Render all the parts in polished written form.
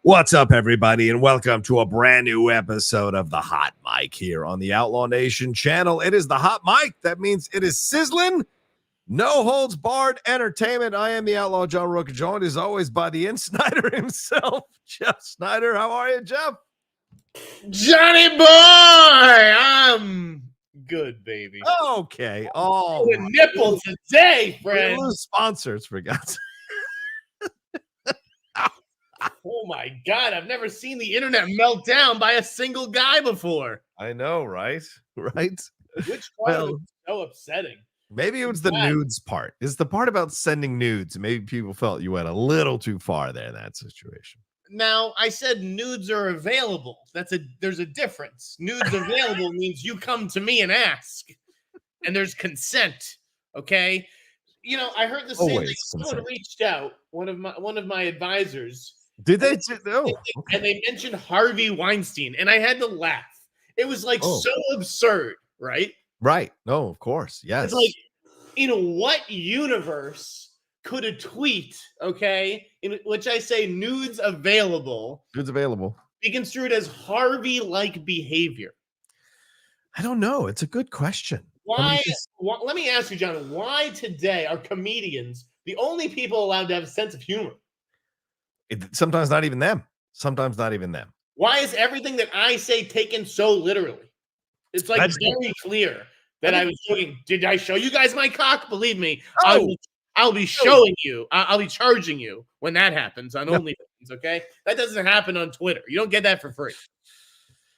What's up, everybody, and welcome to a brand new episode of The Hot Mic here on the Outlaw Nation channel. It is The Hot Mic. That means it is sizzling, no holds barred entertainment. I am the Outlaw John Rocha, joined as always by the Sneider himself, Jeff Sneider. How are you, Jeff? Johnny boy, I'm good, baby. Okay. Oh, the nipple today, friend. Lose sponsors, for God's sake. Oh my God, I've never seen the internet melt down by a single guy before. I know, right? Right? Which part of it is so upsetting? Maybe it was the nudes part. It's the part about sending nudes. Maybe people felt you went a little too far there in that situation. Now, I said nudes are available. There's a difference. Nudes available means you come to me and ask, and there's consent. Okay, you know, I heard the same thing. Someone reached out. One of my advisors. Did they? And they mentioned Harvey Weinstein, and I had to laugh. It was like so absurd, right? Right. No, of course. Yes. It's like, in what universe could a tweet, okay, in which I say nudes available, be construed as Harvey-like behavior? I don't know. It's a good question. Why? Let me ask you, John. Why today are comedians the only people allowed to have a sense of humor? Sometimes not even them. Sometimes not even them. Why is everything that I say taken so literally? It's like very clear that I was joking. Did I show you guys my cock? Believe me, I'll be showing you. I'll be charging you when that happens on OnlyFans. Okay, that doesn't happen on Twitter. You don't get that for free.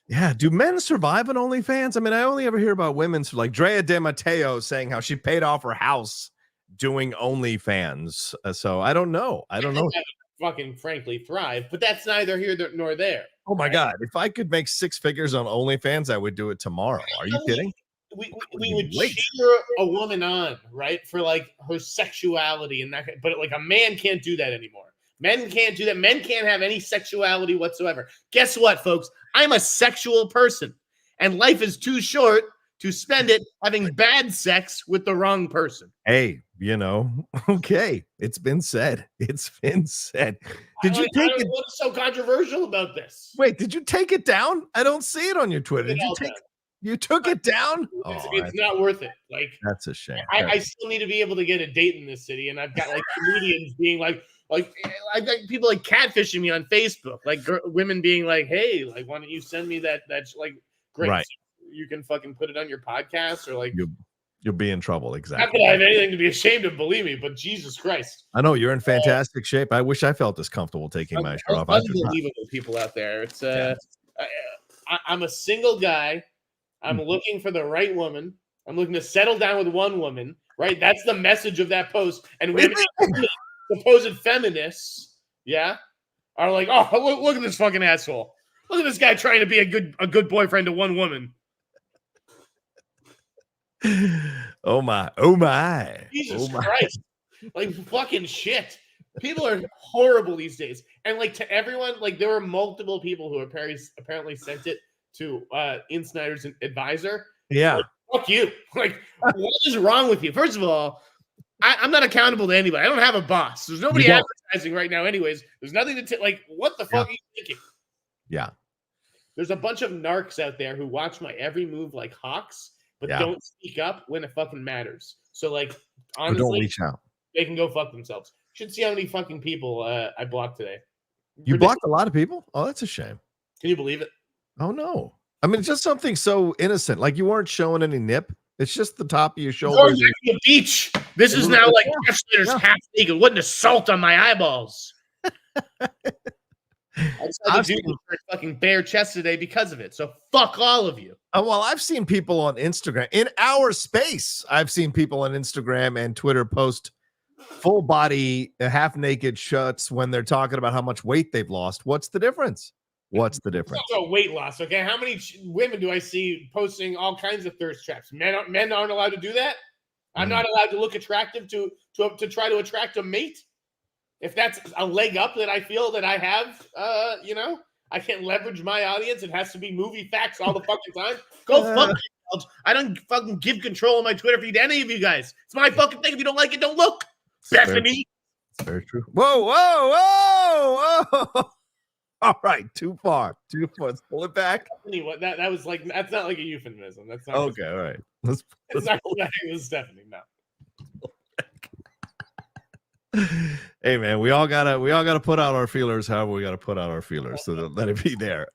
Yeah. Do men survive on OnlyFans? I mean, I only ever hear about women like Drea De Matteo saying how she paid off her house doing OnlyFans. So I don't know. I don't know. Fucking frankly thrive, but that's neither here nor there. Oh my God, if I could make six figures on OnlyFans, I would do it tomorrow. Are you kidding? We would cheer a woman on, right, for like her sexuality and that, but like a man can't do that anymore. Men can't do that. Men can't have any sexuality whatsoever. Guess what, folks? I'm a sexual person, and life is too short to spend it having bad sex with the wrong person. Hey, you know, okay. It's been said. It's been said. Did you take it? What's so controversial about this? Wait, did you take it down? I don't see it on your Twitter. Did you take it? You took it down? It's not worth it. Like, that's a shame. I still need to be able to get a date in this city, and I've got like comedians being like I've got people like catfishing me on Facebook, like women being like, "Hey, like, why don't you send me that? That's like great." Right. You can fucking put it on your podcast, or like you'll be in trouble. Exactly. Not that I have anything to be ashamed of, believe me, but Jesus Christ. I know you're in fantastic shape. I wish I felt as comfortable taking my shirt off. Unbelievable people out there. It's I'm a single guy. I'm looking for the right woman. I'm looking to settle down with one woman, right? That's the message of that post. And women, supposed feminists, are like, oh, look at this fucking asshole. Look at this guy trying to be a good boyfriend to one woman. Oh my. Jesus Christ. Like fucking shit. People are horrible these days. And like to everyone, like there were multiple people who apparently sent it to Sneider's advisor. Yeah. Like, fuck you. Like, what is wrong with you? First of all, I'm not accountable to anybody. I don't have a boss. There's nobody advertising right now anyways. There's nothing to like, what the fuck are you thinking? Yeah. There's a bunch of narcs out there who watch my every move like hawks, but don't speak up when it fucking matters. So, like, honestly, don't reach out. They can go fuck themselves. Should see how many fucking people I blocked today. You blocked a lot of people? Oh, that's a shame. Can you believe it? Oh, no. I mean, it's just something so innocent. Like, you weren't showing any nip. It's just the top of your shoulders. The beach. This is now like Sneider's half naked. What an assault on my eyeballs. I saw the dude with fucking bare chest today because of it. So fuck all of you. Well, I've seen people on Instagram in our space. I've seen people on Instagram and Twitter post full body, half naked shots when they're talking about how much weight they've lost. What's the difference? What's the difference? It's also weight loss. Okay, how many women do I see posting all kinds of thirst traps? Men aren't allowed to do that. I'm not allowed to look attractive to try to attract a mate. If that's a leg up that I feel that I have, I can't leverage my audience. It has to be movie facts all the fucking time. Go fuck yourselves. I don't fucking give control of my Twitter feed to any of you guys. It's my fucking thing. If you don't like it, don't look. Bethany. It's very true. Whoa. All right, too far. Let's pull it back. Anyway, that was like, that's not like a euphemism. That's not Okay, all right. Let's not with Stephanie. No. Hey man, we all gotta put out our feelers. However, we gotta put out our feelers, so let it be there.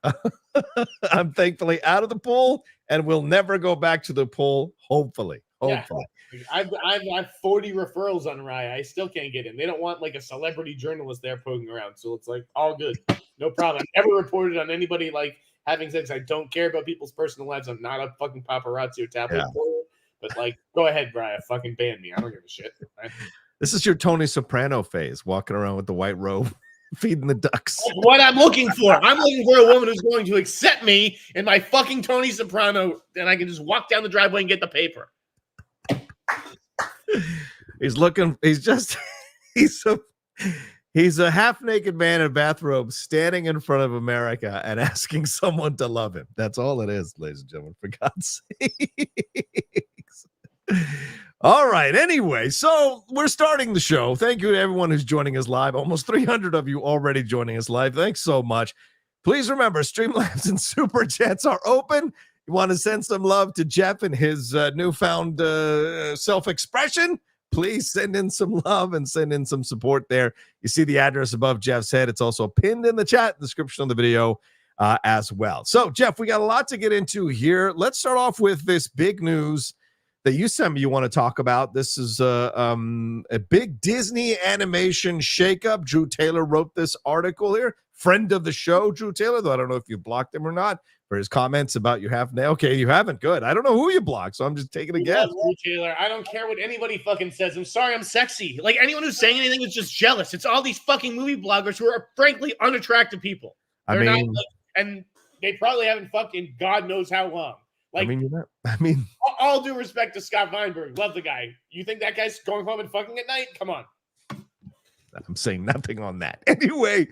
I'm thankfully out of the pool, and we'll never go back to the pool. Hopefully. Yeah. I've 40 referrals on Raya. I still can't get in. They don't want like a celebrity journalist there poking around, so it's like all good, no problem. I've never reported on anybody like having sex. I don't care about people's personal lives. I'm not a fucking paparazzi or tabloid reporter. But like, go ahead, Raya. Fucking ban me. I don't give a shit. Right? This is your Tony Soprano phase, walking around with the white robe, feeding the ducks. That's what I'm looking for. I'm looking for a woman who's going to accept me in my fucking Tony Soprano, and I can just walk down the driveway and get the paper. He's a half-naked man in a bathrobe standing in front of America and asking someone to love him. That's all it is, ladies and gentlemen, for God's sakes. All right. Anyway, so we're starting the show. Thank you to everyone who's joining us live. Almost 300 of you already joining us live. Thanks so much. Please remember, Streamlabs and Superchats are open. You want to send some love to Jeff and his newfound self-expression? Please send in some love and send in some support there. You see the address above Jeff's head. It's also pinned in the chat description of the video as well. So, Jeff, we got a lot to get into here. Let's start off with this big news that you sent me you want to talk about. This is a big Disney animation shakeup. Drew Taylor wrote this article here. Friend of the show, Drew Taylor, though I don't know if you blocked him or not for his comments about your half nail. Okay, you haven't. Good. I don't know who you blocked, so I'm just taking a guess. Drew Taylor. I don't care what anybody fucking says. I'm sorry, I'm sexy. Like anyone who's saying anything is just jealous. It's all these fucking movie bloggers who are frankly unattractive people. They're not, and they probably haven't fucking God knows how long. Like, all due respect to Scott Weinberg, love the guy. You think that guy's going home and fucking at night? Come on. I'm saying nothing on that. Anyway,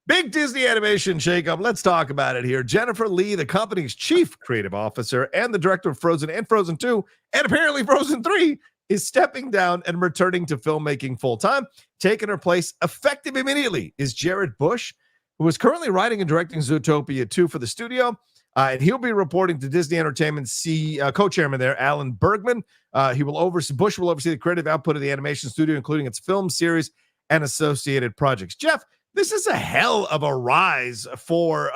big Disney animation shakeup. Let's talk about it here. Jennifer Lee, the company's chief creative officer and the director of Frozen and Frozen 2, and apparently Frozen 3, is stepping down and returning to filmmaking full-time. Taking her place effective immediately is Jared Bush, who is currently writing and directing Zootopia 2 for the studio. And he'll be reporting to Disney Entertainment's co-chairman there, Alan Bergman. Bush will oversee the creative output of the animation studio, including its film series and associated projects. Jeff, this is a hell of a rise for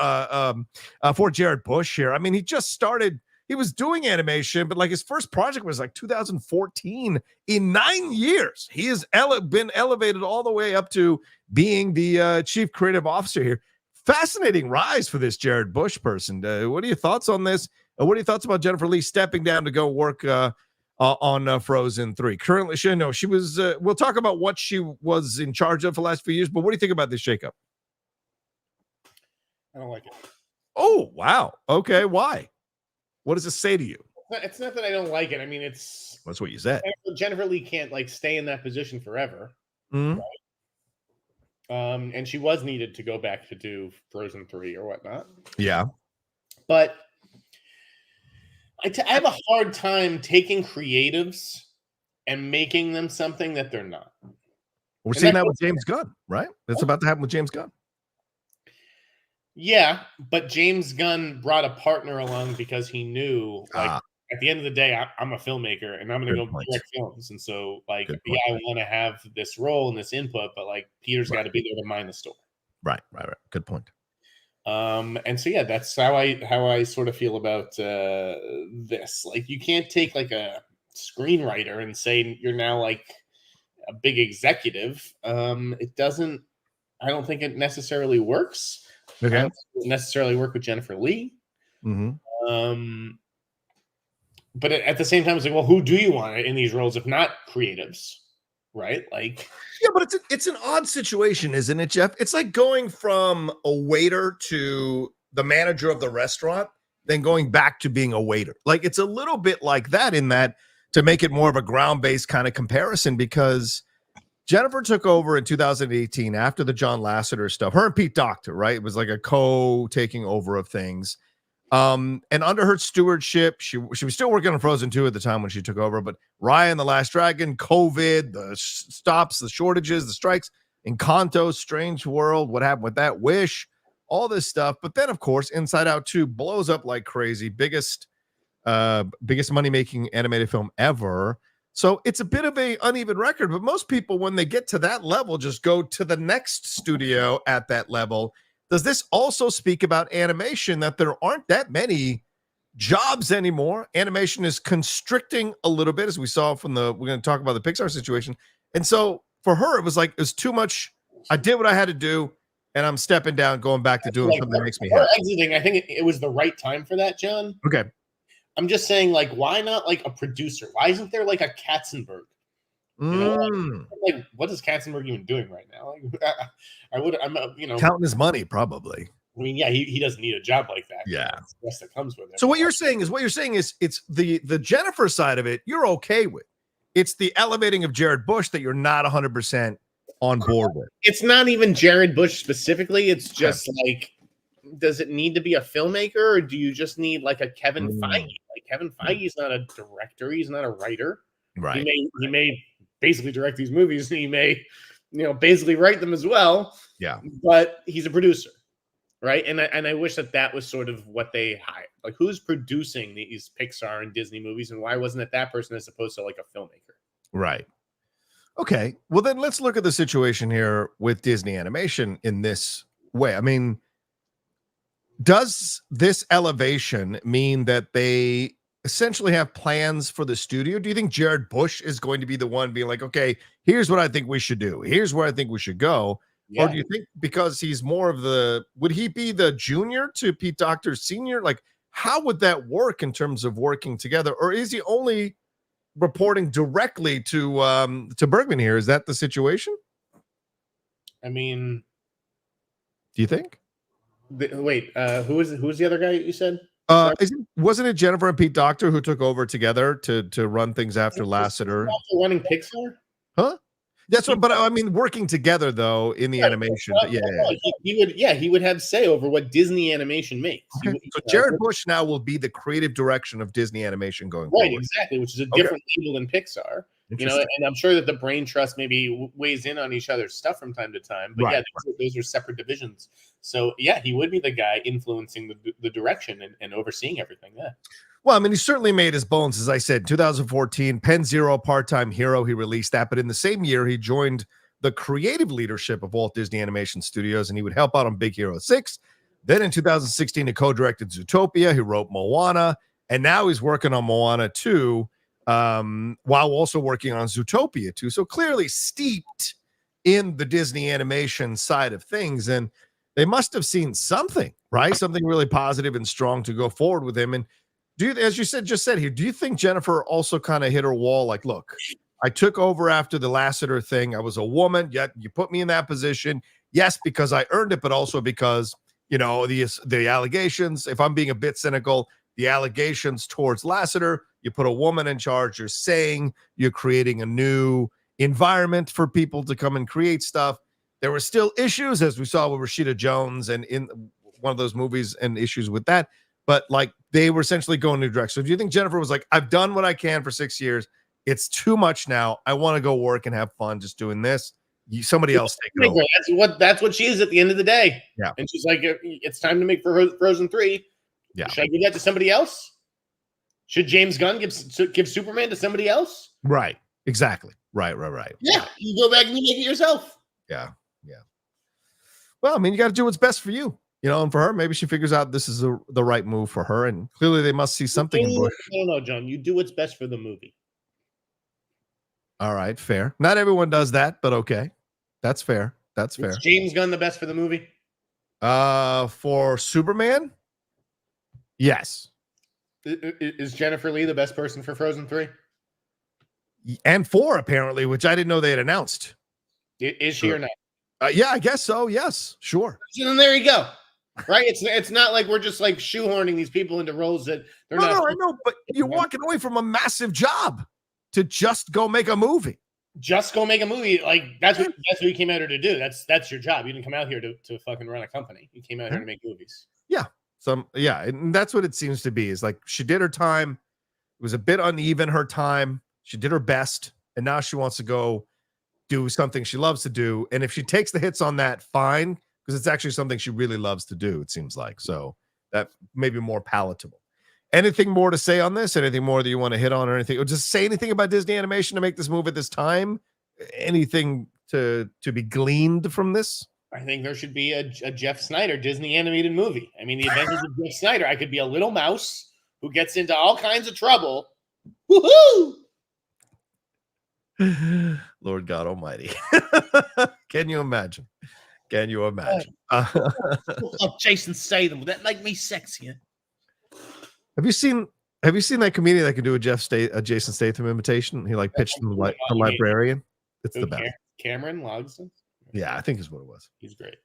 Jared Bush here. I mean, he just started. He was doing animation, but like his first project was like 2014. In 9 years, he has been elevated all the way up to being the chief creative officer here. Fascinating rise for this Jared Bush person. What are your thoughts on this? What are your thoughts about Jennifer Lee stepping down to go work on Frozen 3? Currently, she was. We'll talk about what she was in charge of for the last few years. But what do you think about this shakeup? I don't like it. Oh wow. Okay. Why? What does it say to you? It's not that I don't like it. I mean, that's what you said. Jennifer Lee can't like stay in that position forever. Mm-hmm. Right? And she was needed to go back to do Frozen 3 or whatnot. Yeah. But I have a hard time taking creatives and making them something that they're not. We're seeing that with James Gunn, right? That's about to happen with James Gunn. Yeah, but James Gunn brought a partner along because he knew, like, at the end of the day, I'm a filmmaker and I'm going to go direct films. And so, like, yeah, I want to have this role and this input, but like, Peter's got to be there to mind the story. Right. Good point. And so, yeah, that's how I sort of feel about this. Like, you can't take like a screenwriter and say you're now like a big executive. It doesn't. I don't think it necessarily works. Okay. I don't necessarily work with Jennifer Lee. Mm-hmm. But at the same time, it's like, well, who do you want in these roles if not creatives, right? Like, yeah, but it's an odd situation, isn't it, Jeff? It's like going from a waiter to the manager of the restaurant, then going back to being a waiter. Like, it's a little bit like that in that, to make it more of a ground-based kind of comparison, because Jennifer took over in 2018 after the John Lasseter stuff. Her and Pete Docter, right? It was like a co-taking over of things. And under her stewardship, she was still working on Frozen 2 at the time when she took over, but Raya and the Last Dragon, COVID, the stops, the shortages, the strikes, Encanto, Strange World, what happened with that, Wish, all this stuff. But then, of course, Inside Out 2 blows up like crazy. Biggest money-making animated film ever. So it's a bit of a uneven record, but most people, when they get to that level, just go to the next studio at that level. Does this also speak about animation, that there aren't that many jobs anymore? Animation is constricting a little bit, as we saw from we're going to talk about the Pixar situation. And so for her, it was too much. I did what I had to do, and I'm stepping down, going back to doing something that makes me happy. Exiting, I think it was the right time for that, John. Okay. I'm just saying, like, why not like a producer? Why isn't there like a Katzenberg? You know, like what is Katzenberg even doing right now? Like, I'm counting his money, probably. I mean, yeah, he doesn't need a job like that. Yeah, that's the rest that comes with it. So what you're saying is it's the Jennifer side of it you're okay with. It's the elevating of Jared Bush that you're not 100% on board with. It's not even Jared Bush specifically. It's just like, does it need to be a filmmaker, or do you just need like a Kevin Feige? Like Kevin Feige's not a director. He's not a writer. Right. He may basically direct these movies. And he may, basically write them as well. Yeah. But he's a producer, right? And I wish that was sort of what they hired. Like, who's producing these Pixar and Disney movies, and why wasn't it that person as opposed to like a filmmaker? Right. Okay. Well, then let's look at the situation here with Disney Animation in this way. I mean, does this elevation mean that they essentially have plans for the studio? Do you think Jared Bush is going to be the one being like, okay, here's what I think we should do, here's where I think we should go? Yeah. Or do you think because he's more of would he be the junior to Pete Docter Sr.? Like, how would that work in terms of working together? Or is he only reporting directly to Bergman here? Is that the situation? I mean, do you think? Wait, who was the other guy you said? Wasn't it Jennifer and Pete Docter who took over together to run things after Lasseter? Running Pixar? Huh? That's what, but I mean, working together though in the animation. He would have say over what Disney Animation makes. Okay. So Jared Bush now will be the creative direction of Disney Animation going forward. Right, exactly, which is a different label than Pixar. And I'm sure that the brain trust maybe weighs in on each other's stuff from time to time. But yeah, those are separate divisions. So yeah, he would be the guy influencing the direction and overseeing everything. Yeah. Well, I mean, he certainly made his bones, as I said, 2014, Pen Zero, Part-Time Hero, he released that. But in the same year, he joined the creative leadership of Walt Disney Animation Studios, and he would help out on Big Hero 6. Then in 2016, he co-directed Zootopia. He wrote Moana, and now he's working on Moana 2, while also working on Zootopia 2. So clearly steeped in the Disney animation side of things. And they must have seen something, right? Something really positive and strong to go forward with him. And as you just said here, do you think Jennifer also kind of hit her wall? Like, look, I took over after the Lasseter thing. I was a woman, yet you put me in that position. Yes, because I earned it, but also because, the allegations, if I'm being a bit cynical, the allegations towards Lasseter, you put a woman in charge, you're saying you're creating a new environment for people to come and create stuff. There were still issues, as we saw with Rashida Jones and in one of those movies, and issues with that. But like, they were essentially going new direction. So do you think Jennifer was like, I've done what I can for 6 years. It's too much now. I want to go work and have fun just doing this. Somebody else take it over. That's what she is at the end of the day. Yeah. And she's like, it's time to make Frozen 3. Yeah. Should I give that to somebody else? Should James Gunn give Superman to somebody else? Right. Exactly. Right. Yeah. You go back and you make it yourself. Yeah. Well, I mean, you got to do what's best for you. And for her, maybe she figures out this is the right move for her, and clearly they must see something in Bush. No, John, you do what's best for the movie. All right, fair. Not everyone does that, but okay. That's fair. Is James Gunn the best for the movie? For Superman? Yes. Is Jennifer Lee the best person for Frozen 3? And 4, apparently, which I didn't know they had announced. Is she or not? Yeah, I guess so. Yes, sure. So then there you go. Right? It's not like we're just like shoehorning these people into roles that they're not. No, I know, but you're walking away from a massive job to just go make a movie. Just go make a movie. Like that's what you came out here to do. That's your job. You didn't come out here to fucking run a company. You came out here to make movies. Yeah. And that's what it seems to be. Is like she did her time. It was a bit uneven, her time. She did her best, and now she wants to go do something she loves to do. And if she takes the hits on that, fine. because it's actually something she really loves to do, it seems like. So that may be more palatable. Anything more to say on this? Anything more that you want to hit on or anything? Or just say anything about Disney Animation to make this move at this time? Anything to be gleaned from this? I think there should be a Jeff Sneider Disney animated movie. I mean, the adventures of Jeff Sneider. I could be a little mouse who gets into all kinds of trouble. Woohoo! Lord God Almighty. Can you imagine? Can you imagine? Jason Statham. Would that make me sexier? Have you seen that comedian that can do a Jason Statham imitation? He pitched him like a librarian. It's the best. Cameron Logston? Yeah, I think is what it was. He's great.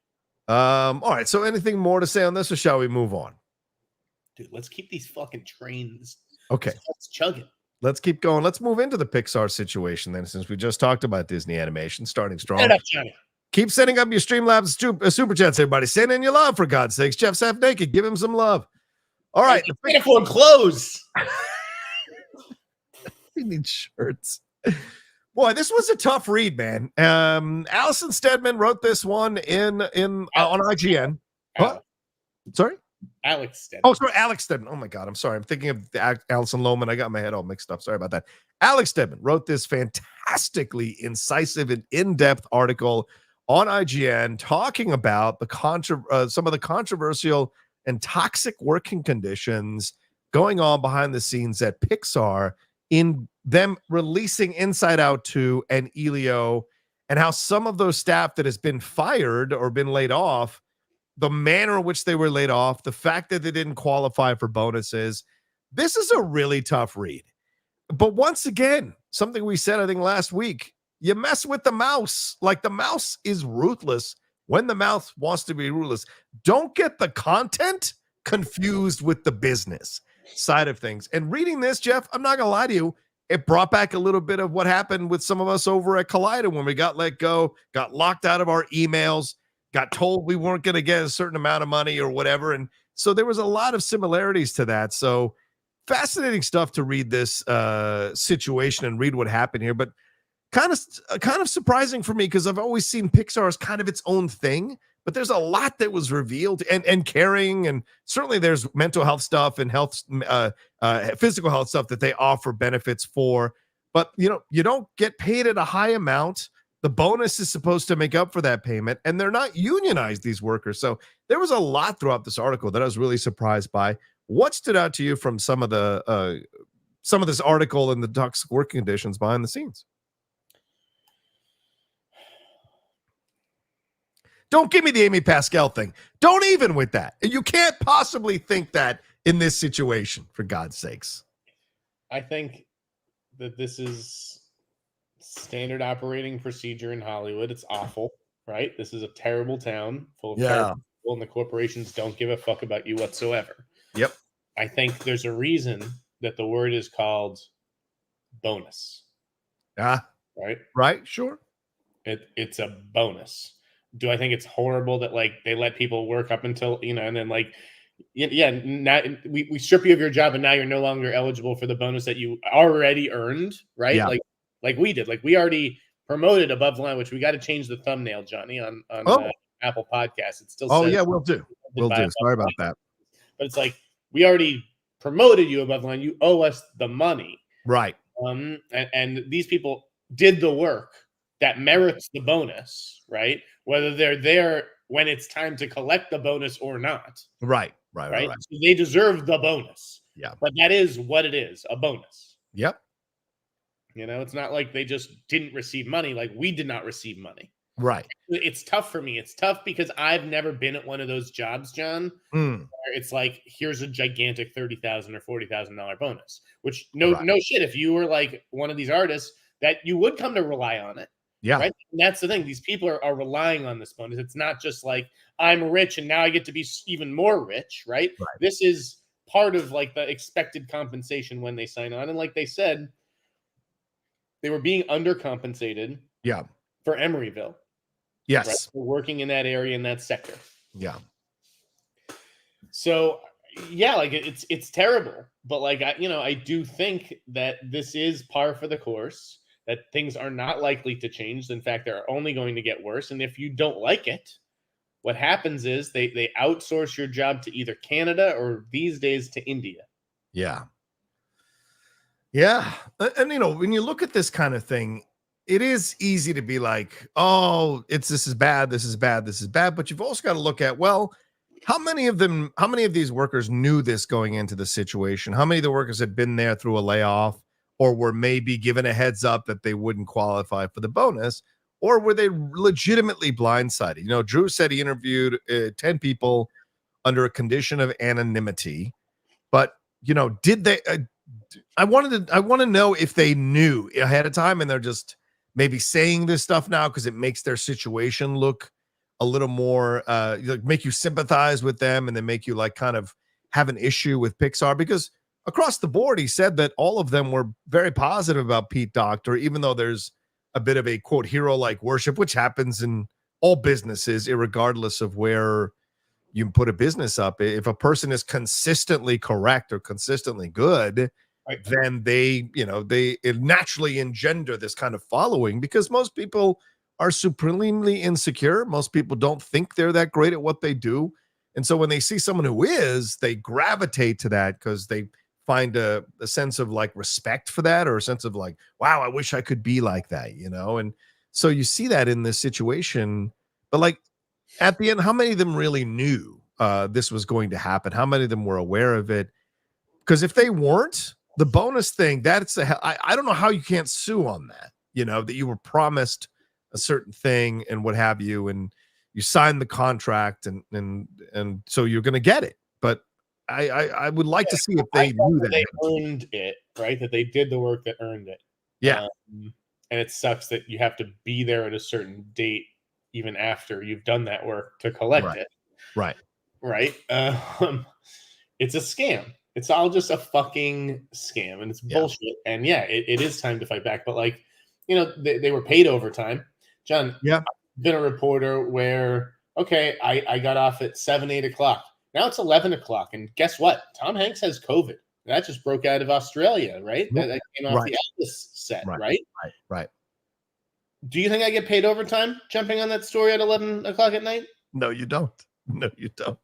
All right. So anything more to say on this, or shall we move on? Dude, let's keep these fucking trains. Okay. Let's chug it. Let's keep going. Let's move into the PIXAR situation then, since we just talked about Disney Animation starting strong. Get it up, Johnny. Keep sending up your Streamlabs super chats, everybody. Send in your love, for God's sakes. Jeff's half naked. Give him some love. All right. Uniform clothes. We need shirts. Boy, this was a tough read, man. Allison Steadman wrote this one on IGN. What? Sorry? Alex Steadman. Oh, sorry, Alex Steadman. Oh my God, I'm sorry. I'm thinking of Allison Luhrman. I got my head all mixed up. Sorry about that. Alex Steadman wrote this fantastically incisive and in-depth article on IGN talking about some of the controversial and toxic working conditions going on behind the scenes at PIXAR in them releasing Inside Out 2 and Elio, and how some of those staff that has been fired or been laid off, the manner in which they were laid off, the fact that they didn't qualify for bonuses. This is a really tough read. But once again, something we said, I think last week, you mess with the mouse. Like, the mouse is ruthless when the mouse wants to be ruthless. Don't get the content confused with the business side of things. And reading this, Jeff, I'm not going to lie to you, it brought back a little bit of what happened with some of us over at Collider when we got let go, got locked out of our emails, got told we weren't going to get a certain amount of money or whatever. And so there was a lot of similarities to that. So fascinating stuff to read this situation and read what happened here, but kind of surprising for me, because I've always seen PIXAR as kind of its own thing, but there's a lot that was revealed and caring, and certainly there's mental health stuff and physical health stuff that they offer benefits for, but you don't get paid at a high amount. The bonus is supposed to make up for that payment, and they're not unionized, these workers. So there was a lot throughout this article that I was really surprised by. What stood out to you from some of this article and the toxic working conditions behind the scenes? Don't give me the Amy Pascal thing. Don't even with that. You can't possibly think that in this situation, for God's sakes. I think that this is standard operating procedure in Hollywood. It's awful, right? This is a terrible town full of terrible people, and the corporations don't give a fuck about you whatsoever. Yep. I think there's a reason that the word is called bonus. Right? Sure. It's a bonus. Do I think it's horrible that they let people work up until, and then now we strip you of your job and now you're no longer eligible for the bonus that you already earned, right? Yeah. Like we did. Like, we already promoted above the line, which we got to change the thumbnail, Johnny, on Apple Podcasts. It still says, yeah, we'll do. Sorry about that. But it's like, we already promoted you above the line. You owe us the money. Right. And these people did the work that merits the bonus, right? Whether they're there when it's time to collect the bonus or not. Right. So they deserve the bonus. Yeah. But that is what it is, a bonus. Yep. It's not like they just didn't receive money. Like, we did not receive money. Right. It's tough for me. It's tough because I've never been at one of those jobs, John, where it's like, here's a gigantic $30,000 or $40,000 bonus, which no shit. If you were like one of these artists, that you would come to rely on it. Yeah. Right. And that's the thing. These people are relying on this bonus. It's not just like, I'm rich and now I get to be even more rich. Right. This is part of the expected compensation when they sign on. And like they said, they were being undercompensated. Yeah. For Emeryville. Yes. Right? For working in that area, in that sector. Yeah. So yeah, it's terrible. But I do think that this is par for the course. That things are not likely to change. In fact, they're only going to get worse. And if you don't like it, what happens is they outsource your job to either Canada or these days to India. Yeah. Yeah. And, you know, when you look at this kind of thing, it is easy to be like, oh, this is bad, this is bad, this is bad. But you've also got to look at, well, how many of these workers knew this going into the situation? How many of the workers had been there through a layoff or were maybe given a heads up that they wouldn't qualify for the bonus? Or were they legitimately blindsided? You know, Drew said he interviewed 10 people under a condition of anonymity. But, you know, did they... I want to know if they knew ahead of time and they're just maybe saying this stuff now because it makes their situation look a little more like make you sympathize with them and then make you like kind of have an issue with PIXAR, because across the board he said that all of them were very positive about Pete Docter, even though there's a bit of a quote hero like worship, which happens in all businesses regardless of where you put a business up. If a person is consistently correct or consistently good, then it naturally engender this kind of following, because most people are supremely insecure. Most people don't think they're that great at what they do. And so when they see someone who is, they gravitate to that because they find a sense of like respect for that, or a sense of like, wow, I wish I could be like that, you know? And so you see that in this situation, but like at the end, how many of them really knew this was going to happen? How many of them were aware of it? Because if they weren't, the bonus thing, I don't know how you can't sue on that, you know, that you were promised a certain thing and what have you, and you signed the contract and so you're going to get it. But I would like to see if they knew that they earned it, right? That they did the work that earned it. Yeah. And it sucks that you have to be there at a certain date, even after you've done that work to collect it. Right. It's a scam. It's all just a fucking scam, and it's bullshit. And it is time to fight back. But like, you know, they were paid overtime. John, I've been a reporter where, okay, I got off at 7-8 o'clock. Now it's 11 o'clock. And guess what? Tom Hanks has COVID. That just broke out of Australia, right? That came off the Elvis set, right? Right. Do you think I get paid overtime jumping on that story at 11 o'clock at night? No, you don't. No, you don't.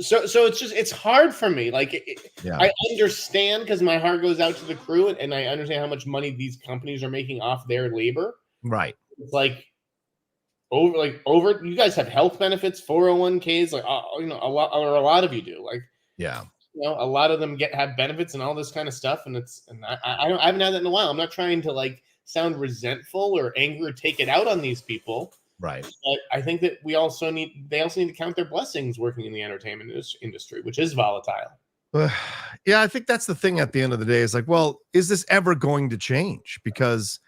So it's hard for me. Like, I understand because my heart goes out to the crew, and I understand how much money these companies are making off their labor. Right. It's like over. You guys have health benefits, 401ks, like you know, a lot of you do. Like, you know, a lot of them have benefits and all this kind of stuff. And I haven't had that in a while. I'm not trying to like sound resentful or angry or take it out on these people. Right. But I think that they also need to count their blessings working in the entertainment industry, which is volatile. Yeah, I think that's the thing at the end of the day is like, well, is this ever going to change? Because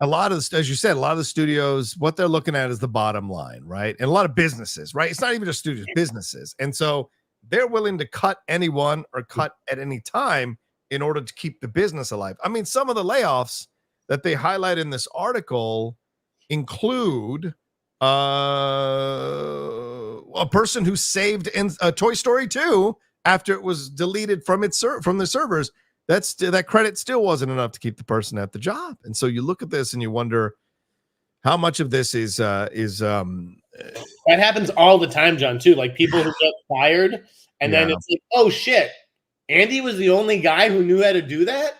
a lot of, as you said, a lot of the studios, what they're looking at is the bottom line, right? And a lot of businesses, right? It's not even just studios, businesses. And so they're willing to cut anyone or cut at any time in order to keep the business alive. I mean, some of the layoffs that they highlight in this article include a person who saved in Toy Story 2 after it was deleted from from the servers. That credit still wasn't enough to keep the person at the job. And so you look at this and you wonder how much of this is that happens all the time, John, too. Like people who get fired and then it's like, oh shit, Andy was the only guy who knew how to do that.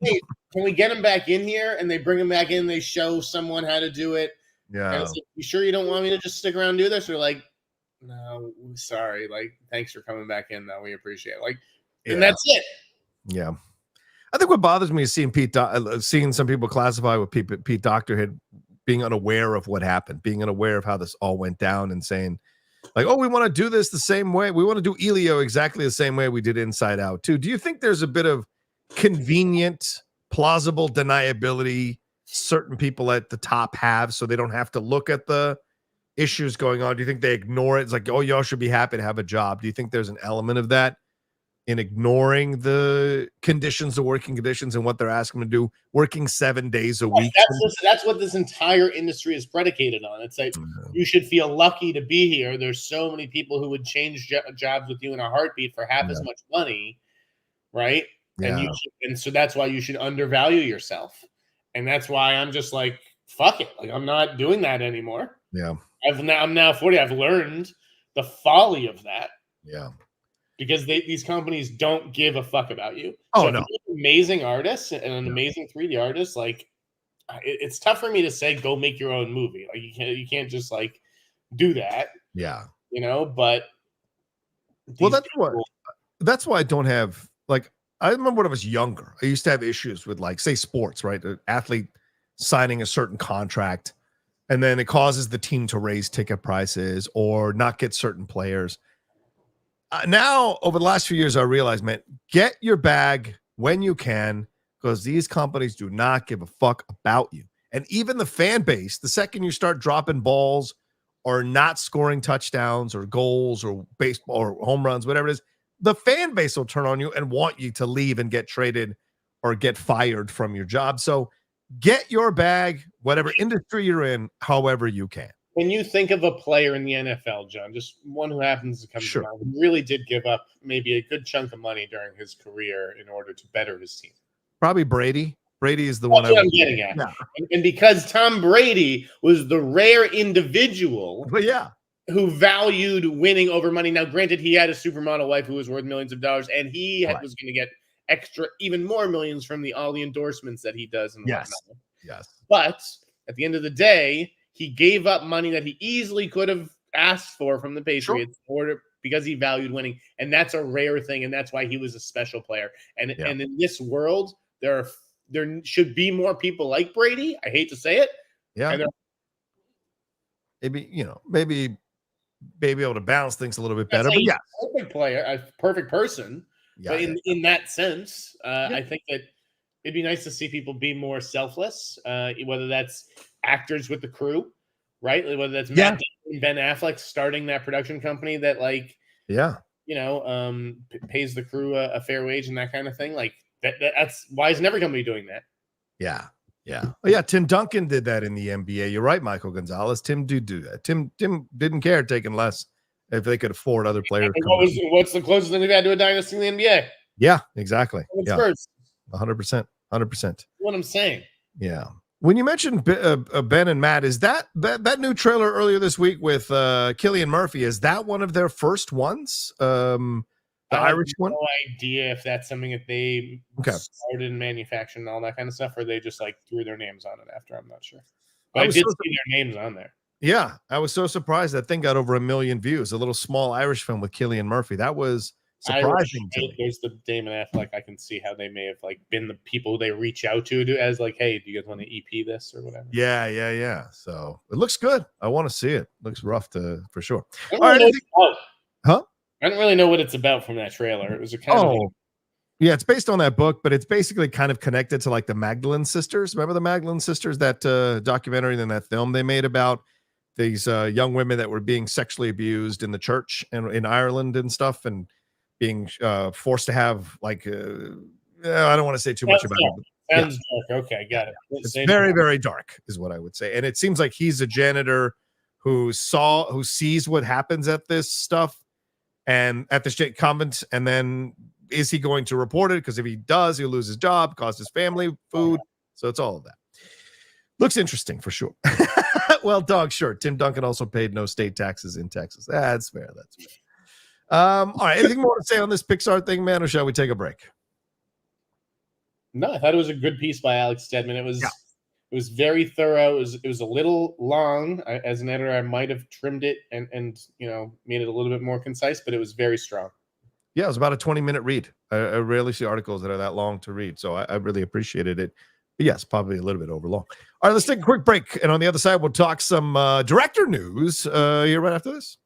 Hey, can we get him back in here? And they bring him back in. They show someone how to do it. Yeah. And it's like, you sure you don't want me to just stick around and do this? Or like, no, sorry. Like, thanks for coming back in, though. We appreciate it. Like, and that's it. Yeah. I think what bothers me is seeing some people classify what Pete Docter had being unaware of what happened, being unaware of how this all went down, and saying, like, oh, we want to do this the same way. We want to do Elio exactly the same way we did Inside Out, too. Do you think there's a bit of convenient, plausible deniability certain people at the top have so they don't have to look at the issues going on? Do you think they ignore it? It's like, oh, y'all should be happy to have a job. Do you think there's an element of that in ignoring the conditions, the working conditions, and what they're asking them to do, working 7 days a week? That's what this entire industry is predicated on. It's like, you should feel lucky to be here. There's so many people who would change jobs with you in a heartbeat for half as much money, right? And so that's why you should undervalue yourself. And that's why I'm just like, fuck it. Like, I'm not doing that anymore. Yeah. I'm now 40. I've learned the folly of that. Yeah. Because these companies don't give a fuck about you. Oh, so if no. you're an amazing artist and an amazing 3D artist, like, it's tough for me to say go make your own movie. Like, you can't just like do that. Yeah. You know, but well, that's why I don't have, like, I remember when I was younger, I used to have issues with, like, say, sports, right? An athlete signing a certain contract, and then it causes the team to raise ticket prices or not get certain players. Now, over the last few years, I realized, man, get your bag when you can, because these companies do not give a fuck about you. And even the fan base, the second you start dropping balls or not scoring touchdowns or goals or baseball or home runs, whatever it is, the fan base will turn on you and want you to leave and get traded or get fired from your job. So get your bag, whatever industry you're in, however you can. When you think of a player in the NFL, John, just one who happens to come to mind, who really did give up maybe a good chunk of money during his career in order to better his team. Probably Brady. Brady is the one I'm getting at. Yeah. And because Tom Brady was the rare individual who valued winning over money. Now, granted, he had a supermodel wife who was worth millions of dollars, and he was going to get extra, even more millions from all the endorsements that he does. And whatnot. Yes. But at the end of the day, he gave up money that he easily could have asked for from the Patriots because he valued winning. And that's a rare thing. And that's why he was a special player. And in this world, there should be more people like Brady. I hate to say it. Yeah. Maybe be able to balance things a little bit better. But yeah, perfect player, a perfect person. Yeah, but in that sense, I think that it'd be nice to see people be more selfless, whether that's actors with the crew, right? Whether that's Matt Damon and Ben Affleck starting that production company that, like, pays the crew a fair wage and that kind of thing. Like that's why isn't every company doing that? Yeah. Oh, yeah. Tim Duncan did that in the NBA. You're right, Michael Gonzalez. Tim did do that. Tim didn't care taking less if they could afford other players. What's the closest thing they've had to a dynasty in the NBA? Yeah, exactly. Yeah. 100%. What I'm saying. Yeah. When you mentioned Ben and Matt, is that new trailer earlier this week with Cillian Murphy? Is that one of their first ones? The Irish one? No idea if that's something that they started in manufacturing and all that kind of stuff, or they just like threw their names on it after. I'm not sure. But I did see their names on there. Yeah, I was so surprised that thing got over 1 million views. A little small Irish film with Cillian Murphy. That was surprising to me. There's the Damon Affleck. I can see how they may have like been the people they reach out to as like, hey, do you guys want to EP this or whatever? Yeah. So it looks good. I want to see it. Looks rough for sure. All right. I don't really know what it's about from that trailer. It was a kind of yeah, it's based on that book, but it's basically kind of connected to like the Magdalene sisters. Remember the Magdalene sisters, that documentary and that film they made about these young women that were being sexually abused in the church and in Ireland and stuff, and being forced to have like I don't want to say too much about it. Sounds dark. Okay, got it. It's very, very dark is what I would say. And it seems like he's a janitor who sees what happens at this stuff and at the state convent, and then is he going to report it? Because if he does, he'll lose his job, cost his family food. So it's all of that. Looks interesting for sure. Well, dog, sure. Tim Duncan also paid no state taxes in Texas. That's fair. All right. Anything more to say on this PIXAR thing, man, or shall we take a break? No, I thought it was a good piece by Alex Stedman. It was very thorough. It was a little long. As an editor, I might have trimmed it and made it a little bit more concise, but it was very strong. Yeah, it was about a 20-minute read. I rarely see articles that are that long to read, so I really appreciated it. But yes, probably a little bit over long. All right, let's take a quick break, and on the other side, we'll talk some director news here right after this.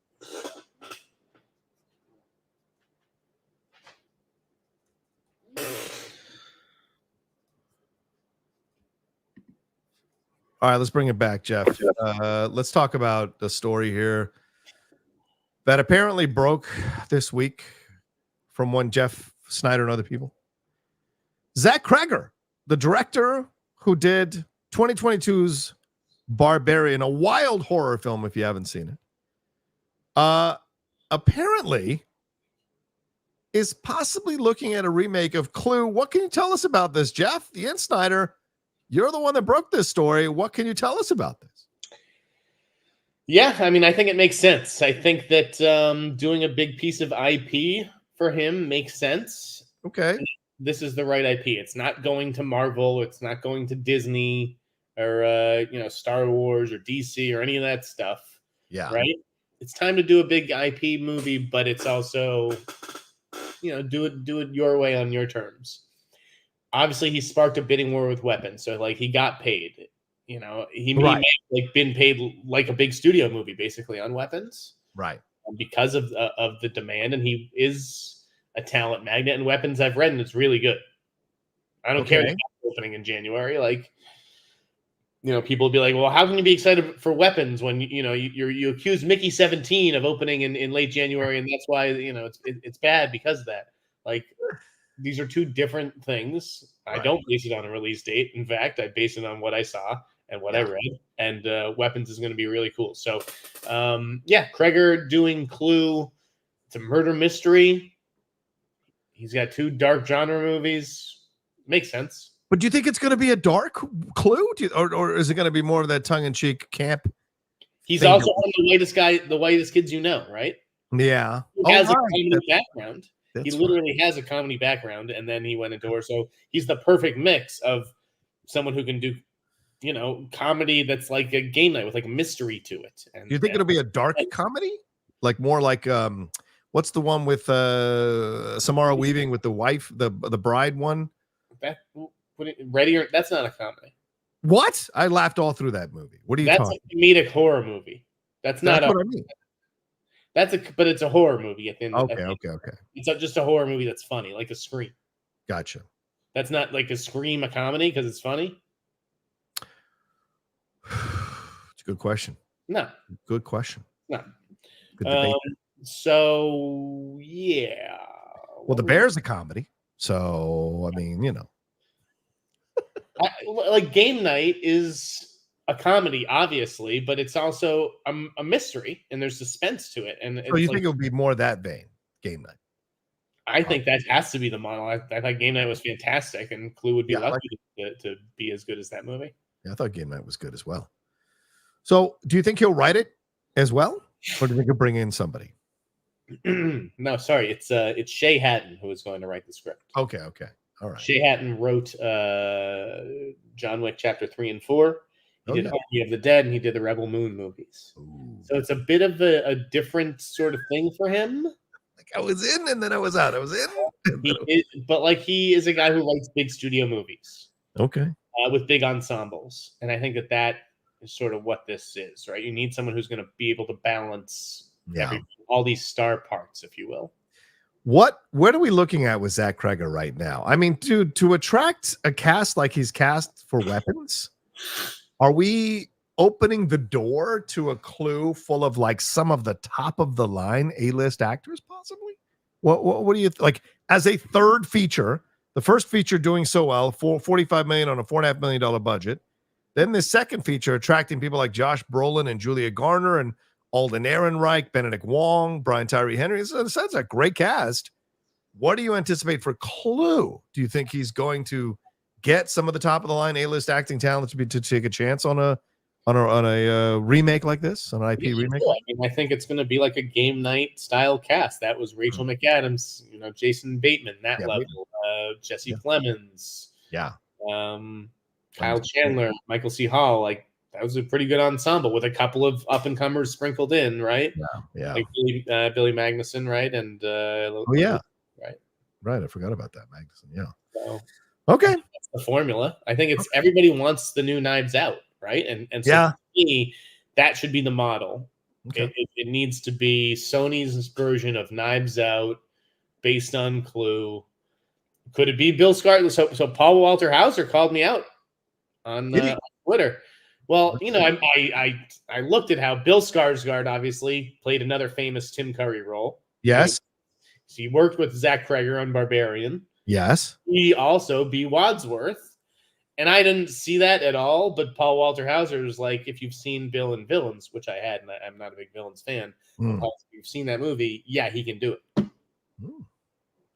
All right, let's bring it back, Jeff. Let's talk about the story here that apparently broke this week from one Jeff Sneider and other people. Zack Cregger, the director who did 2022's Barbarian, a wild horror film if you haven't seen it, apparently is possibly looking at a remake of Clue. What can you tell us about this, Jeff? The Sneider, you're the one that broke this story. What can you tell us about this? Yeah, I mean, I think it makes sense. I think that doing a big piece of IP for him makes sense. Okay. This is the right IP. It's not going to Marvel. It's not going to Disney or Star Wars or DC or any of that stuff. Yeah. Right. It's time to do a big IP movie, but it's also, do it your way on your terms. Obviously, he sparked a bidding war with Weapons, so like he got paid. He Right. may like been paid like a big studio movie basically on Weapons, Right. because of the demand, and he is a talent magnet. And Weapons, I've read, and it's really good. I don't care if it's opening in January. Like, people will be like, "Well, how can you be excited for Weapons when you accuse Mickey 17 of opening in late January, and that's why it's bad because of that." Like, these are two different things. Right. I don't base it on a release date. In fact, I base it on what I saw and what I read. And Weapons is going to be really cool. So, Creggar doing Clue. It's a murder mystery. He's got 2 dark genre movies. Makes sense. But do you think it's going to be a dark Clue? Or is it going to be more of that tongue-in-cheek camp? He's also one of the whitest kids right? Yeah. He has a comedy background. He literally has a comedy background, and then he went into horror. So he's the perfect mix of someone who can do, comedy that's like a game night with like a mystery to it. And do you think it'll be a dark comedy? Like more like what's the one with Samara Weaving with the wife, the bride one? That's not a comedy. What? I laughed all through that movie. What are you talking? That's a comedic horror movie. That's not what I mean. But it's a horror movie at the end. Okay. It's just a horror movie that's funny, like a Scream. Gotcha. That's not like a Scream, a comedy, because it's funny. It's a good question. No. Good question. No. Good debate. So yeah. Well, The Bear's a comedy, so I mean, like Game Night is a comedy, obviously, but it's also a mystery, and there's suspense to it. And so you think it would be more that vein, Game Night? I think that has to be the model. I thought Game Night was fantastic, and Clue would be lucky to be as good as that movie. Yeah, I thought Game Night was good as well. So, do you think he'll write it as well, or do you think he'll bring in somebody? No, sorry, it's Shay Hatton who is going to write the script. Okay, all right. Shay Hatton wrote John Wick Chapter 3 and 4. He did Army of the Dead, and he did the Rebel Moon movies. Ooh. So it's a bit of a different sort of thing for him. Like I was in, and then I was out. I was in. But like he is a guy who likes big studio movies. Okay. With big ensembles. And I think that is sort of what this is, right? You need someone who's going to be able to balance all these star parts, if you will. What are we looking at with Zack Cregger right now? I mean, to attract a cast like he's cast for Weapons, are we opening the door to a Clue full of like some of the top of the line A-list actors, possibly? What do you like as a third feature? The first feature doing so well, $45 million on a $4.5 million budget. Then the second feature attracting people like Josh Brolin and Julia Garner and Alden Ehrenreich, Benedict Wong, Brian Tyree Henry. That's a great cast. What do you anticipate for Clue? Do you think he's going to get some of the top of the line A-list acting talent to take a chance on a remake like this, on an IP remake? I mean, I think it's going to be like a Game Night style cast. That was Rachel McAdams, Jason Bateman, that level, Jesse Plemons, Kyle Chandler, Michael C. Hall. Like that was a pretty good ensemble with a couple of up and comers sprinkled in, right? Yeah. Like Billy Magnuson, right? And right. I forgot about that, Magnuson. Yeah. So, okay. That's the formula. I think it's everybody wants the new Knives Out, right? And so for me, that should be the model. Okay. It needs to be Sony's version of Knives Out based on Clue. Could it be Bill Skarsgård? So Paul Walter Hauser called me out on Twitter. Well, I looked at how Bill Skarsgård obviously played another famous Tim Curry role. Yes. Right? So he worked with Zack Cregger on Barbarian. Yes. He also be Wadsworth. And I didn't see that at all. But Paul Walter Hauser was like, if you've seen Bill and Villains, which I had, and I'm not a big Villains fan, if you've seen that movie, he can do it.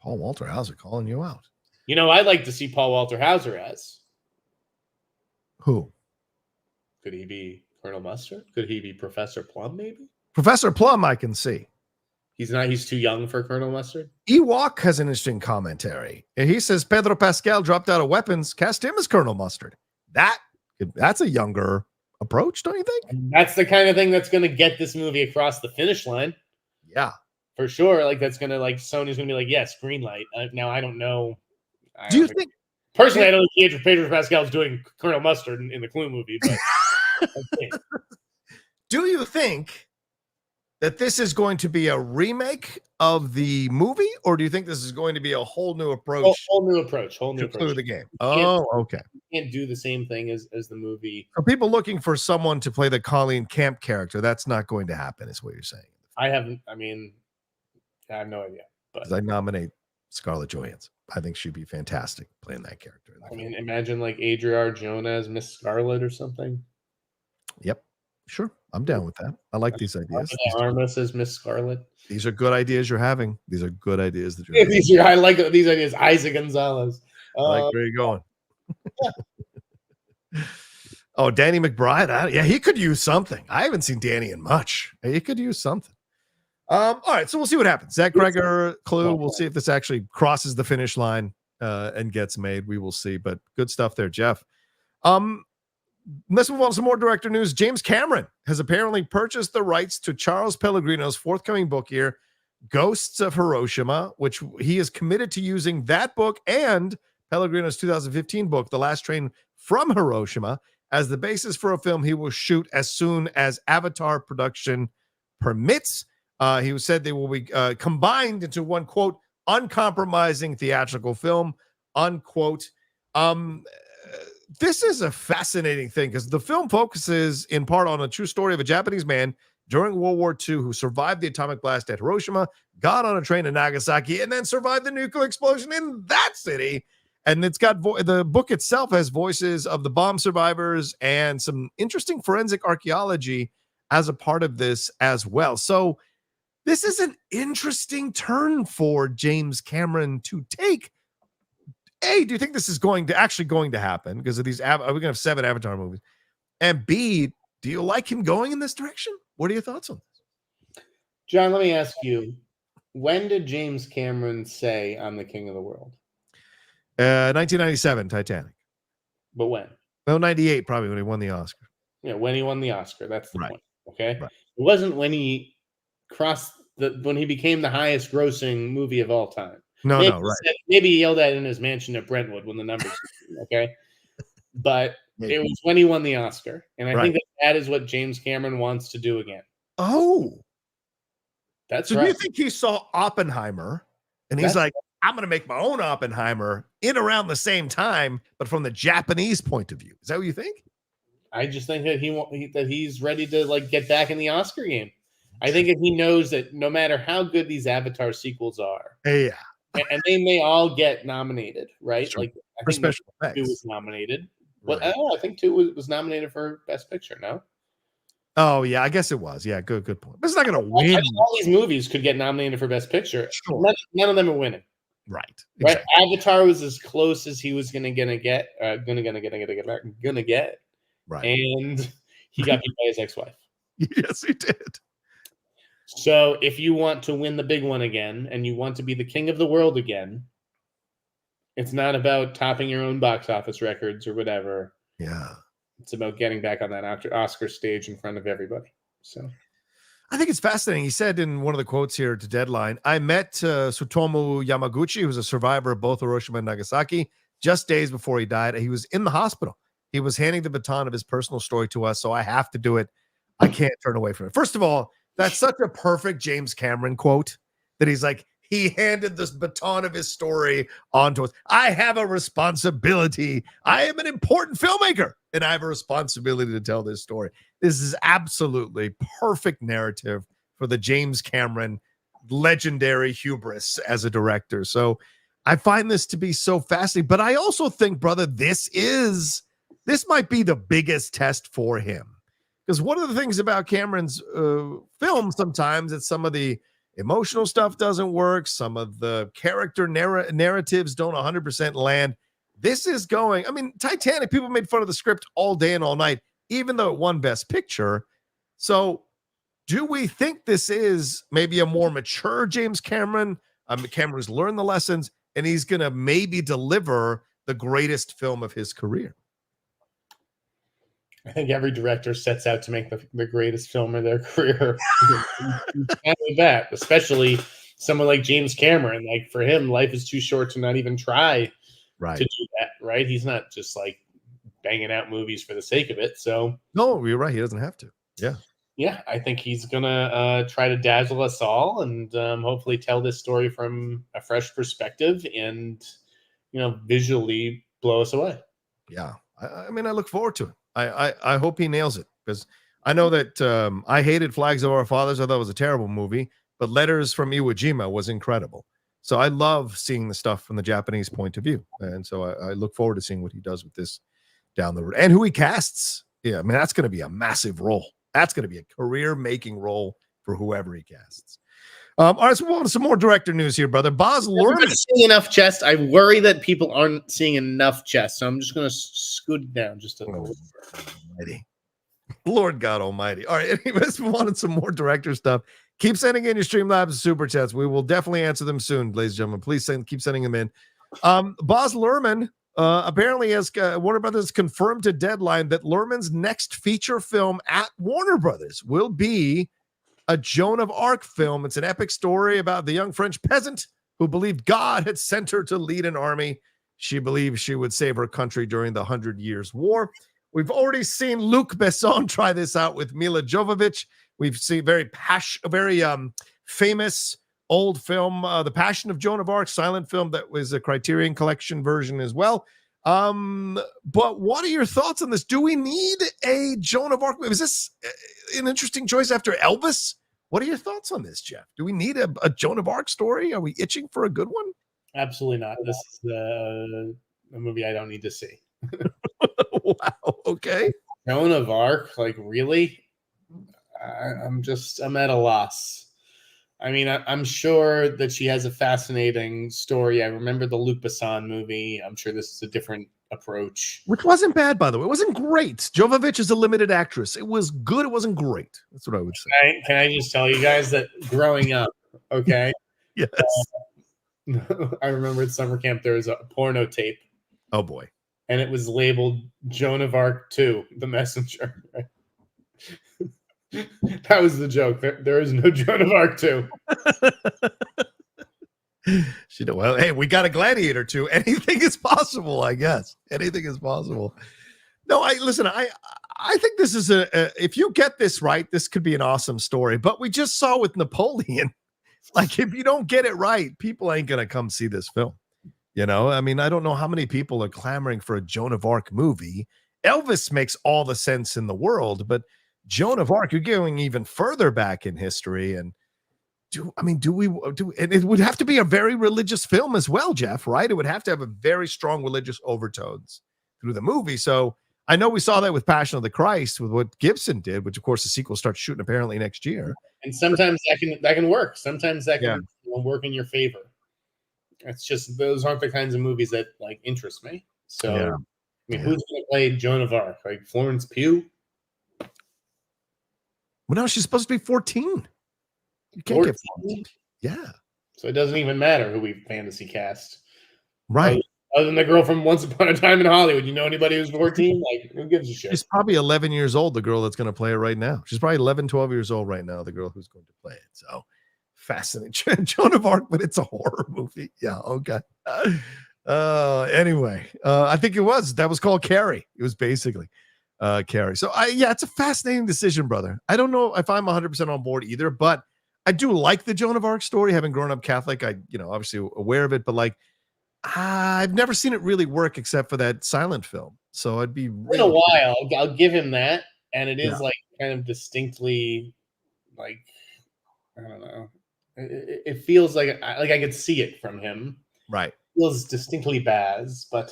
Paul Walter Hauser calling you out. I'd like to see Paul Walter Hauser as. Who? Could he be Colonel Mustard? Could he be Professor Plum? Maybe Professor Plum. I can see. He's not. He's too young for Colonel Mustard. Ewok has an interesting commentary. And he says Pedro Pascal dropped out of Weapons. Cast him as Colonel Mustard. That's a younger approach, don't you think? That's the kind of thing that's going to get this movie across the finish line. Yeah, for sure. Like that's going to Sony's going to be like, yes, green light. Now I don't know. Do you think? Personally, I don't think Pedro Pascal is doing Colonel Mustard in the Clue movie. But do you think that this is going to be a remake of the movie, or do you think this is going to be a whole new approach? Whole new approach to the game. Oh, okay. You can't do the same thing as the movie. For people looking for someone to play the Colleen Camp character, that's not going to happen, is what you're saying. I have no idea. But I nominate Scarlett Johansson. I think she'd be fantastic playing that character. Imagine Adria Joan as Miss Scarlet or something. Yep. Sure, I'm down with that. I like these ideas. Armas as Miss Scarlet. These are good ideas you're having. These are good ideas that you're having. I like these ideas. Isaac Gonzalez. I like where you're going. Oh, Danny McBride. Yeah, he could use something. I haven't seen Danny in much. He could use something. All right, so we'll see what happens. Zack Cregger, Clue. We'll see if this actually crosses the finish line and gets made. We will see. But good stuff there, Jeff. Let's move on to some more director news. James Cameron has apparently purchased the rights to Charles Pellegrino's forthcoming book here, Ghosts of Hiroshima, which he is committed to using that book and Pellegrino's 2015 book, The Last Train from Hiroshima, as the basis for a film he will shoot as soon as Avatar production permits. He said they will be combined into one, quote, uncompromising theatrical film, unquote. This is a fascinating thing because the film focuses in part on a true story of a Japanese man during World War II who survived the atomic blast at Hiroshima, got on a train to Nagasaki, and then survived the nuclear explosion in that city. And it's got the book itself has voices of the bomb survivors and some interesting forensic archaeology as a part of this as well. So this is an interesting turn for James Cameron to take. A, do you think this is going to happen because of these? We're going to have 7 Avatar movies. And B, do you like him going in this direction? What are your thoughts on this? John, let me ask you, when did James Cameron say, I'm the king of the world? 1997, Titanic. But when? Well, 98, probably when he won the Oscar. Yeah, when he won the Oscar. That's the point. Okay. Right. It wasn't when he when he became the highest grossing movie of all time. No, right. Maybe he yelled at in his mansion at Brentwood when the numbers okay. But it was when he won the Oscar. And I think that is what James Cameron wants to do again. Oh. That's so right. Do you think he saw Oppenheimer and he's like, I'm going to make my own Oppenheimer in around the same time, but from the Japanese point of view? Is that what you think? I just think that he's ready to get back in the Oscar game. I think if he knows that no matter how good these Avatar sequels are, yeah, and they may all get nominated, right? Sure. I think special effects. 2 was nominated. Right. Well, I think 2 was nominated for Best Picture. No. Oh yeah, I guess it was. Yeah, good point. But it's not going to win. All these movies could get nominated for Best Picture. Sure. None of them are winning. Right. Exactly. Right. Avatar was as close as he was gonna get. Right. And he got beat by his ex-wife. Yes, he did. So if you want to win the big one again and you want to be the king of the world again, it's not about topping your own box office records or whatever. Yeah. It's about getting back on that Oscar stage in front of everybody. So I think it's fascinating. He said in one of the quotes here to Deadline, I met Tsutomu Yamaguchi, who's a survivor of both Hiroshima and Nagasaki, just days before he died. He was in the hospital. He was handing the baton of his personal story to us, so I have to do it. I can't turn away from it. First of all, that's such a perfect James Cameron quote that he's like, he handed this baton of his story onto us. I have a responsibility. I am an important filmmaker, and I have a responsibility to tell this story. This is absolutely perfect narrative for the James Cameron legendary hubris as a director. So I find this to be so fascinating. But I also think, brother, this might be the biggest test for him. Because one of the things about Cameron's films, sometimes it's some of the emotional stuff doesn't work. Some of the character narratives don't 100% land. This is going, I mean, Titanic, people made fun of the script all day and all night, even though it won Best Picture. So do we think this is maybe a more mature James Cameron? Cameron's learned the lessons, and he's going to maybe deliver the greatest film of his career. I think every director sets out to make the greatest film of their career. That, especially someone like James Cameron. Like, for him, life is too short to not even try to do that, right? He's not just like banging out movies for the sake of it. So no, you're right. He doesn't have to. Yeah, I think he's gonna try to dazzle us all and hopefully tell this story from a fresh perspective and visually blow us away. Yeah, I mean, I look forward to it. I hope he nails it, because I know that I hated Flags of Our Fathers. I thought it was a terrible movie, but Letters from Iwo Jima was incredible. So I love seeing the stuff from the Japanese point of view, and so I look forward to seeing what he does with this down the road and who he casts. Yeah, I mean, that's going to be a massive role. That's going to be a career-making role for whoever he casts. All right, so we're on some more director news here, brother. Baz Luhrmann. Seeing enough chest. I worry that people aren't seeing enough chest, so I'm just going to scoot it down just a little. Almighty. Lord God Almighty. All right, anyways, we wanted some more director stuff. Keep sending in your Streamlabs super chats. We will definitely answer them soon, ladies and gentlemen. Please keep sending them in. Baz Luhrmann apparently has Warner Brothers confirmed to Deadline that Luhrmann's next feature film at Warner Brothers will be a Joan of Arc film. It's an epic story about the young French peasant who believed God had sent her to lead an army. She believed she would save her country during the 100 Years' War. We've already seen Luc Besson try this out with Mila Jovovich. We've seen very famous old film, The Passion of Joan of Arc, silent film that was a Criterion Collection version as well. But what are your thoughts on this? Do we need a Joan of Arc? Is this an interesting choice after Elvis? What are your thoughts on this, Jeff? Do we need a Joan of Arc story? Are we itching for a good one? Absolutely not. This is a movie I don't need to see. Wow. Okay. Joan of Arc, like, really? I'm at a loss. I mean, I'm sure that she has a fascinating story. I remember the Luc Besson movie. I'm sure this is a different approach. Which wasn't bad, by the way. It wasn't great. Jovovich is a limited actress. It was good. It wasn't great. That's what I would say. Can I just tell you guys that growing up, okay? Yes. I remember at summer camp there was a porno tape. Oh, boy. And it was labeled Joan of Arc 2, The Messenger. That was the joke. There is no Joan of Arc 2. Well, hey, we got a Gladiator 2. Anything is possible, I guess. Anything is possible. No, I think this is if you get this right, this could be an awesome story. But we just saw with Napoleon, like, if you don't get it right, people ain't gonna come see this film. I mean, I don't know how many people are clamoring for a Joan of Arc movie. Elvis makes all the sense in the world, but Joan of Arc, you're going even further back in history. And and it would have to be a very religious film as well, Jeff, right? It would have to have a very strong religious overtones through the movie. So I know we saw that with Passion of the Christ, with what Gibson did, which of course the sequel starts shooting apparently next year. And sometimes that can work. Sometimes that can work in your favor. It's just, those aren't the kinds of movies that like interest me. So I mean, who's going to play Joan of Arc? Like Florence Pugh? Well, no, she's supposed to be 14. You can't get 14. Yeah. So it doesn't even matter who we fantasy cast. Right. Other than the girl from Once Upon a Time in Hollywood. You know anybody who's 14? Like, who gives a shit? She's probably 11 years old, the girl that's going to play it right now. She's probably 11, 12 years old right now, the girl who's going to play it. So fascinating. Joan of Arc, but it's a horror movie. Yeah, okay. Anyway, I think that was called Carrie. It was basically Carrie. So it's a fascinating decision, brother. I don't know if I'm 100% on board either, but I do like the Joan of Arc story. Having grown up Catholic, I obviously aware of it, but like I've never seen it really work except for that silent film. So I'd be in a while. I'll give him that, and it is like kind of distinctly, like, I don't know. It feels like I could see it from him. Right. It feels distinctly Baz, but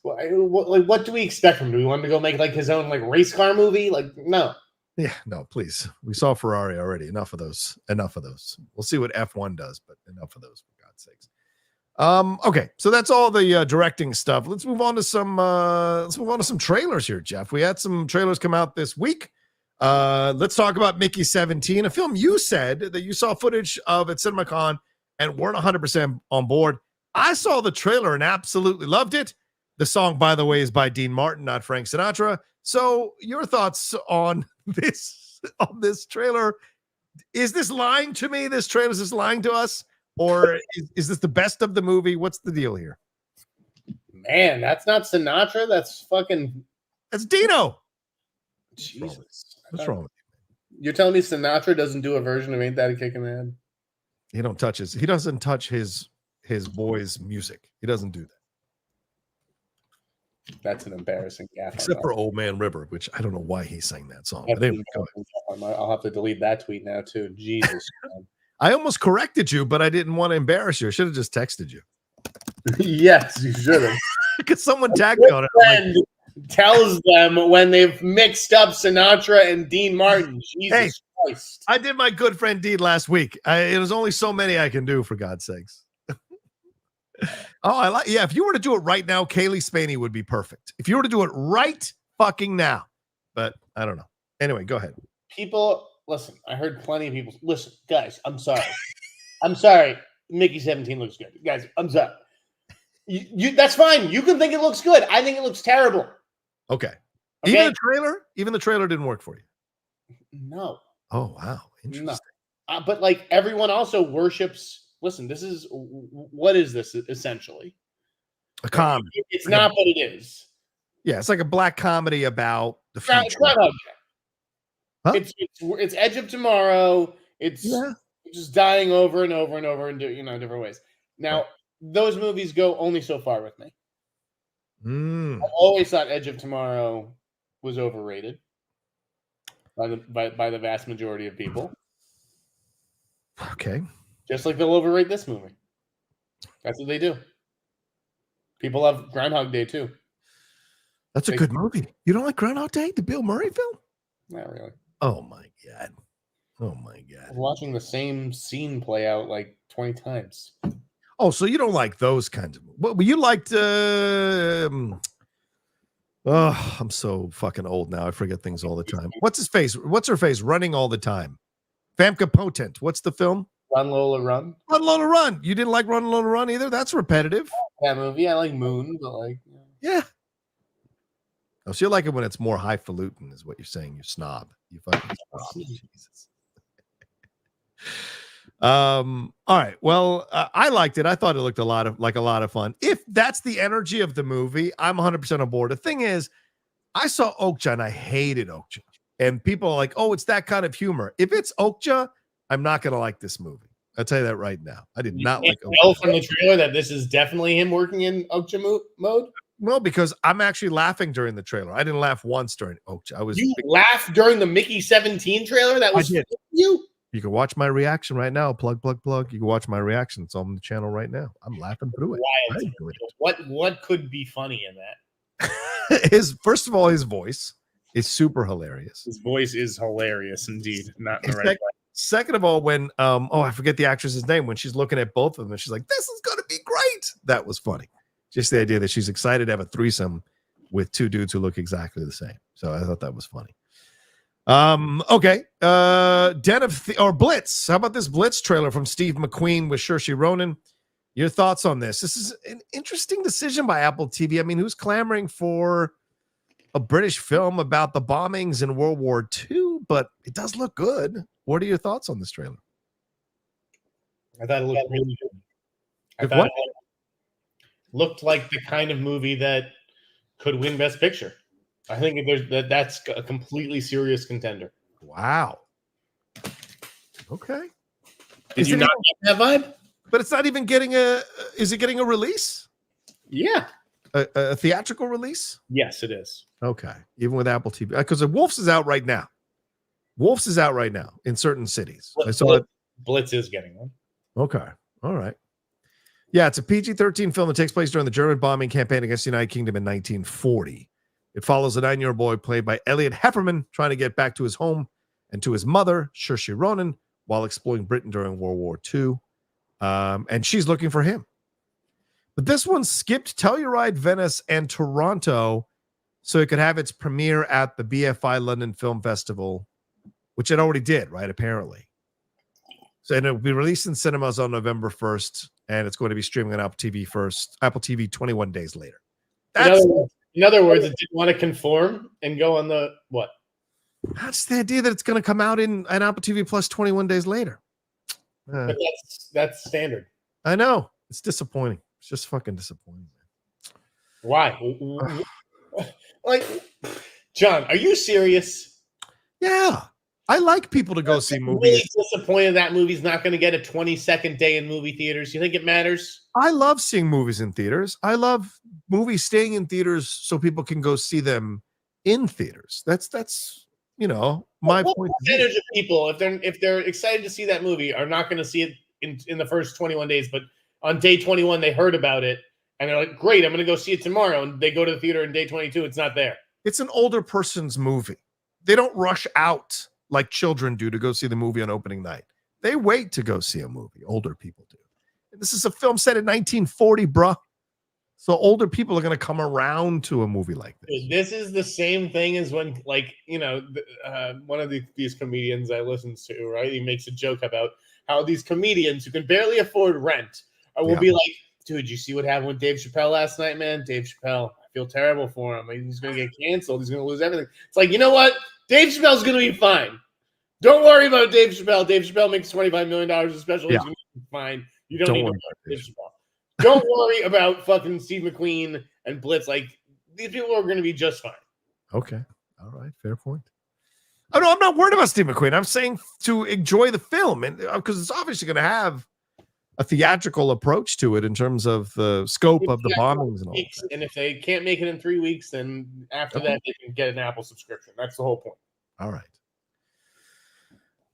what do we expect from him? Do we want him to go make like his own like race car movie? Like, no. Yeah, no, please. We saw Ferrari already. Enough of those. We'll see what F1 does, but enough of those, for God's sakes. Okay, so that's all the directing stuff. Let's move on to some trailers here, Jeff. We had some trailers come out this week. Let's talk about Mickey 17, a film you said that you saw footage of at CinemaCon and weren't 100% on board. I saw the trailer and absolutely loved it. The song, by the way, is by Dean Martin, not Frank Sinatra. So your thoughts on this trailer? Is this lying to me? This trailer, is this lying to us? Or is this the best of the movie? What's the deal here? Man, that's not Sinatra. That's Dino. Jesus. What's wrong with you? You're telling me Sinatra doesn't do a version of Ain't That a Kick in the Head? He doesn't touch his boy's music. He doesn't do that. That's an embarrassing gaffe. Except for Old Man River, which I don't know why he sang that song. But anyway, I'll have to delete that tweet now too. Jesus. I almost corrected you, but I didn't want to embarrass you. I should have just texted you. Yes, you should have. Because someone tagged me on it. Friend tells them when they've mixed up Sinatra and Dean Martin. Jesus Christ. I did my good friend deed last week. It was only so many I can do, for God's sakes. If you were to do it right now, Kaylee Spaney would be perfect. If you were to do it right fucking now. But I don't know. Anyway, go ahead. People, listen, I heard plenty of people. Listen, guys, I'm sorry. I'm sorry. Mickey 17 looks good. Guys, I'm sorry. That's fine. You can think it looks good. I think it looks terrible. Okay. Even the trailer didn't work for you. No. Oh, wow. Interesting. No. But like everyone also worships. Listen, what is this essentially? A comedy. It's not what it is. Yeah, it's like a black comedy about the future. It's Groundhog Day. Huh? It's Edge of Tomorrow. It's just dying over and over and over in different ways. Now, those movies go only so far with me. I always thought Edge of Tomorrow was overrated by the vast majority of people. Okay. Just like they'll overrate this movie. That's what they do. People love Groundhog Day too. That's a good movie. You don't like Groundhog Day, the Bill Murray film? Not really. Oh my God. I'm watching the same scene play out like 20 times. Oh, so you don't like those kinds of movies. But you liked I'm so fucking old now. I forget things all the time. What's her face running all the time? Famke Potent. What's the film? Run Lola Run. Run Lola Run. You didn't like Run Lola Run either? That's repetitive. That movie. I like Moon, but like yeah. Oh, so you like it when it's more highfalutin, is what you're saying. You snob. You fucking snob. Jesus. All right. Well, I liked it. I thought it looked a lot of fun. If that's the energy of the movie, I'm 100% on board. The thing is, I saw Okja and I hated Okja. And people are like, oh, it's that kind of humor. If it's Okja, I'm not going to like this movie. I'll tell you that right now. I did not like Okja. You know from the trailer that this is definitely him working in Okja mode? Well, because I'm actually laughing during the trailer. I didn't laugh once during Okja. You laughed during the Mickey 17 trailer? That was you? You can watch my reaction right now. Plug. You can watch my reaction. It's on the channel right now. I'm laughing through it. What could be funny in that? First of all, his voice is super hilarious. His voice is hilarious indeed. Not in the right way. Second of all, when I forget the actress's name, when she's looking at both of them, she's like, "This is gonna be great." That was funny. Just the idea that she's excited to have a threesome with two dudes who look exactly the same. So I thought that was funny. Okay. Blitz. How about this Blitz trailer from Steve McQueen with Saoirse Ronan? Your thoughts on this? This is an interesting decision by Apple TV. I mean, who's clamoring for a British film about the bombings in World War II? But it does look good. What are your thoughts on this trailer? I thought it looked really good. I thought it looked like the kind of movie that could win Best Picture. I think that's a completely serious contender. Wow. Okay. Did you not get that vibe? But it's not even getting is it getting a release? Yeah. A theatrical release? Yes, it is. Okay. Even with Apple TV. Because the Wolves is out right now. Wolves is out right now in certain cities. Blitz is getting one. Okay. All right. Yeah, it's a PG-13 film that takes place during the German bombing campaign against the United Kingdom in 1940. It follows a 9-year-old boy played by Elliot Heffernan trying to get back to his home and to his mother, Saoirse Ronan, while exploring Britain during World War II. And she's looking for him. But this one skipped Telluride, Venice, and Toronto so it could have its premiere at the BFI London Film Festival, which it already did, right? Apparently. So and it'll be released in cinemas on November 1st, and it's going to be streaming on Apple TV first, Apple TV 21 days later. In other words, it didn't want to conform and go on the what? That's the idea that it's going to come out in an Apple TV Plus 21 days later. But that's standard. I know. It's disappointing. It's just fucking disappointing. Why? Like, John, are you serious? Yeah. I like people to go see movies. I'm really disappointed that movie's not going to get a 22nd day in movie theaters. You think it matters? I love seeing movies in theaters. I love movies staying in theaters so people can go see them in theaters. That's you know, my point. What percentage of people, if they're excited to see that movie, are not going to see it in the first 21 days, but on day 21 they heard about it and they're like, great, I'm going to go see it tomorrow, and they go to the theater in day 22, it's not there. It's an older person's movie. They don't rush out like children do to go see the movie on opening night. They wait to go see a movie. Older people do. And this is a film set in 1940, bruh. So older people are going to come around to a movie like this. This is the same thing as when, like, you know, one of these comedians I listen to, right? He makes a joke about how these comedians who can barely afford rent will be like, dude, you see what happened with Dave Chappelle last night, man? Dave Chappelle, I feel terrible for him. He's going to get canceled. He's going to lose everything. It's like, you know what? Dave Chappelle's going to be fine. Don't worry about Dave Chappelle. Dave Chappelle makes $25 million a special. He's going to be fine. You don't need to worry about Dave Chappelle. Don't worry about fucking Steve McQueen and Blitz. Like, these people are going to be just fine. Okay. All right. Fair point. Oh, no, I'm not worried about Steve McQueen. I'm saying to enjoy the film, and because it's obviously going to have a theatrical approach to it in terms of the scope of the bombings and all that. And if they can't make it in 3 weeks, then after that, they can get an Apple subscription. That's the whole point. All right.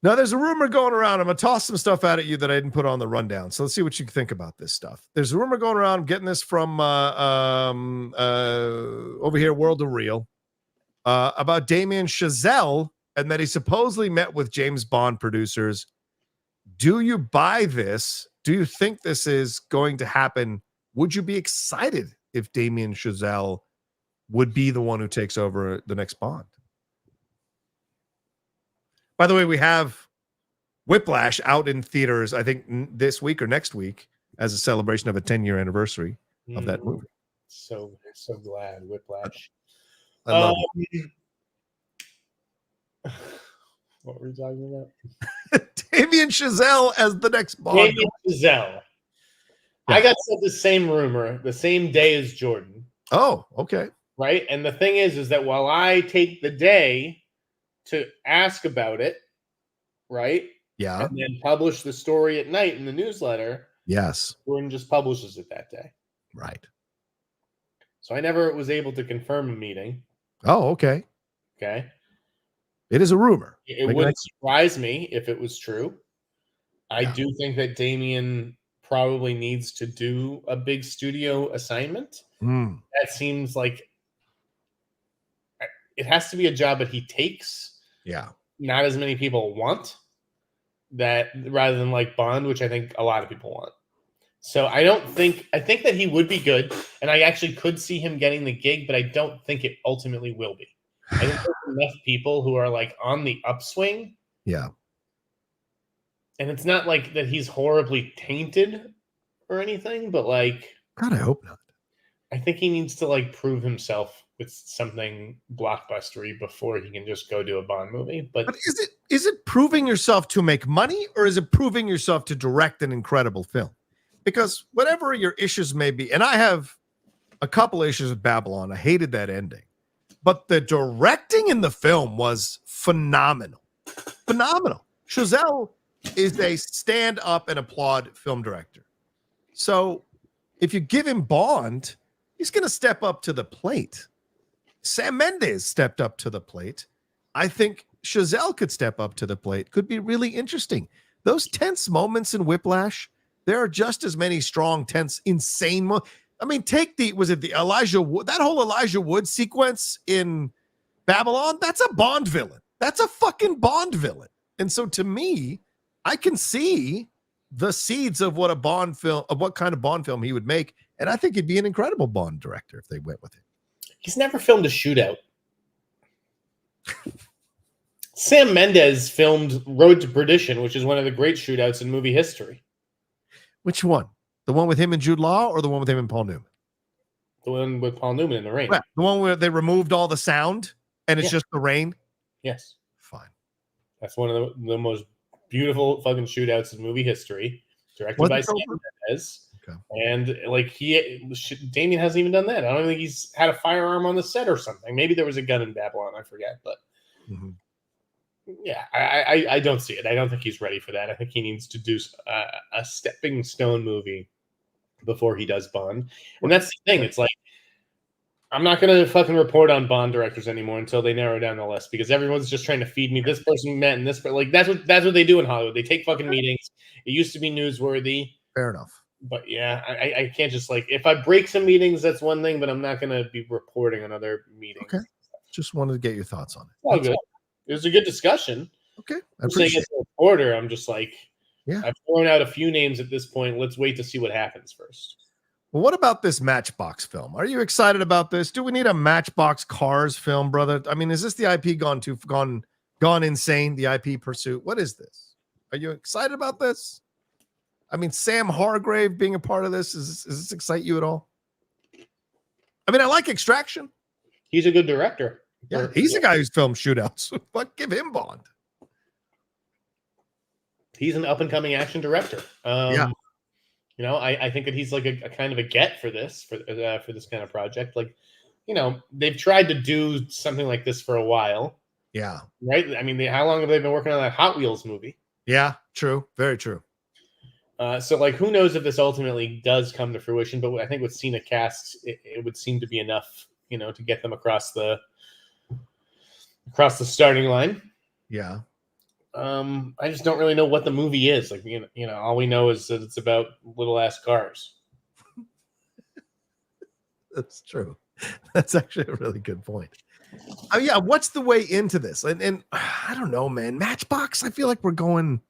Now, there's a rumor going around. I'm going to toss some stuff out at you that I didn't put on the rundown. So let's see what you think about this stuff. There's a rumor going around. I'm getting this from over here, World of Real, about Damien Chazelle and that he supposedly met with James Bond producers. Do you buy this? Do you think this is going to happen? Would you be excited if Damien Chazelle would be the one who takes over the next Bond? By the way, we have Whiplash out in theaters, I think this week or next week, as a celebration of a 10-year anniversary of that movie. So glad, Whiplash. I love it. What were we talking about? Damien Chazelle as the next Bond. Damien Chazelle. Yeah. I got sent the same rumor the same day as Jordan. Oh, okay. Right? And the thing is that while I take the day to ask about it, right? Yeah. And then publish the story at night in the newsletter. Yes. Jordan just publishes it that day. Right. So I never was able to confirm a meeting. Oh, okay. Okay. It is a rumor. It wouldn't surprise me if it was true. I do think that Damien probably needs to do a big studio assignment. That seems like it has to be a job that he takes. Yeah. Not as many people want that, rather than like Bond, which I think a lot of people want. So I think that he would be good, and I actually could see him getting the gig, but I don't think it ultimately will be. I think there's enough people who are like on the upswing. Yeah. And it's not like that he's horribly tainted or anything, but like, God, I hope not. I think he needs to like prove himself with something blockbustery before he can just go do a Bond movie. But is it proving yourself to make money, or is it proving yourself to direct an incredible film? Because whatever your issues may be, and I have a couple issues with Babylon. I hated that ending. But the directing in the film was phenomenal. Phenomenal. Chazelle is a stand up and applaud film director. So if you give him Bond, he's going to step up to the plate. Sam Mendes stepped up to the plate. I think Chazelle could step up to the plate. Could be really interesting. Those tense moments in Whiplash, there are just as many strong, tense, insane moments. I mean, the Elijah Wood, that whole Elijah Wood sequence in Babylon, that's a Bond villain. That's a fucking Bond villain. And so to me, I can see the seeds of what kind of Bond film he would make. And I think he'd be an incredible Bond director if they went with him. He's never filmed a shootout. Sam Mendes filmed Road to Perdition, which is one of the great shootouts in movie history. Which one? The one with him and Jude Law, or the one with him and Paul Newman? The one with Paul Newman in the rain. Yeah, the one where they removed all the sound and it's just the rain? Yes. Fine. That's one of the most beautiful fucking shootouts in movie history. Directed by Sam Mendes. Okay. And like Damien hasn't even done that. I don't think he's had a firearm on the set or something. Maybe there was a gun in Babylon. I forget. But yeah, I don't see it. I don't think he's ready for that. I think he needs to do a stepping stone movie before he does Bond. And that's the thing. It's like, I'm not going to fucking report on Bond directors anymore until they narrow down the list, because everyone's just trying to feed me this person met and this, like that's what they do in Hollywood. They take fucking meetings. It used to be newsworthy. Fair enough. But yeah, I can't just like, if I break some meetings, that's one thing, but I'm not going to be reporting on other meetings. Okay. Just wanted to get your thoughts on it. All good. It was a good discussion. Okay. I'm saying as a reporter, I'm just like, I've thrown out a few names at this point. Let's wait to see what happens first. Well, what about this Matchbox film? Are you excited about this? Do we need a Matchbox Cars film, brother? I mean, is this the IP gone insane? The IP pursuit? What is this? Are you excited about this? I mean, Sam Hargrave being a part of this, does this excite you at all? I mean, I like Extraction. He's a good director. Yeah, he's the guy who's filmed shootouts. But give him Bond. He's an up and coming action director. You know, I think that he's like a kind of a get for this kind of project. Like, you know, they've tried to do something like this for a while. Yeah. Right. I mean, how long have they been working on that Hot Wheels movie? Yeah. True. Very true. So, like, who knows if this ultimately does come to fruition? But I think with Cena cast, it would seem to be enough, you know, to get them across the starting line. Yeah. I just don't really know what the movie is. Like, you know, all we know is that it's about little ass cars. That's true. That's actually a really good point. Yeah, what's the way into this? And I don't know, man. Matchbox, I feel like we're going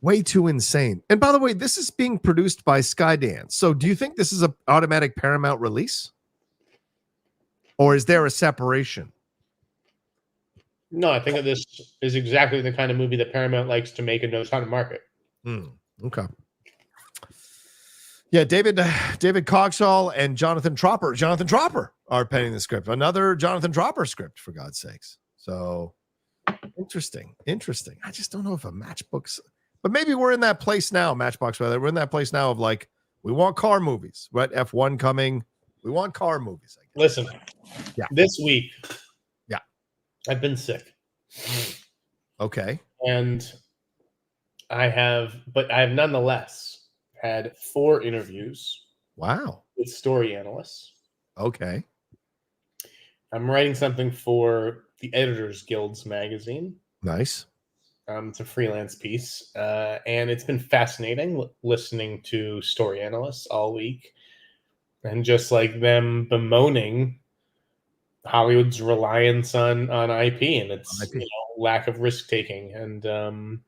way too insane. And by the way, this is being produced by Skydance. So do you think this is an automatic Paramount release? Or is there a separation? No, I think that this is exactly the kind of movie that Paramount likes to make and knows how to market. Okay. Yeah, David Cogshaw and Jonathan Tropper are penning the script. Another Jonathan Tropper script, for God's sakes. So interesting. I just don't know if a Matchbox, but maybe we're in that place now, Matchbox, rather. We're in that place now of like, we want car movies, right? F1 coming. We want car movies. I guess. Listen, this week, I've been sick. Okay. And I have nonetheless had 4 interviews. Wow. With story analysts. Okay. I'm writing something for the Editors Guild's magazine. Nice. It's a freelance piece. And it's been fascinating listening to story analysts all week. And just like them bemoaning Hollywood's reliance on IP and its you know, lack of risk taking, and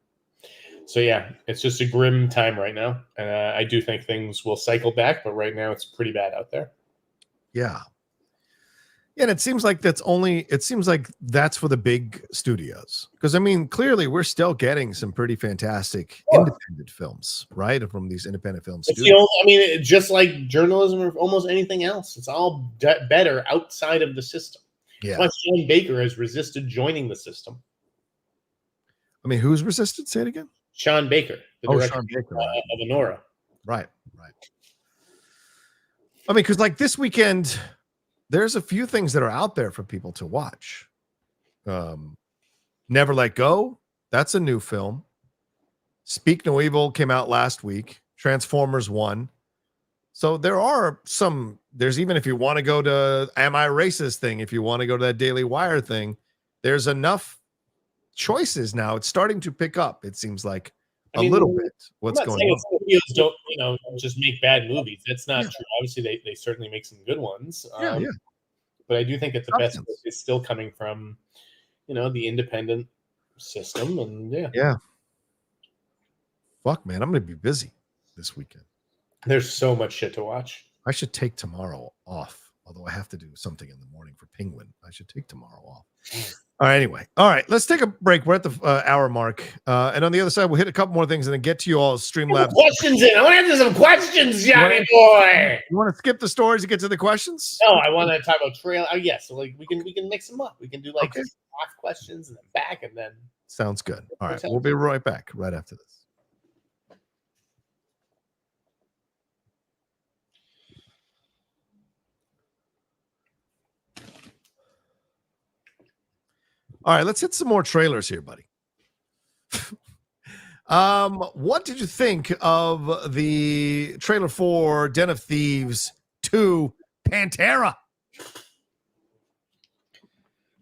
so yeah, it's just a grim time right now. And I do think things will cycle back, but right now it's pretty bad out there. Yeah, and it seems like that's for the big studios, because I mean, clearly we're still getting some pretty fantastic independent films, right, from these independent film studios. I mean, just like journalism or almost anything else, it's all better outside of the system. Yeah. That's why Sean Baker has resisted joining the system. I mean, who's resisted? Say it again. Sean Baker, the director of Honora. Right. I mean, because like this weekend, there's a few things that are out there for people to watch. Never Let Go. That's a new film. Speak No Evil came out last week. Transformers 1. So there's even, if you want to go to Am I Racist thing, if you want to go to that Daily Wire thing, there's enough choices now. It's starting to pick up, it seems like, a little bit. What's going on? Studios don't, just make bad movies. That's not true. Obviously, they certainly make some good ones. But I do think that the best is still coming from, the independent system. And yeah. Fuck, man, I'm going to be busy this weekend. There's so much shit to watch. I should take tomorrow off, although I have to do something in the morning for Penguin. I should take tomorrow off. All right, anyway. All right, let's take a break. We're at the hour mark. And on the other side, we'll hit a couple more things and then get to you all Streamlabs. Questions in. I want to answer some questions, Johnny boy. You want to skip the stories and get to the questions? No, I want to talk about trail. Oh, yes. So like we can mix them up. We can do like half questions and then back and then. Sounds good. All right, we'll be right back right after this. All right, let's hit some more trailers here, buddy. What did you think of the trailer for Den of Thieves 2 Pantera?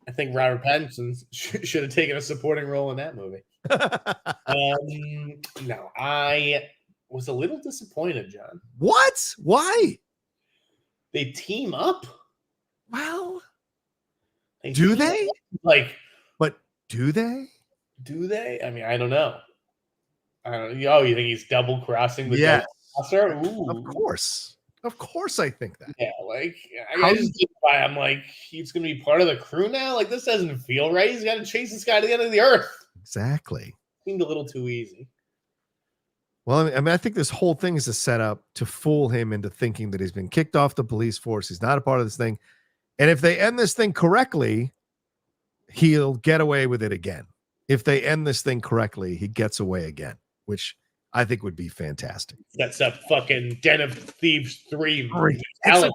I think Robert Pattinson should have taken a supporting role in that movie. No, I was a little disappointed, John. What? Why? They team up? Well, do they? Like, but do they? Do they? I mean, I don't know. Oh, you think he's double crossing the yes. Of course. Of course, I think that. Yeah, like I just get by. I'm like, he's gonna be part of the crew now. Like, this doesn't feel right. He's got to chase this guy to the end of the earth. Exactly. Seemed a little too easy. Well, I mean, I think this whole thing is a setup to fool him into thinking that he's been kicked off the police force. He's not a part of this thing. And if they end this thing correctly, he'll get away with it again. If they end this thing correctly, he gets away again, which I think would be fantastic. That's a fucking Den of Thieves 3. Metallica.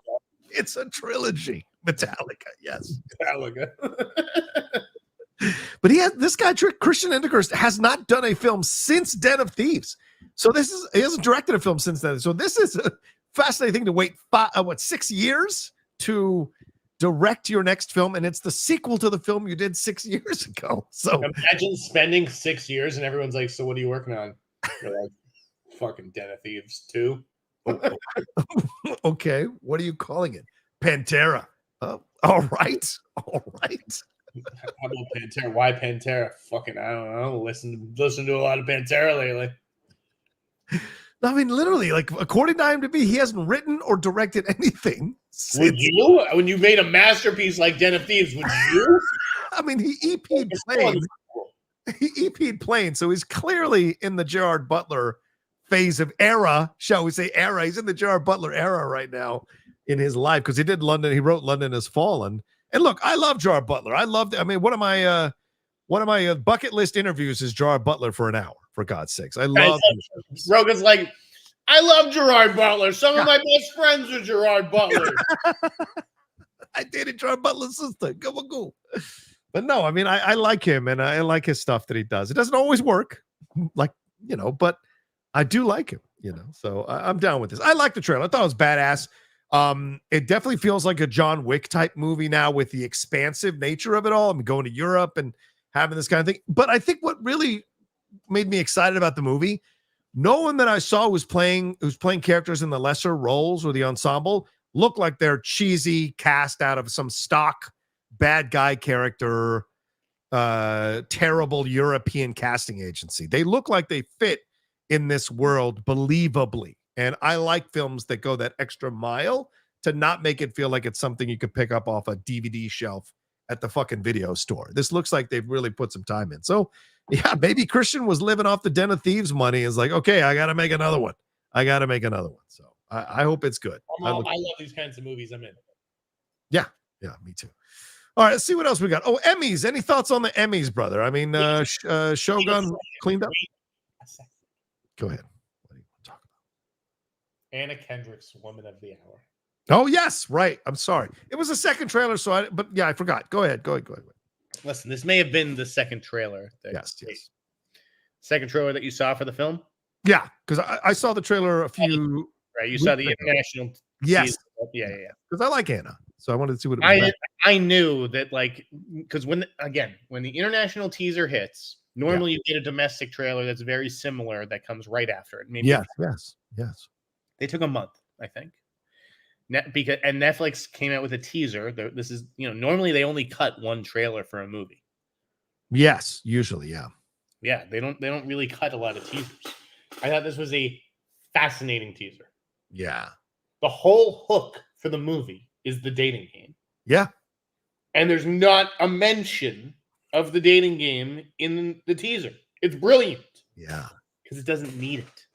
It's a trilogy. Metallica, yes. Metallica. But this guy, Christian Endecker, has not done a film since Den of Thieves. So he hasn't directed a film since then. So this is a fascinating thing to wait 6 years to direct your next film, and it's the sequel to the film you did 6 years ago. So imagine spending 6 years and everyone's like, so what are you working on? You're like, fucking Den of Thieves 2. Okay, what are you calling it? Pantera. All right. How about Pantera? Why Pantera? Fucking, I don't know. Listen to a lot of Pantera lately. I mean, literally, like, according to IMDb, he hasn't written or directed anything. Would you? When you made a masterpiece like Den of Thieves, would you? I mean, he EP'd Plane. He EP'd Plane, so he's clearly in the Gerard Butler phase of era, shall we say era. He's in the Gerard Butler era right now in his life because he did London. He wrote London Has Fallen. And look, I love Gerard Butler. I mean, one of my bucket list interviews is Gerard Butler for an hour, for God's sakes. I love Rogan's like, I love Gerard Butler. Some of my best friends are Gerard Butler. I dated Gerard Butler's sister. Go. But no, I mean, I like him and I like his stuff that he does. It doesn't always work, like, but I do like him, so I'm down with this. I like the trailer. I thought it was badass. It definitely feels like a John Wick type movie now with the expansive nature of it all. I mean, going to Europe and having this kind of thing. But I think what really made me excited about the movie, no one that I saw who's playing characters in the lesser roles or the ensemble looked like they're cheesy cast out of some stock bad guy character, terrible European casting agency. They look like they fit in this world believably. And I like films that go that extra mile to not make it feel like it's something you could pick up off a DVD shelf at the fucking video store. This looks like they've really put some time in. So, yeah, maybe Christian was living off the Den of Thieves money. Is like, okay, I got to make another one. So I hope it's good. I love these kinds of movies. I'm in. Yeah, me too. All right, let's see what else we got. Oh, Emmys. Any thoughts on the Emmys, brother? I mean, Shogun cleaned up. Go ahead. Anna Kendrick's Woman of the Hour. Oh, yes. Right. I'm sorry. It was a second trailer. But yeah, I forgot. Go ahead. Listen, this may have been the second trailer. Yes. Second trailer that you saw for the film? Yeah. Because I saw the trailer a few. Right. You saw the international. Yes. Season. Yeah. Because I like Anna. So I wanted to see what it was. I knew that, like, because when the international teaser hits, normally you get a domestic trailer that's very similar that comes right after it. Maybe yes. They took a month, I think. Because Netflix came out with a teaser. This is, normally they only cut one trailer for a movie. Yes, usually, yeah. Yeah, they don't really cut a lot of teasers. I thought this was a fascinating teaser. Yeah. The whole hook for the movie is the dating game. Yeah. And there's not a mention of the dating game in the teaser. It's brilliant. Yeah. Because it doesn't need it.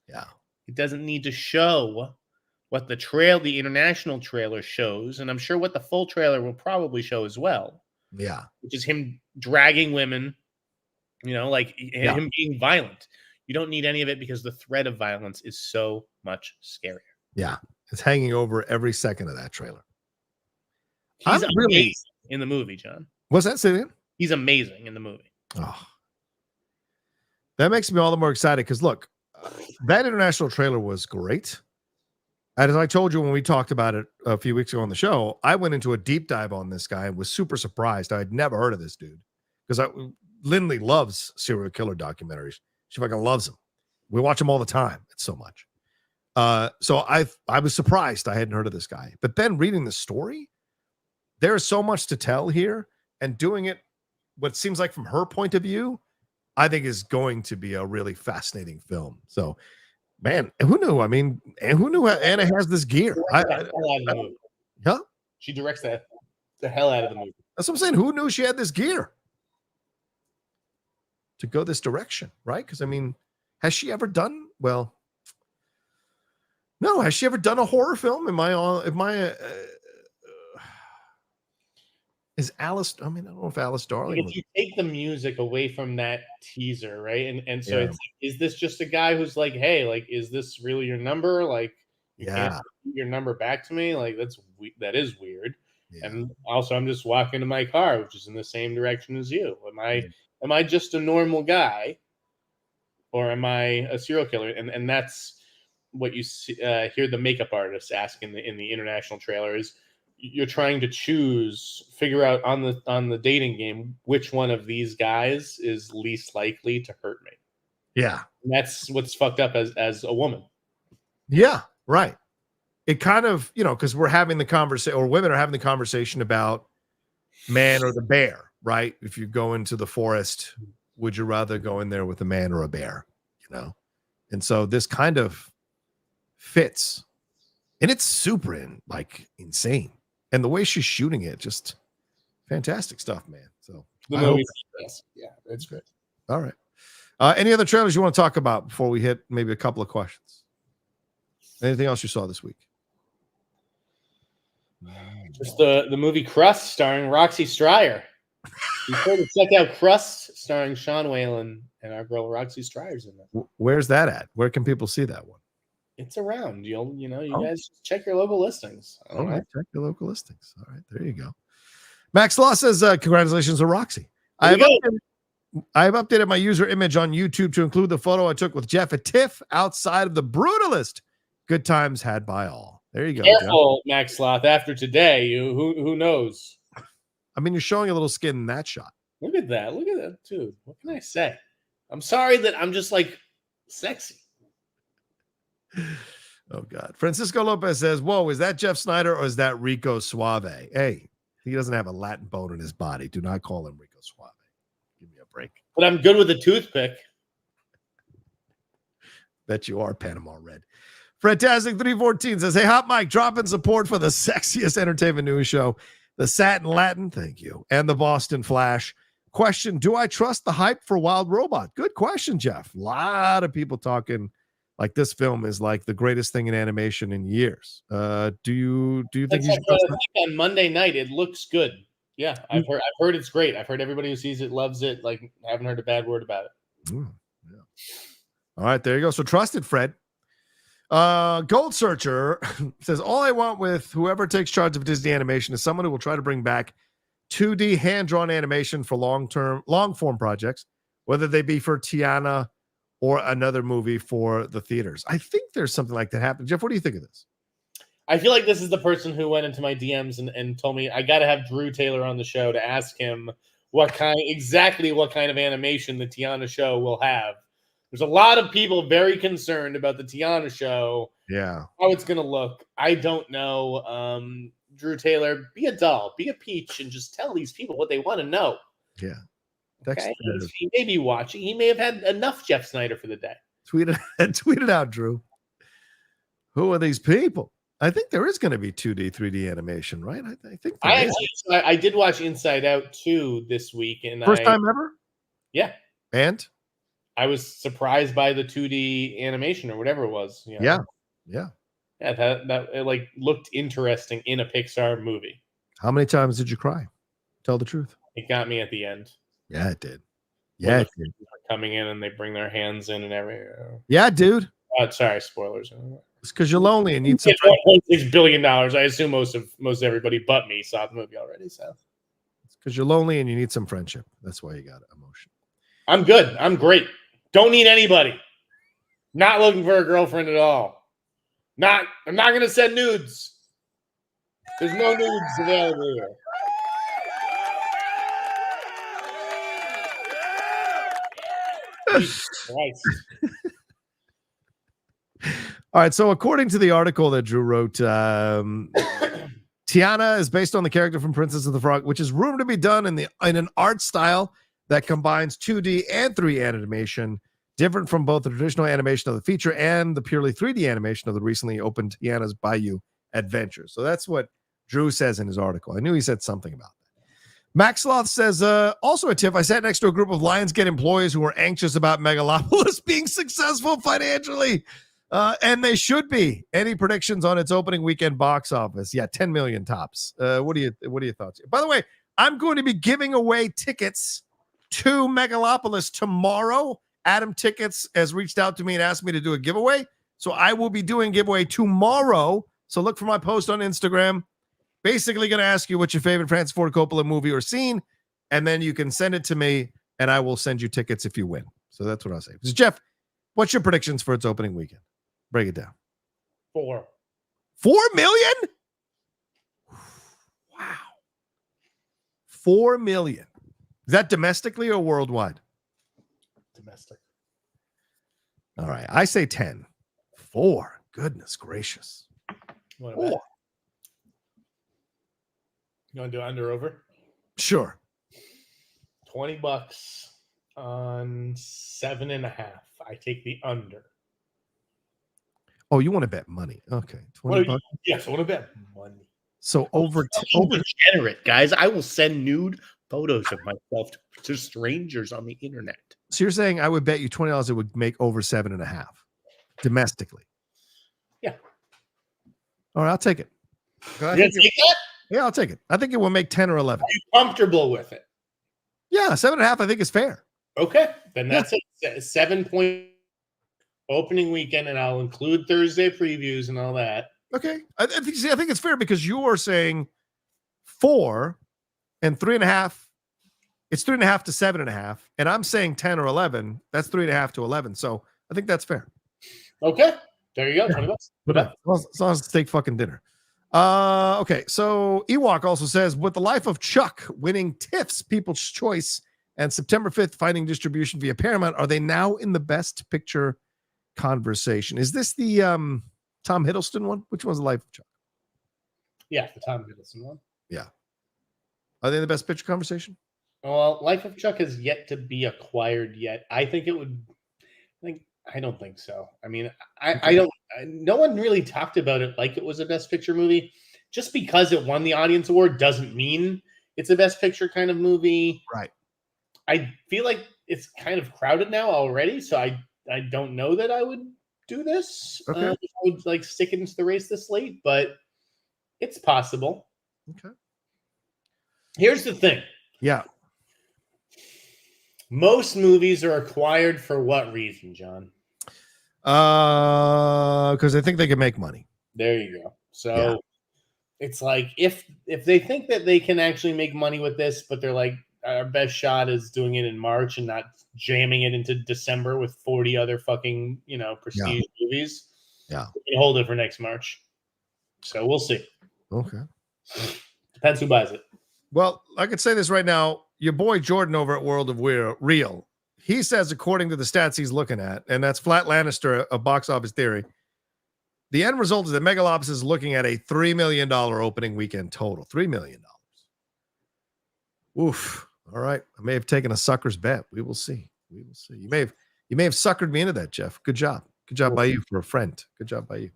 Yeah. It doesn't need to show what the international trailer shows, and I'm sure what the full trailer will probably show as well. Yeah. Which is him dragging women, like him being violent. You don't need any of it because the threat of violence is so much scarier. Yeah. It's hanging over every second of that trailer. He's amazing in the movie, John. What's that saying? He's amazing in the movie. Oh. That makes me all the more excited because look, that international trailer was great. And as I told you when we talked about it a few weeks ago on the show, I went into a deep dive on this guy and was super surprised. I had never heard of this dude because Lindley loves serial killer documentaries. She fucking loves them. We watch them all the time. It's so much. So I was surprised I hadn't heard of this guy. But then reading the story, there's so much to tell here, and doing it what seems like from her point of view, I think is going to be a really fascinating film. So, man, who knew? I mean, and who knew Anna has this gear? Huh? She directs the hell out of the movie. That's what I'm saying. Who knew she had this gear to go this direction, right? Because I mean, has she ever done well? No, has she ever done a horror film? Is Alice? I mean, I don't know if Alice Darling. If you take the music away from that teaser, right? And so it's like, is this just a guy who's like, hey, like, is this really your number? Like, you can't give your number back to me? Like, that is weird. Yeah. And also, I'm just walking to my car, which is in the same direction as you. Am I just a normal guy, or am I a serial killer? And that's what you see, hear the makeup artist ask in the international trailer is, you're trying to figure out on the dating game which one of these guys is least likely to hurt me. Yeah, and that's what's fucked up as a woman. Yeah, right. It kind of, because we're having the conversation, or women are having the conversation about man or the bear, right? If you go into the forest, would you rather go in there with a man or a bear? And so this kind of fits, and it's super insane. And the way she's shooting it, just fantastic stuff, man. So the movie's best. Yeah, it's great. All right. Any other trailers you want to talk about before we hit maybe a couple of questions? Anything else you saw this week? Just the movie Crust starring Roxy Stryer. Be sure to check out Crust starring Sean Whalen and our girl Roxy Stryer's in that. Where's that at? Where can people see that one? It's around. You guys just check your local listings. All right, check your local listings. All right, there you go. Max Law says, congratulations to Roxy. I have updated my user image on YouTube to include the photo I took with Jeff at TIFF outside of the Brutalist. Good times had by all. There you go. Careful, Jeff. Max Sloth. After today, who knows? I mean, you're showing a little skin in that shot. Look at that. Look at that, dude. What can I say? I'm sorry that I'm just sexy. Oh, God. Francisco Lopez says, whoa, is that Jeff Sneider or is that Rico Suave? Hey, he doesn't have a Latin bone in his body. Do not call him Rico Suave. Give me a break. But I'm good with a toothpick. Bet you are, Panama Red. Fantastic 314 says, hey, Hot Mike, drop in support for the sexiest entertainment news show, the Satin Latin, thank you, and the Boston Flash. Question, do I trust the hype for Wild Robot? Good question, Jeff. A lot of people talking like this film is like the greatest thing in animation in years. Do you think you should trust that? On Monday night, it looks good. Yeah, I've heard it's great. I've heard everybody who sees it loves it. Like, haven't heard a bad word about it. Yeah. All right, there you go. So trusted, Fred. Gold Searcher says, all I want with whoever takes charge of Disney animation is someone who will try to bring back 2D hand-drawn animation for long-form projects, whether they be for Tiana or another movie for the theaters. I think there's something like that happening. Jeff, what do you think of this? I feel like this is the person who went into my DMs and told me I got to have Drew Taylor on the show to ask him what kind of animation the Tiana show will have. There's a lot of people very concerned about the Tiana show. Yeah. How it's going to look. I don't know. Drew Taylor, be a doll, be a peach, and just tell these people what they want to know. Yeah. Okay? He may be watching. He may have had enough Jeff Sneider for the day. Tweet it out, Drew. Who are these people? I think there is going to be 2D, 3D animation, right? I think I did watch Inside Out 2 this week, and first time ever. Yeah, and I was surprised by the 2D animation or whatever it was. You know? Yeah. That it like looked interesting in a Pixar movie. How many times did you cry? Tell the truth. It got me at the end. Yeah, it did. Yeah, it did. Coming in and they bring their hands in and everything. Yeah, dude. Sorry, spoilers. It's because you're lonely and need some. $1.6 billion. I assume most everybody but me saw the movie already. So it's because you're lonely and you need some friendship. That's why you got emotion. I'm good. I'm great. Don't need anybody. Not looking for a girlfriend at all. I'm not gonna send nudes. There's no nudes available here. All right. So according to the article that Drew wrote, Tiana is based on the character from Princess of the Frog, which is rumored to be done in an art style that combines 2D and 3D animation, different from both the traditional animation of the feature and the purely 3D animation of the recently opened Tiana's Bayou Adventure. So that's what Drew says in his article. I knew he said something about that. Max Sloth says, also a tip, I sat next to a group of Lionsgate employees who were anxious about Megalopolis being successful financially. And they should be. Any predictions on its opening weekend box office? Yeah, 10 million tops. What are your thoughts? By the way, I'm going to be giving away tickets to Megalopolis tomorrow. Adam Tickets has reached out to me and asked me to do a giveaway. So I will be doing a giveaway tomorrow. So look for my post on Instagram. Basically going to ask you what's your favorite Francis Ford Coppola movie or scene, and then you can send it to me, and I will send you tickets if you win. So that's what I'll say. So Jeff, what's your predictions for its opening weekend? Break it down. 4 million? Wow. 4 million. Is that domestically or worldwide? Domestic. All right. I say 10. 4. Goodness gracious. 4. You want to do under over? Sure. $20 on 7.5. I take the under. Oh, you want to bet money? Okay, $20. Yes, I want to bet money. So over degenerate, guys. I will send nude photos of myself to strangers on the internet. So you're saying I would bet you $20 it would make over 7.5 domestically? Yeah. All right, I'll take it. You gonna take that? Yeah, I'll take it. I think it will make 10 or 11. Are you comfortable with it? Yeah, 7.5 I think is fair. Okay, then that's it. 7 point opening weekend, and I'll include Thursday previews and all that. Okay, I think it's fair because you are saying 4 and 3.5. It's 3.5 to 7.5, and I'm saying 10 or 11. That's 3.5 to 11. So I think that's fair. Okay, there you go. $20. As long as it's steak fucking dinner. Okay, so Ewok also says, with The Life of Chuck winning TIFF's People's Choice and September 5th finding distribution via Paramount, are they now in the Best Picture conversation? Is this the Tom Hiddleston one? Which one's The Life of Chuck? Yeah, the Tom Hiddleston one. Yeah. Are they in the Best Picture conversation? Well, Life of Chuck is yet to be acquired yet. I think it would. I don't think so. I mean, I don't. No one really talked about it like it was a Best Picture movie. Just because it won the Audience Award doesn't mean it's a Best Picture kind of movie. Right. I feel like it's kind of crowded now already, so I don't know that I would do this. Okay. I would stick it into the race this late, but it's possible. Okay. Here's the thing. Yeah. Most movies are acquired for what reason, John? Because I think they can make money. There you go. So it's like if they think that they can actually make money with this, but they're like, our best shot is doing it in March and not jamming it into December with 40 other fucking, prestige movies. Yeah. We can hold it for next March. So we'll see. Okay. Depends who buys it. Well, I could say this right now. Your boy Jordan over at World of Real, he says, according to the stats he's looking at, and that's Flat Lannister of Box Office Theory, the end result is that Megalopolis is looking at a $3 million opening weekend total. $3 million. Oof. All right. I may have taken a sucker's bet. We will see. We will see. You may have suckered me into that, Jeff. Good job. Good job by you for a friend. Good job by you.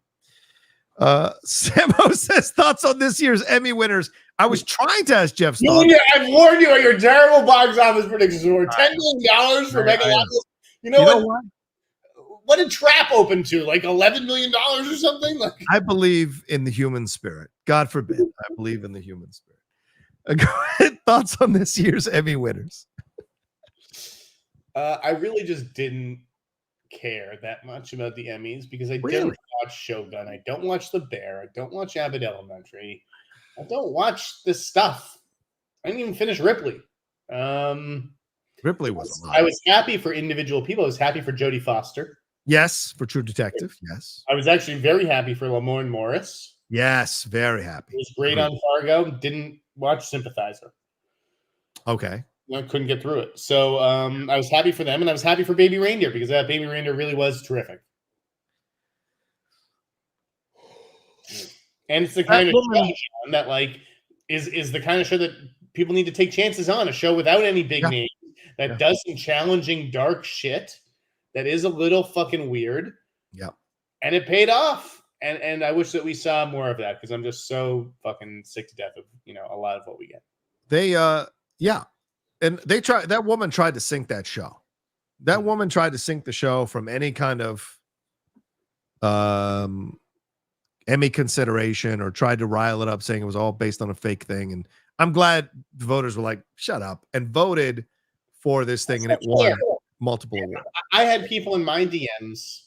Samo says thoughts on this year's Emmy winners. I was trying to ask Jeff's thoughts. I've warned you on your terrible box office predictions. We're $10 million for Megalopolis. You know what? What did Trap open to? Like $11 million or something? Like, I believe in the human spirit. God forbid. I believe in the human spirit. Go ahead. Thoughts on this year's Emmy winners? I really just didn't care that much about the Emmys because I don't watch Shogun. I don't watch The Bear. I don't watch Abbott Elementary. I don't watch this stuff. I didn't even finish Ripley. Ripley was alive. I was happy for individual people. I was happy for Jodie Foster. Yes, for True Detective. Yes. I was actually very happy for Lamorne Morris. Yes, very happy. It was great on Fargo. Didn't watch Sympathizer. Okay. I couldn't get through it. So I was happy for them, and I was happy for Baby Reindeer because that Baby Reindeer really was terrific. And it's the kind of show that like is the kind of show that people need to take chances on. A show without any big names that does some challenging, dark shit that is a little fucking weird. Yeah. And it paid off. And I wish that we saw more of that because I'm just so fucking sick to death of, a lot of what we get. They and they tried, that woman tried to sink that show. That woman tried to sink the show from any kind of Emmy consideration or tried to rile it up saying it was all based on a fake thing. And I'm glad the voters were like, shut up, and voted for this thing. And it won multiple awards. I had people in my DMs.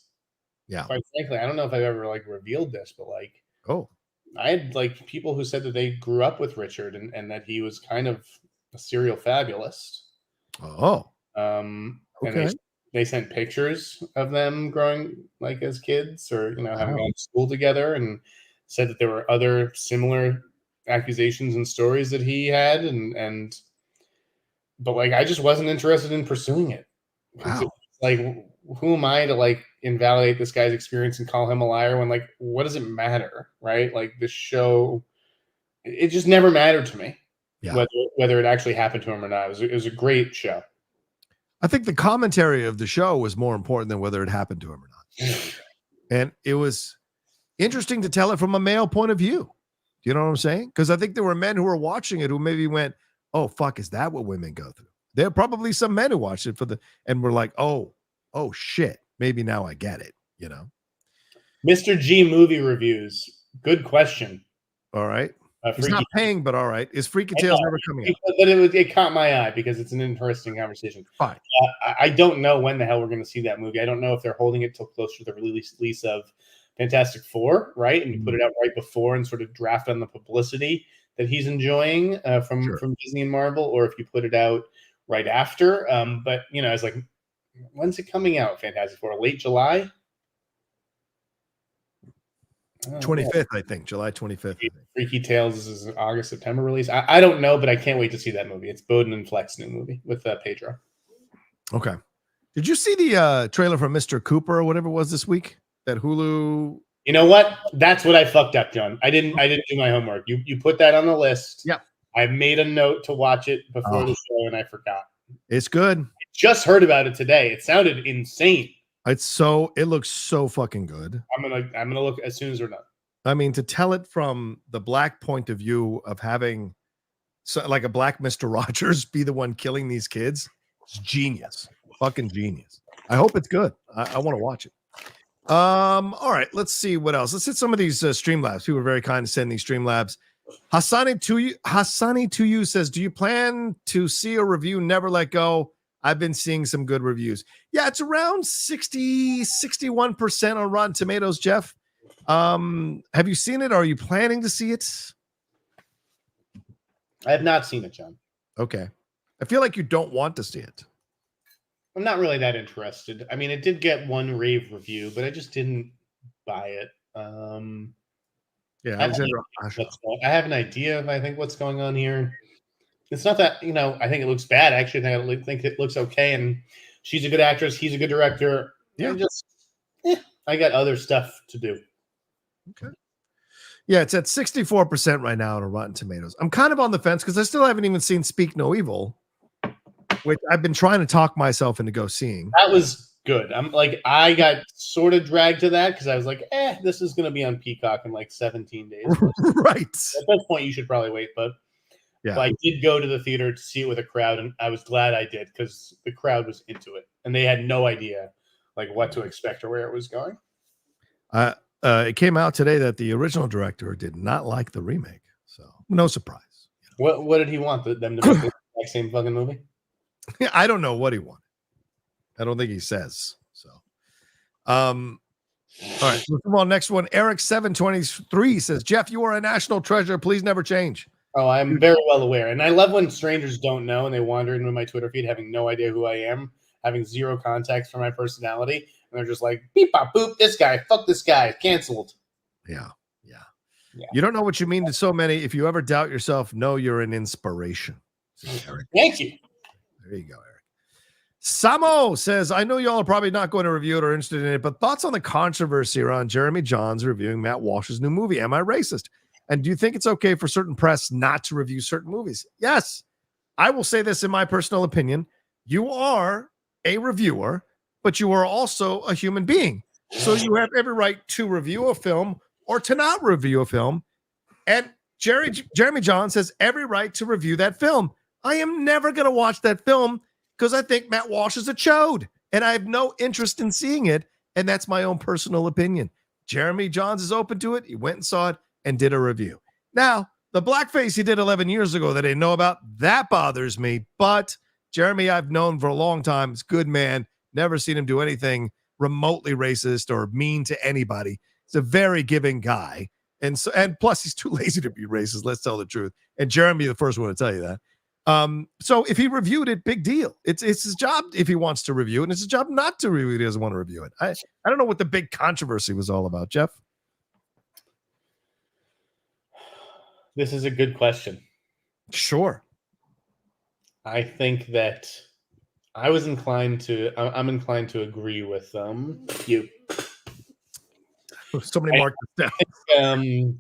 Yeah. Quite frankly, I don't know if I've ever like revealed this, but like, I had like people who said that they grew up with Richard and that he was kind of a serial fabulist. Okay. And they sent pictures of them growing like as kids or, having gone to school together and said that there were other similar accusations and stories that he had. But like, I just wasn't interested in pursuing it. Wow. Like, who am I to like invalidate this guy's experience and call him a liar when like, what does it matter? Right? Like this show, it just never mattered to me. Yeah. Whether it actually happened to him or not. It was a great show. I think the commentary of the show was more important than whether it happened to him or not. And it was interesting to tell it from a male point of view. Do you know what I'm saying? Because I think there were men who were watching it who maybe went, oh, fuck, is that what women go through? There are probably some men who watched it and were like, oh, shit, maybe now I get it, Mr. G movie reviews. Good question. All right. He's not paying, but all right. Is Freaky Tales never coming out? But it caught my eye because it's an interesting conversation. Fine. I don't know when the hell we're going to see that movie. I don't know if they're holding it till close to the release of Fantastic Four, right? And you put it out right before and sort of draft on the publicity that he's enjoying from Disney and Marvel, or if you put it out right after. But, it's like, when's it coming out, Fantastic Four? Late July? 25th, I think. July 25th. Freaky Tales is an August, September release. I don't know, but I can't wait to see that movie. It's Bowden and Fleck's new movie with Pedro. Okay. Did you see the trailer for Mr. Cooper or whatever it was this week? That Hulu. You know what? That's what I fucked up, John. I didn't do my homework. You put that on the list. Yeah. I made a note to watch it before the show, and I forgot. It's good. I just heard about it today. It sounded insane. It looks so fucking good. I'm gonna look as soon as we're done. I mean, to tell it from the black point of view of having like a black Mr. Rogers be the one killing these kids, it's genius. Fucking genius. I hope it's good. I want to watch it. All right, let's see what else. Let's hit some of these Streamlabs. People are very kind to send these Streamlabs. Hassani to you says, do you plan to see a review Never Let Go? I've been seeing some good reviews. Yeah, it's around 61% on Rotten Tomatoes, Jeff. Have you seen it? Are you planning to see it? I have not seen it, John. Okay. I feel like you don't want to see it. I'm not really that interested. I mean, it did get one rave review, but I just didn't buy it. Yeah, I have an idea of, I think, what's going on here. It's not that, I think it looks bad. Actually, I think it looks okay. And she's a good actress. He's a good director. Yeah. I got other stuff to do. Okay. Yeah, it's at 64% right now on Rotten Tomatoes. I'm kind of on the fence because I still haven't even seen Speak No Evil, which I've been trying to talk myself into go seeing. That was good. I got sort of dragged to that because I was like, this is going to be on Peacock in like 17 days. Right. At that point, you should probably wait. But I did go to the theater to see it with a crowd, and I was glad I did because the crowd was into it, and they had no idea like what to expect or where it was going. It came out today that the original director did not like the remake, so no surprise. What did he want them to make the exact same fucking movie? I don't know what he wanted. I don't think he says so. All right, let's move on. Next one, Eric723 says, Jeff, you are a national treasure. Please never change. Oh, I'm very well aware. And I love when strangers don't know and they wander into my Twitter feed having no idea who I am, having zero context for my personality. And they're just like, beep, bop, boop, this guy, fuck this guy, canceled. Yeah. You don't know what you mean to so many. If you ever doubt yourself, know you're an inspiration. Thank you. There you go, Eric. Samo says, I know y'all are probably not going to review it or interested in it, but thoughts on the controversy around Jeremy Jahns reviewing Matt Walsh's new movie, Am I Racist? And do you think it's okay for certain press not to review certain movies? Yes. I will say this in my personal opinion. You are a reviewer, but you are also a human being. So you have every right to review a film or to not review a film. And Jeremy Jahns has every right to review that film. I am never going to watch that film because I think Matt Walsh is a chode and I have no interest in seeing it. And that's my own personal opinion. Jeremy Jahns is open to it. He went and saw it and did a review. Now, the blackface he did 11 years ago that I didn't know about, that bothers me. But Jeremy, I've known for a long time. He's a good man. Never seen him do anything remotely racist or mean to anybody. He's a very giving guy. And plus he's too lazy to be racist. Let's tell the truth. And Jeremy, the first one to tell you that. So if he reviewed it, big deal. It's his job if he wants to review it, and it's his job not to review it. He doesn't want to review it. I don't know what the big controversy was all about, Jeff. This is a good question. Sure. I think that I'm inclined to agree with you. Somebody mark this down.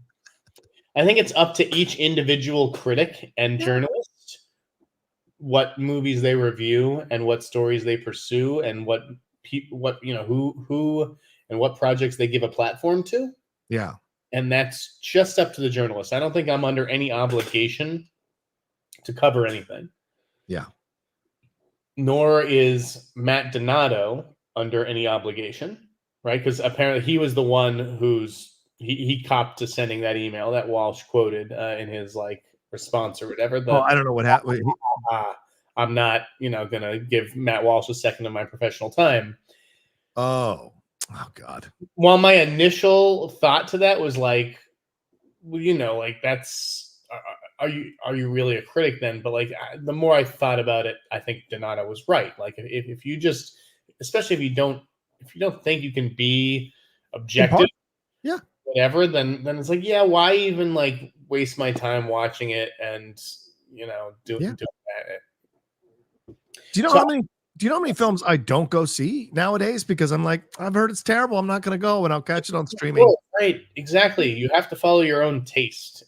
I think it's up to each individual critic and journalist what movies they review and what stories they pursue and what who and what projects they give a platform to. Yeah. And that's just up to the journalist. I don't think I'm under any obligation to cover anything. Yeah. Nor is Matt Donato under any obligation, right? Because apparently he was the one he copped to sending that email that Walsh quoted in his response or whatever. I don't know what happened. I'm not, gonna give Matt Walsh a second of my professional time. Oh God. Well, my initial thought to that was that's are you really a critic then? But the more I thought about it, I think Donato was right. If you just, especially if you don't think you can be objective, yeah, whatever, then it's why even waste my time watching it and do that? Do you know how many films I don't go see nowadays because I'm I've heard it's terrible. I'm not going to go, and I'll catch it on streaming. Right, exactly. You have to follow your own taste,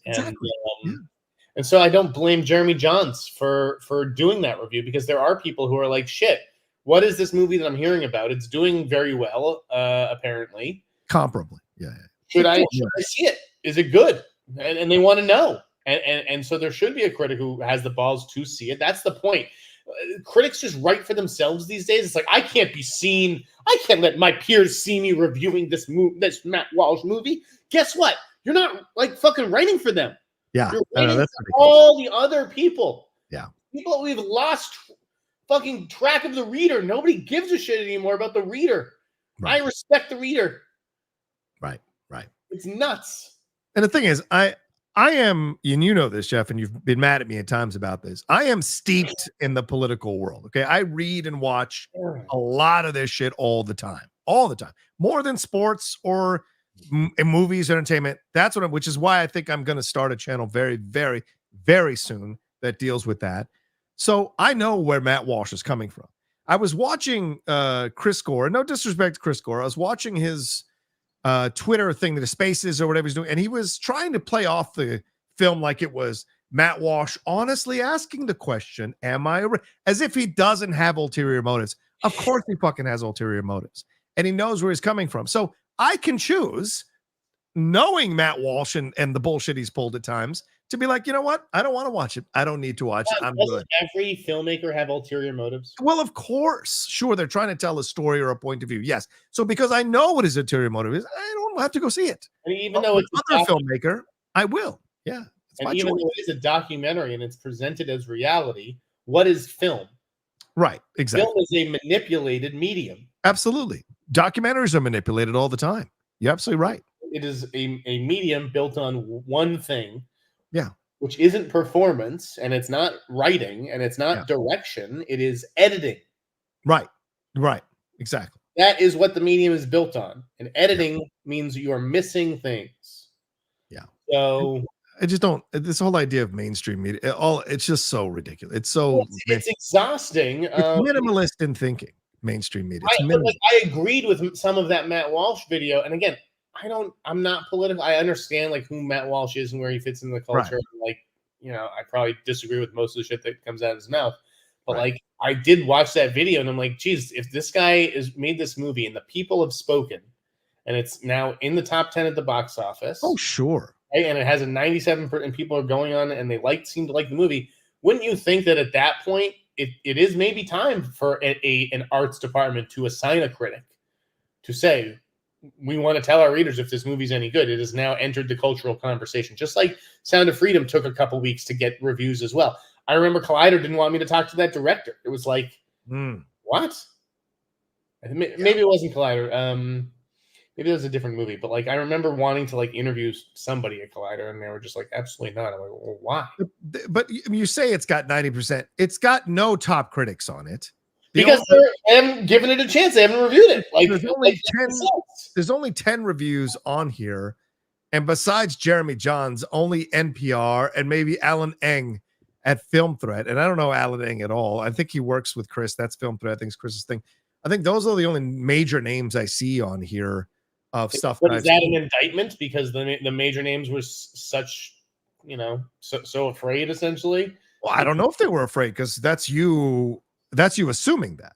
and so I don't blame Jeremy Jahns for doing that review because there are people who are like, shit, what is this movie that I'm hearing about? It's doing very well, apparently. Comparably, yeah. Should I see it? Is it good? And they want to know, and so there should be a critic who has the balls to see it. That's the point. Critics just write for themselves these days. It's I can't be seen. I can't let my peers see me reviewing this Matt Walsh movie. Guess what? You're not fucking writing for them. Yeah. You're writing for all the other people. Yeah. People we've lost fucking track of the reader. Nobody gives a shit anymore about the reader. Right. I respect the reader. Right. It's nuts. And the thing is, I am, and you know this, Jeff, and you've been mad at me at times about this. I am steeped in the political world. Okay. I read and watch a lot of this shit all the time, more than sports or movies, entertainment. That's which is why I think I'm going to start a channel very, very, very soon that deals with that. So I know where Matt Walsh is coming from. I was watching Chris Gore, no disrespect to Chris Gore. I was watching his Twitter thing, the Spaces or whatever he's doing, and he was trying to play off the film like it was Matt Walsh honestly asking the question, am I as if he doesn't have ulterior motives. Of course he fucking has ulterior motives. And he knows where he's coming from. So I can choose, knowing Matt Walsh and the bullshit he's pulled at times, to be like, you know what? I don't want to watch it. I don't need to watch it. I'm good. Every filmmaker have ulterior motives? Well, of course. Sure, they're trying to tell a story or a point of view. Yes. So because I know what his ulterior motive is, I don't have to go see it. And even though it's another filmmaker, I will. Yeah. And even though it is a documentary and it's presented as reality, what is film? Right. Exactly. Film is a manipulated medium. Absolutely. Documentaries are manipulated all the time. You're absolutely right. It is a medium built on one thing. Yeah. Which isn't performance, and it's not writing, and it's not direction. It is editing. Right. Right. Exactly. That is what the medium is built on. And editing means you are missing things. Yeah. So I just don't. This whole idea of mainstream media, it's just so ridiculous. It's so it's exhausting. It's minimalist in thinking. Mainstream media. I agreed with some of that Matt Walsh video, and again, I'm not political. I understand like who Matt Walsh is and where he fits in the culture. Right. Like, you know, I probably disagree with most of the shit that comes out of his mouth, but like I did watch that video, and I'm like, geez, if this guy is made this movie and the people have spoken, and it's now in the top 10 at the box office. Oh, sure. And it has a 97%, and people are going on and they seem to like the movie. Wouldn't you think that at that point it is maybe time for an arts department to assign a critic to say, we want to tell our readers if this movie's any good? It has now entered the cultural conversation, just like Sound of Freedom took a couple weeks to get reviews as well. I remember Collider didn't want me to talk to that director. It was like, what? Maybe it wasn't Collider. Maybe it was a different movie, but like I remember wanting to like interview somebody at Collider, and they were just like, absolutely not. I'm like, well, why? But you say it's got 90%. It's got no top critics on it. Because they haven't given it a chance. They haven't reviewed it. Like there's only 10 reviews on here. And besides Jeremy Johns, only NPR and maybe Alan Eng at Film Threat. And I don't know Alan Eng at all. I think he works with Chris. That's Film Threat. I think it's Chris's thing. I think those are the only major names I see on here of stuff. But is that an indictment? Because the major names were such, you know, so afraid essentially? Well, I don't know if they were afraid, because that's you assuming that.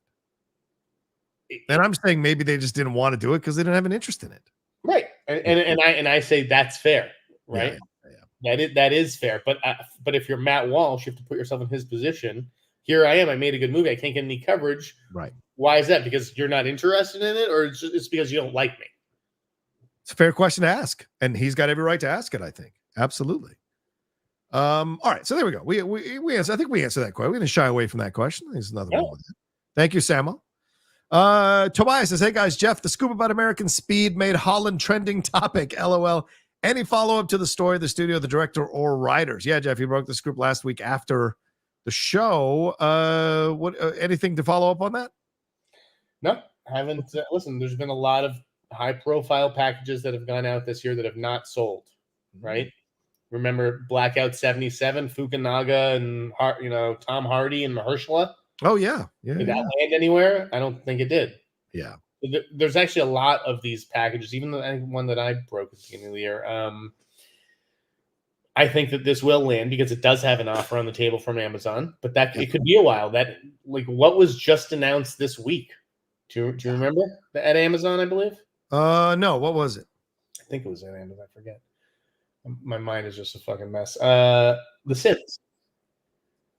And I'm saying maybe they just didn't want to do it because they didn't have an interest in it. Right. And I say that's fair, right? Yeah. That is fair. But if you're Matt Walsh, you have to put yourself in his position. Here I am. I made a good movie. I can't get any coverage. Right. Why is that? Because you're not interested in it, or it's because you don't like me? It's a fair question to ask, and he's got every right to ask it, I think. Absolutely. All right, so there we go. We answer. I think we answered that question. We didn't shy away from that question. There's nothing wrong with it. Thank you, Samo. Tobias says, hey guys, Jeff, the scoop about American Speed made Holland trending topic. LOL. Any follow-up to the story, the studio, the director, or writers? Yeah, Jeff, you broke the scoop last week after the show. Anything to follow up on that? No, I haven't. Listen, there's been a lot of high-profile packages that have gone out this year that have not sold, right? Remember Blackout 77, Fukunaga, and Tom Hardy and Mahershala? Oh, yeah. Did that land anywhere? I don't think it did. Yeah. There's actually a lot of these packages, even the one that I broke at the beginning of the year. I think that this will land because it does have an offer on the table from Amazon, but it could be a while. That, like, what was just announced this week? Do you remember? At Amazon, I believe? No. What was it? I think it was at Amazon. I forget. My mind is just a fucking mess. The Sims.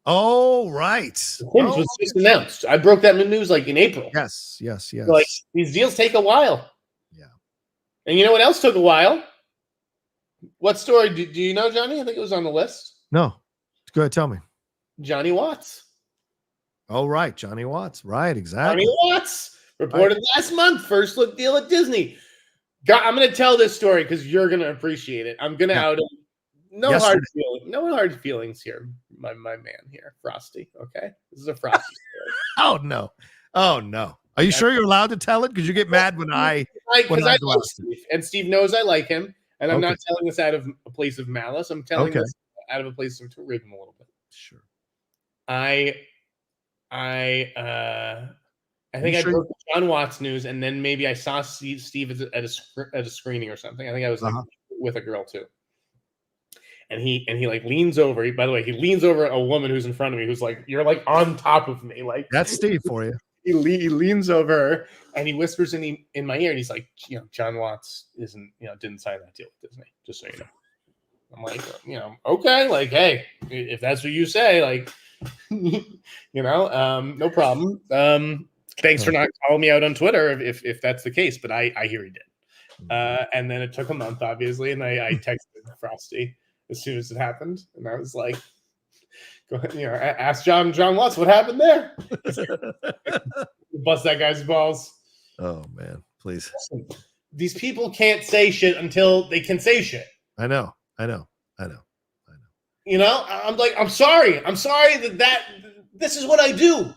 Oh, right. The Sims was just announced. I broke that news like in April. Yes. So, like, these deals take a while. Yeah. And you know what else took a while? What story? Do you know, Johnny? I think it was on the list. No. Go ahead, tell me. Johnny Watts. Oh, right. Johnny Watts. Right, exactly. Johnny Watts reported last month. First look deal at Disney. God, I'm going to tell this story because you're going to appreciate it. I'm going to out him. No hard feelings here, my man here, Frosty. Okay, this is a Frosty story. Oh no! Are you sure you're allowed to tell it? Because you get mad when I love Steve, and Steve knows I like him, and I'm not telling this out of a place of malice. I'm telling this out of a place to rib him a little bit. Sure. I think I broke the John Watts news, and then maybe I saw Steve at a screening or something. I think I was with a girl too. And he like leans over. By the way, he leans over a woman who's in front of me, who's like, "You're like on top of me." Like That's Steve for you. He leans over her and he whispers in my ear, and he's like, John Watts didn't sign that deal with Disney, just so you know. I'm like, okay, like, hey, if that's what you say, like, no problem. Thanks for not calling me out on Twitter if that's the case, but I hear he did. And then it took a month, obviously, and I texted Frosty as soon as it happened, and I was like, go ahead, ask John Watts what happened there. Bust that guy's balls. Oh man, please. Listen, these people can't say shit until they can say shit. I know. I'm like, I'm sorry that this is what I do.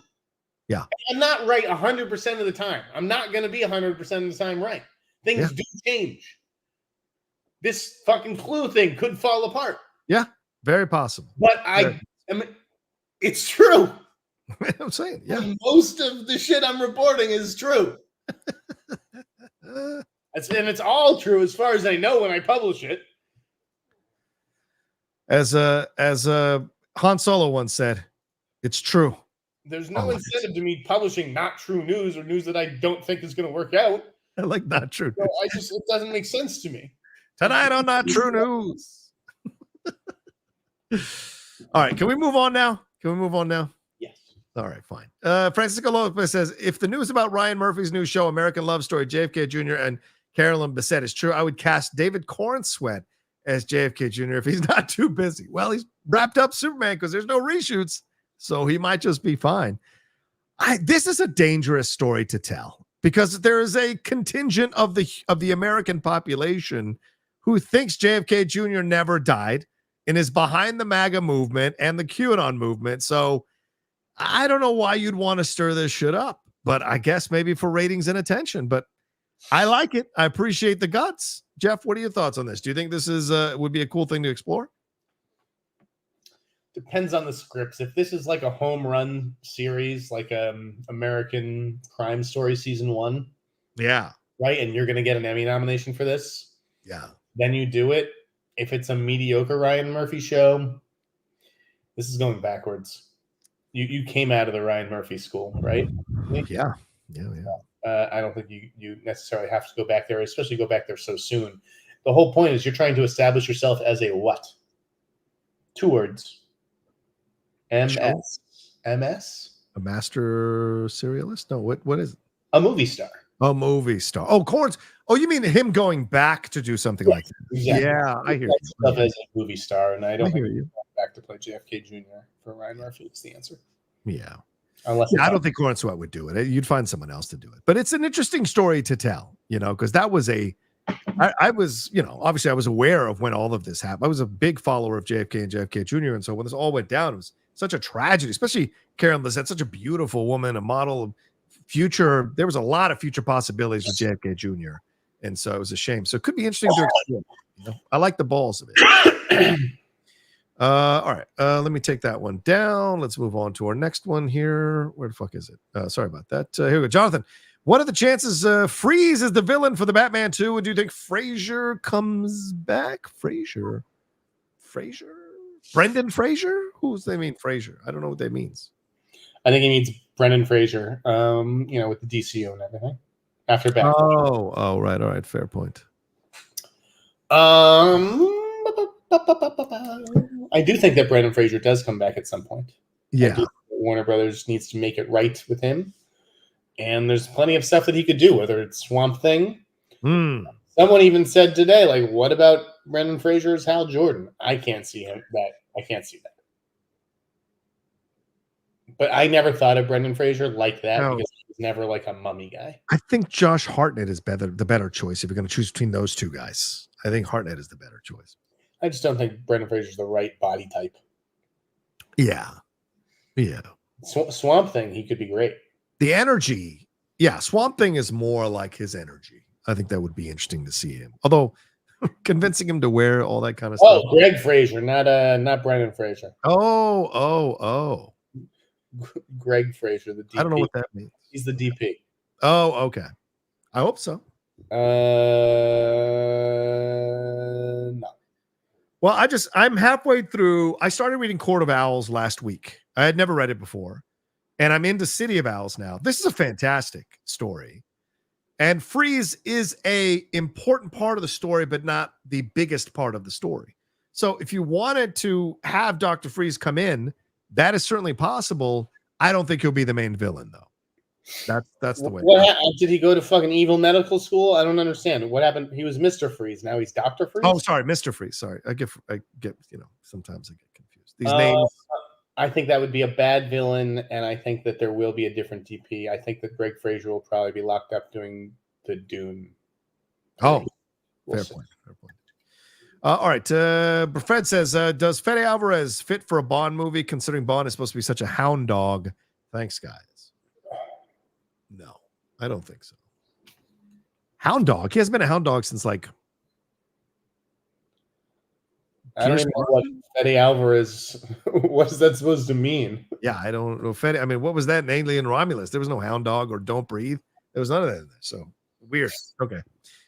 Yeah. I'm not right 100% of the time. I'm not going to be 100% of the time right. Things do change. This fucking Clue thing could fall apart. Yeah, very possible. But it's true. I'm saying, yeah. Most of the shit I'm reporting is true. And it's all true as far as I know when I publish it. As Han Solo once said, it's true. There's no incentive to me publishing not true news or news that I don't think is going to work out. I like not true news. It doesn't make sense to me. Tonight on Not True News. All right, can we move on now? Yes. All right, fine. Francisco Lopez says, if the news about Ryan Murphy's new show, American Love Story, JFK Jr. and Carolyn Bessette is true, I would cast David Cornsweet as JFK Jr. if he's not too busy. Well, he's wrapped up Superman because there's no reshoots, so he might just be fine. This is a dangerous story to tell because there is a contingent of the American population who thinks JFK Jr. never died and is behind the MAGA movement and the QAnon movement. So I don't know why you'd want to stir this shit up, but I guess maybe for ratings and attention. But I like it. I appreciate the guts. Jeff, what are your thoughts on this? Do you think this is would be a cool thing to explore? Depends on the scripts. If this is like a home run series, like American Crime Story season 1, yeah, right, and you're going to get an Emmy nomination for this, yeah, then you do it. If it's a mediocre Ryan Murphy show, this is going backwards. You came out of the Ryan Murphy school, right? Yeah. I don't think you necessarily have to go back there, especially go back there so soon. The whole point is you're trying to establish yourself as a what? 2 words. MS. MS? A master serialist? No, what is it? A movie star. A movie star. Oh, Corns. Oh, you mean him going back to do something like that? Exactly. Yeah, I hear you. Stuff as a movie star, and I don't think you going back to play JFK Jr. for Ryan Murphy is the answer. Yeah. Unless I don't think Cornsweet would do it. You'd find someone else to do it. But it's an interesting story to tell, because that was I was, obviously I was aware of when all of this happened. I was a big follower of JFK and JFK Jr. And so when this all went down, it was such a tragedy, especially Karen Lissette, such a beautiful woman, a model of future. There was a lot of future possibilities with JFK Jr. And so it was a shame. So it could be interesting to explore. I like the balls of it. All right. Let me take that one down. Let's move on to our next one here. Where the fuck is it? Sorry about that. Here we go. Jonathan, what are the chances Freeze is the villain for the Batman 2? And do you think Fraser comes back? Fraser? Brendan Fraser? Who's they mean Fraser? I don't know what that means. I think he means Brendan Fraser, with the DCU and everything. After Batman. Oh, right. All right. Fair point. I do think that Brendan Fraser does come back at some point. Yeah. Warner Brothers needs to make it right with him. And there's plenty of stuff that he could do, whether it's Swamp Thing. Someone even said today, like, what about Brendan Fraser as Hal Jordan? I can't see that. I can't see that. But I never thought of Brendan Fraser like that because he was never like a mummy guy. I think Josh Hartnett is the better choice if you're going to choose between those two guys. I think Hartnett is the better choice. I just don't think Brendan Fraser's the right body type. Yeah. Swamp Thing, he could be great. The energy. Yeah, Swamp Thing is more like his energy. I think that would be interesting to see him. Although convincing him to wear all that kind of stuff. Oh, Greg Fraser, not Brendan Fraser. Oh. Greg Fraser, the DP. I don't know what that means. He's the DP. Oh, okay. I hope so. No. Well, I'm halfway through. I started reading Court of Owls last week. I had never read it before. And I'm into City of Owls now. This is a fantastic story. And Freeze is a important part of the story, but not the biggest part of the story. So if you wanted to have Dr. Freeze come in, that is certainly possible. I don't think he'll be the main villain, though. That's the way. Did he go to fucking evil medical school? I don't understand. What happened? He was Mr. Freeze. Now he's Dr. Freeze? Oh, sorry, Mr. Freeze. Sorry. I get, sometimes I get confused. These names. I think that would be a bad villain, and I think that there will be a different DP. I think that Greg Fraser will probably be locked up doing the Dune. Oh, fair point. All right. Fred says, does Fede Alvarez fit for a Bond movie, considering Bond is supposed to be such a hound dog? Thanks, guys. No, I don't think so. Hound dog? He hasn't been a hound dog since like... I don't even know what Fede Alvarez, what is that supposed to mean? Yeah, I don't know. Fede, I mean, what was that in Alien Romulus? There was no hound dog or Don't Breathe. There was none of that in there. So weird. Okay,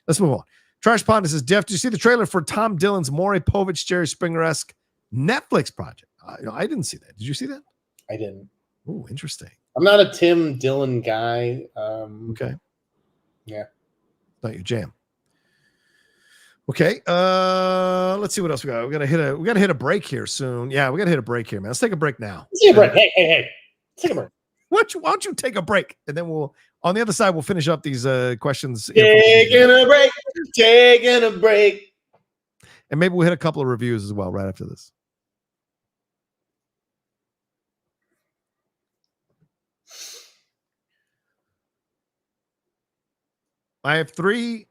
let's move on. Trash Pond says, Jeff, did you see the trailer for Tom Dillon's Maury Povich, Jerry Springer-esque Netflix project? I didn't see that. Did you see that? I didn't. Oh, interesting. I'm not a Tim Dillon guy. Okay. Yeah. Not your jam. Okay. Let's see what else we got. We gotta hit a break here soon. Yeah, we gotta hit a break here, man. Let's take a break now. Let's take a break. Hey. Take a break. Why don't you take a break? And then we'll on the other side, we'll finish up these questions. Taking a break. And maybe we'll hit a couple of reviews as well right after this. I have 3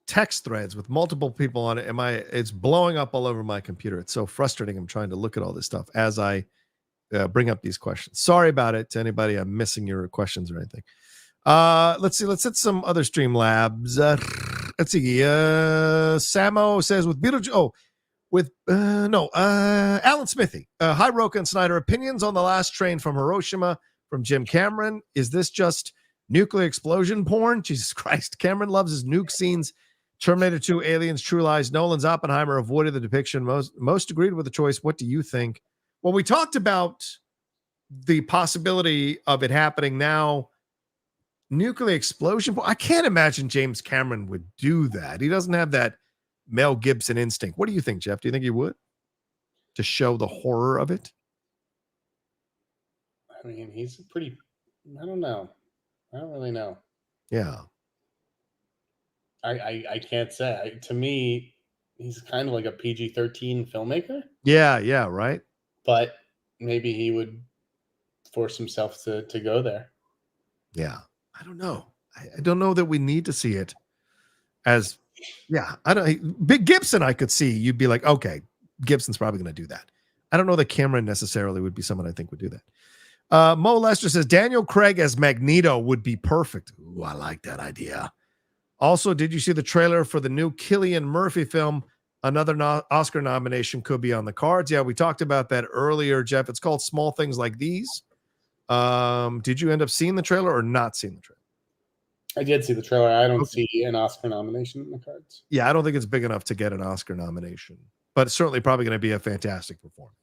text threads with multiple people on it, and it's blowing up all over my computer. It's so frustrating. I'm trying to look at all this stuff as I bring up these questions. Sorry about it to anybody. I'm missing your questions or anything. Let's see. Let's hit some other Streamlabs. Let's see. Samo says with Beetlejuice. Alan Smithy. Hi, Rocha and Sneider. Opinions on The Last Train from Hiroshima from Jim Cameron. Is this just nuclear explosion porn? Jesus Christ. Cameron loves his nuke scenes. Terminator 2, Aliens, True Lies. Nolan's Oppenheimer avoided the depiction. Most agreed with the choice. What do you think? Well, we talked about the possibility of it happening now. Nuclear explosion. I can't imagine James Cameron would do that. He doesn't have that Mel Gibson instinct. What do you think, Jeff? Do you think he would? To show the horror of it? I mean, he's pretty... I don't know. I don't really know. Yeah. I can't say. To me, he's kind of like a PG-13 filmmaker. Yeah, right. But maybe he would force himself to go there. Yeah. I don't know. I don't know that we need to see it as, Big Gibson, I could see. You'd be like, okay, Gibson's probably going to do that. I don't know that Cameron necessarily would be someone I think would do that. Mo Lester says Daniel Craig as Magneto would be perfect. Ooh, I like that idea. Also, did you see the trailer for the new Cillian Murphy film? Another Oscar nomination could be on the cards. Yeah, we talked about that earlier, Jeff. It's called Small Things Like These. Did you end up seeing the trailer or not seeing the trailer? I did see the trailer. I don't see an Oscar nomination in the cards. Yeah, I don't think it's big enough to get an Oscar nomination, but it's certainly probably going to be a fantastic performance.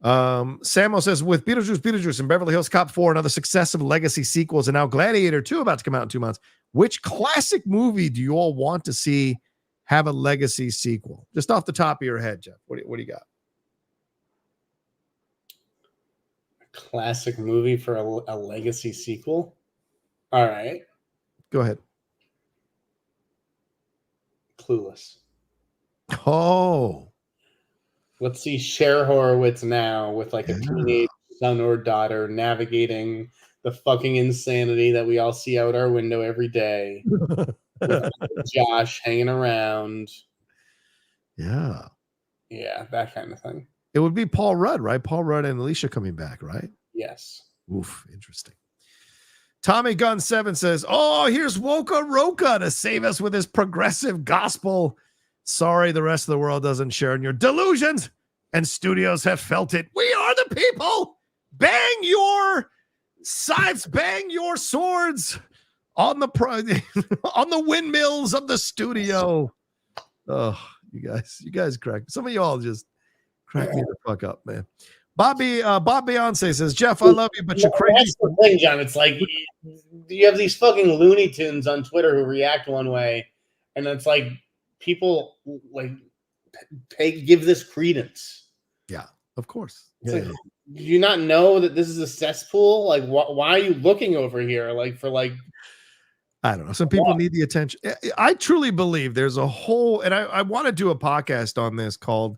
Samo says, with Beetlejuice and Beverly Hills Cop 4 and other successive legacy sequels, and now Gladiator 2 about to come out in 2 months, which classic movie do you all want to see have a legacy sequel? Just off the top of your head, Jeff, what do you got? A classic movie for a legacy sequel? All right. Go ahead. Clueless. Oh. Let's see Cher Horowitz now with like a teenage son or daughter navigating the fucking insanity that we all see out our window every day. With Josh hanging around. Yeah. Yeah, that kind of thing. It would be Paul Rudd, right? Paul Rudd and Alicia coming back, right? Yes. Oof, interesting. Tommy Gun 7 says, oh, here's Woka Rocha to save us with his progressive gospel. Sorry, the rest of the world doesn't share in your delusions, and studios have felt it. We are the people. Bang your scythes, bang your swords on the on the windmills of the studio. Oh, You guys crack. Some of y'all just crack me the fuck up, man. Bob Beyonce says, Jeff, I love you, but you're crazy. That's the thing, John. It's like you have these fucking Looney Tunes on Twitter who react one way, and it's like people like give this credence. Yeah, of course. It's like, do you not know that this is a cesspool? Like, why are you looking over here? Like, for like, I don't know. Some people need the attention. I truly believe there's a whole, and I want to do a podcast on this called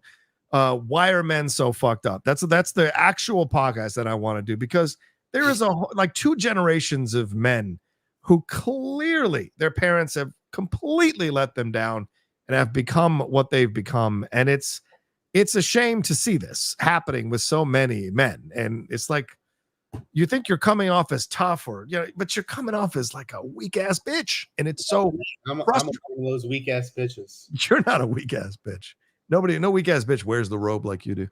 "Why Are Men So Fucked Up?" That's the actual podcast that I want to do, because there is like 2 generations of men who clearly their parents have completely let them down and have become what they've become, and it's a shame to see this happening with so many men. And it's like, you think you're coming off as tough, or but you're coming off as like a weak ass bitch, and it's so. I'm one of those weak ass bitches. You're not a weak ass bitch. No weak ass bitch wears the robe like you do.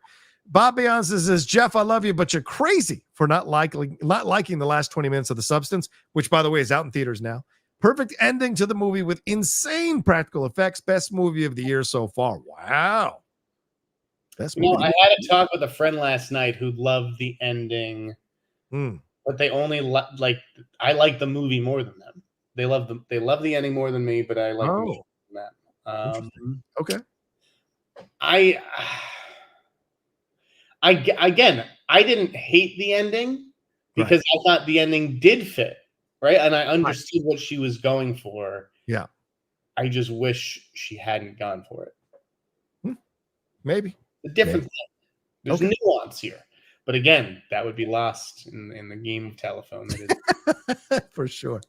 Bob Beyonce says, Jeff, I love you, but you're crazy for not liking the last 20 minutes of The Substance, which, by the way, is out in theaters now. Perfect ending to the movie with insane practical effects. Best movie of the year so far. Wow. Best movie. I had a talk with a friend last night who loved the ending, but they only I like the movie more than them. They love the ending more than me, but I like the movie more than that. Okay. I didn't hate the ending because I thought the ending did fit, right? And I understood what she was going for. Yeah. I just wish she hadn't gone for it. Maybe. A different thing. There's nuance here. But again, that would be lost in the game of telephone. For sure.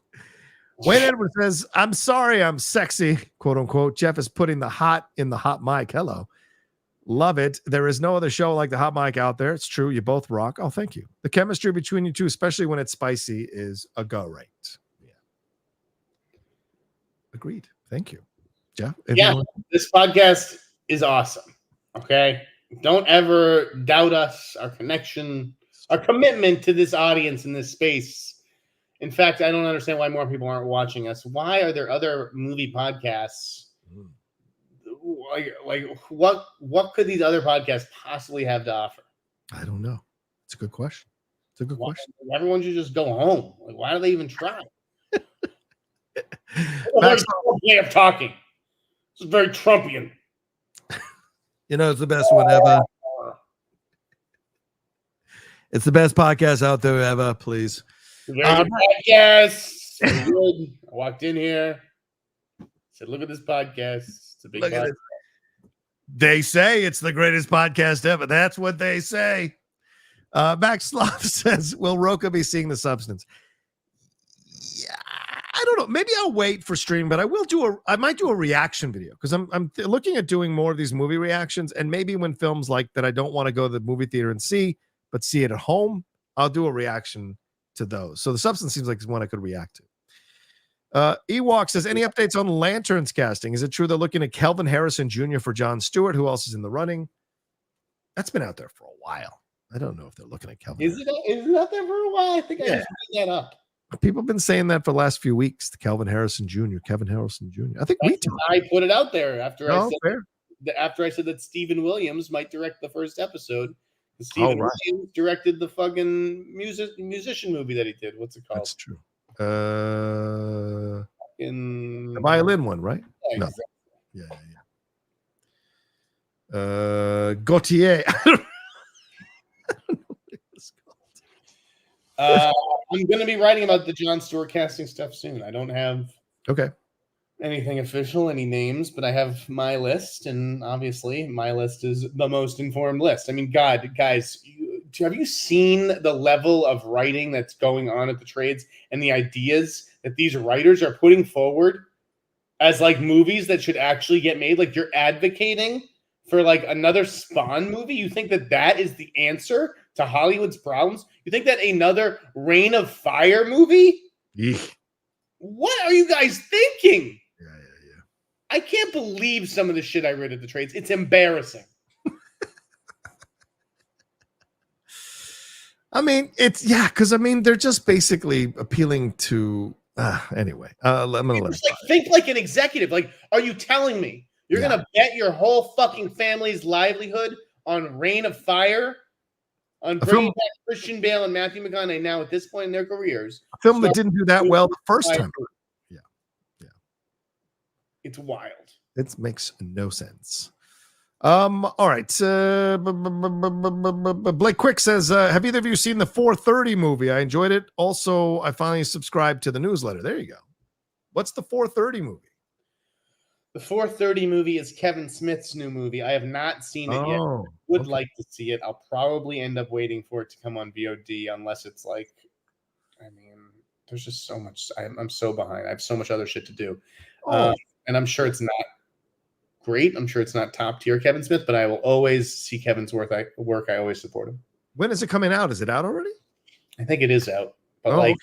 Wayne Edwards says, I'm sorry I'm sexy, quote unquote. Jeff is putting the hot in the hot mic. Hello. Love it. There is no other show like the hot mic out there. It's true. You both rock. Oh, thank you. The chemistry between you two, especially when it's spicy, is a go right. Yeah. Agreed. Thank you. Jeff? This podcast is awesome. Okay. Don't ever doubt us, our connection, our commitment to this audience in this space. In fact, I don't understand why more people aren't watching us. Why are there other movie podcasts? Like what could these other podcasts possibly have to offer? I don't know. It's a good question. Question. Everyone should just go home. Like, why do they even try? Max, way of talking. This is very Trumpian. It's the best one ever. It's the best podcast out there ever, please. Podcast. I walked in here. Said, look at this podcast. It's a big podcast. They say it's the greatest podcast ever. That's what they say. Max Sloth says, will Rocha be seeing The Substance? Yeah, I don't know. Maybe I'll wait for stream, but I might do a reaction video, because I'm looking at doing more of these movie reactions, and maybe when films like that I don't want to go to the movie theater and see, but see it at home, I'll do a reaction to those. So The Substance seems like it's one I could react to. Ewok says, any updates on Lanterns casting? Is it true they're looking at Kelvin Harrison Jr. for Jon Stewart? Who else is in the running? That's been out there for a while. I don't know if they're looking at Kelvin. Is it out there for a while? I think I just made that up. People have been saying that for the last few weeks. Kelvin Harrison Jr. I think I put it out there after I said that Stephen Williams might direct the first episod. Stephen Williams directed the fucking musician movie that he did. What's it called? That's true. The violin one, right? Yeah, no. Exactly. Yeah. Gautier. I don't know what it's called. I'm going to be writing about the Jon Stewart casting stuff soon. I don't have anything official, any names, but I have my list, and obviously my list is the most informed list. I mean, God, guys, have you seen the level of writing that's going on at the trades and the ideas that these writers are putting forward as like movies that should actually get made? Like, you're advocating for like another Spawn movie. You think that is the answer to Hollywood's problems? You think that another Reign of Fire movie? Eek. What are you guys thinking? Yeah. I can't believe some of the shit I read at the trades. It's embarrassing. I mean, because they're just basically appealing to. Anyway, I'm gonna let think like an executive. Like, are you telling me You're gonna bet your whole fucking family's livelihood on Reign of Fire, on bringing back Christian Bale and Matthew McConaughey now at this point in their careys. A film that didn't do that well the first time. Yeah. It's wild. It makes no sense. All right. Blake Quick says, have either of you seen the 4:30 movie? I enjoyed it. Also, I finally subscribed to the newsletter. There you go. What's the 4:30 movie? The 4:30 movie is Kevin Smith's new movie. I have not seen it yet. Would like to see it. I'll probably end up waiting for it to come on VOD unless it's like, I mean, there's just so much. I'm so behind. I have so much other shit to do. And I'm sure it's not great. I'm sure it's not top tier Kevin Smith, but I will always see Kevin's work. I always support him. When is it coming out? Is it out already? I think it is out, but like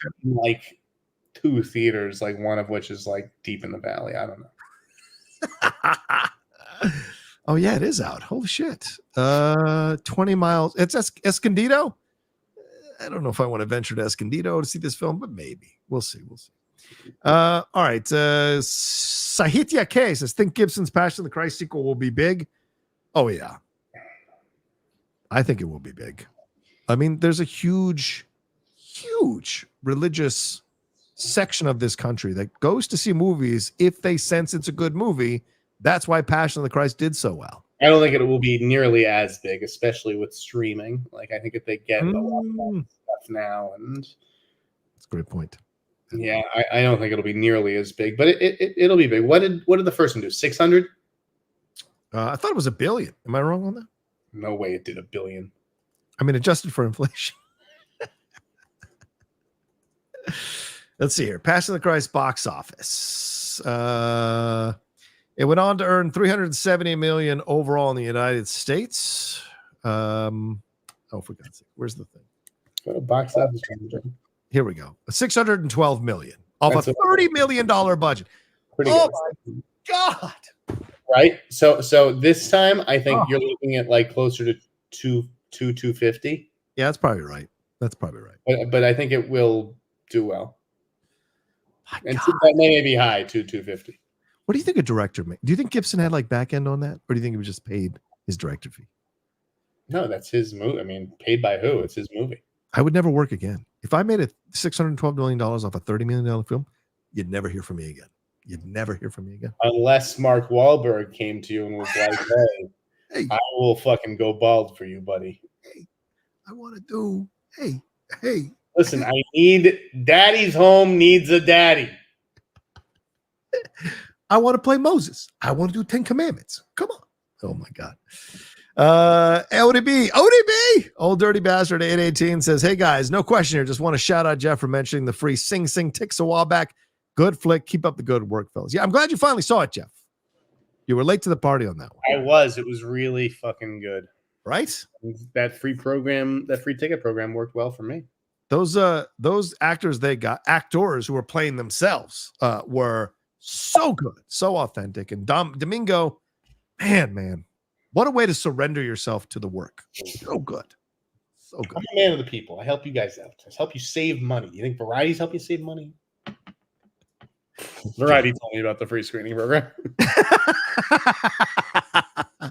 2 theaters, like one of which is like deep in the valley. I don't know. Oh yeah, it is out. Holy shit. 20 miles. It's Escondido. I don't know if I want to venture to Escondido to see this film, but maybe. We'll see. All right. Sahitya K says, think Gibson's Passion of the Christ sequel will be big. Oh yeah. I think it will be big. I mean, there's a huge religious section of this country that goes to see movies if they sense it's a good movie. That's why Passion of the Christ did so well. I don't think it will be nearly as big, especially with streaming. Like, I think if they get a lot of stuff now, and that's a great point. Yeah, I don't think it'll be nearly as big, but it'll be big. What did the first one do? 600? I thought it was $1 billion. Am I wrong on that? No way it did $1 billion. I mean, adjusted for inflation. Let's see here. Passion of the Christ box office. It went on to earn $370 million overall in the United States. For God's sake, where's the thing? Go to box office. Here we go. $612 million off a $30 million budget. Pretty good. My God. Right. So this time I think you're looking at like closer to 250. Yeah, that's probably right. But I think it will do well. And that may be high, 250. What do you think a director made? Do you think Gibson had like back end on that? Or do you think he was just paid his director fee? No, that's his movie. I mean, paid by who? It's his movie. I would never work again. If I made $612 million off a $30 million film, you'd never hear from me again. Unless Mark Wahlberg came to you and was like, hey, I will fucking go bald for you, buddy. Hey, I want to do, hey. Listen, I need Daddy's Home needs a daddy. I want to play Moses. I want to do 10 Commandments. Come on. Oh my God. ODB, old dirty bastard 818 says, hey guys, no question here. Just want to shout out Jeff for mentioning the free Sing Sing Ticks a while back. Good flick. Keep up the good work, fellas. Yeah, I'm glad you finally saw it, Jeff. You were late to the party on that one. I was. It was really fucking good. Right? That free ticket program worked well for me. Those actors actors who were playing themselves were so good, so authentic. And Domingo, man, what a way to surrender yourself to the work. So good. I'm a man of the people. I help you guys out. I help you save money. You think Variety's help you save money? Variety told me about the free screening program.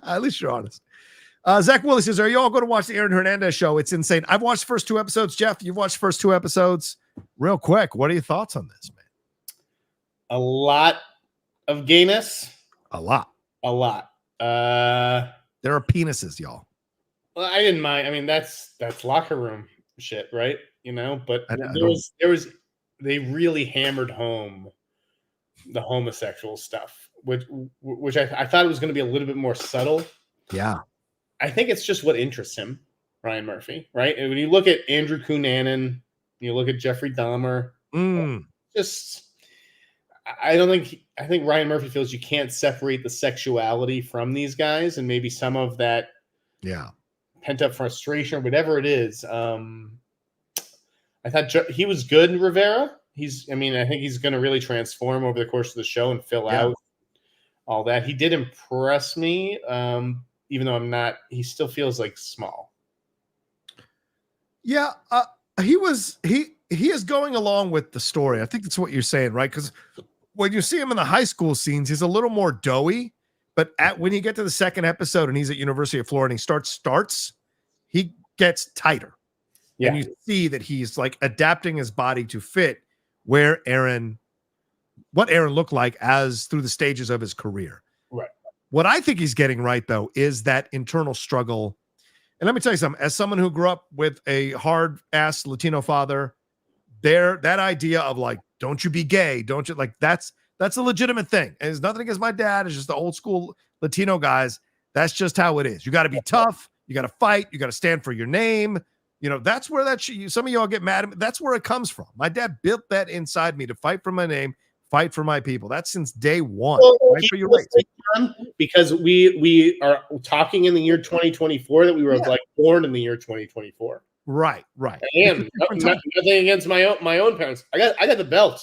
At least you're honest. Zach Willis says, are you all going to watch the Aaron Hernandez show? It's insane. I've watched the first 2 episodes. Jeff, you've watched the first 2 episodes. Real quick, what are your thoughts on this, man? A lot of gayness. A lot. There are penises, y'all. Well, I didn't mind. I mean, that's locker room shit, right? You know, but there was they really hammered home the homosexual stuff, which I thought it was going to be a little bit more subtle. Yeah. I think it's just what interests him, Ryan Murphy, right? And when you look at Andrew Cunanan, you look at Jeffrey Dahmer, I think Ryan Murphy feels you can't separate the sexuality from these guys, and maybe some of that pent up frustration or whatever it is. I thought he was good in Rivera. I think he's going to really transform over the course of the show and fill out all that. He did impress me, even though I'm not. He still feels like small. Yeah, he is going along with the story. I think that's what you're saying, right? Because when you see him in the high school scenes, he's a little more doughy, But when you get to the second episode and he's at University of Florida and he starts, he gets tighter. Yeah. And you see that he's like adapting his body to fit what Aaron looked like as through the stages of his career. Right. What I think he's getting right, though, is that internal struggle. And let me tell you something, as someone who grew up with a hard-ass Latino father, that idea of like, don't you be gay, don't you, like, that's a legitimate thing. And it's nothing against my dad. It's just the old school Latino guys. That's just how it is. You got to be tough. You got to fight. You got to stand for your name. You know, that's where some of y'all get mad at me. That's where it comes from. My dad built that inside me to fight for my name, fight for my people. That's since day one. Fight for your rights. Because we are talking in the year 2024 that we were like born in the year 2024. Right. I am. Nothing against my own parents. I got the belt.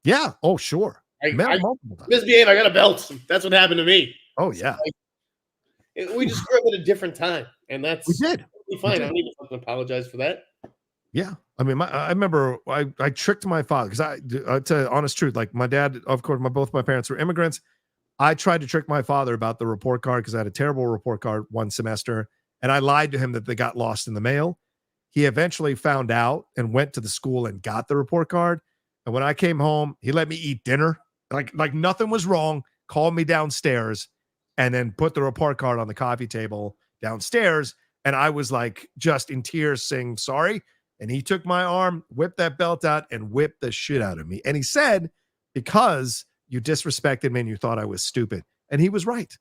Yeah. Oh, sure. Misbehave. I got a belt. That's what happened to me. Oh, yeah. We just grew up at a different time, and that's we did. Fine. I don't need to fucking apologize for that. Yeah. I mean, I remember I tricked my father because I tell you the honest truth, like my dad, of course, both my parents were immigrants. I tried to trick my father about the report card because I had a terrible report card one semester, and I lied to him that they got lost in the mail. He eventually found out and went to the school and got the report card. And when I came home, he let me eat dinner. Like nothing was wrong, called me downstairs, and then put the report card on the coffee table downstairs. And I was like just in tears saying sorry. And he took my arm, whipped that belt out, and whipped the shit out of me. And he said, because you disrespected me and you thought I was stupid. And he was right.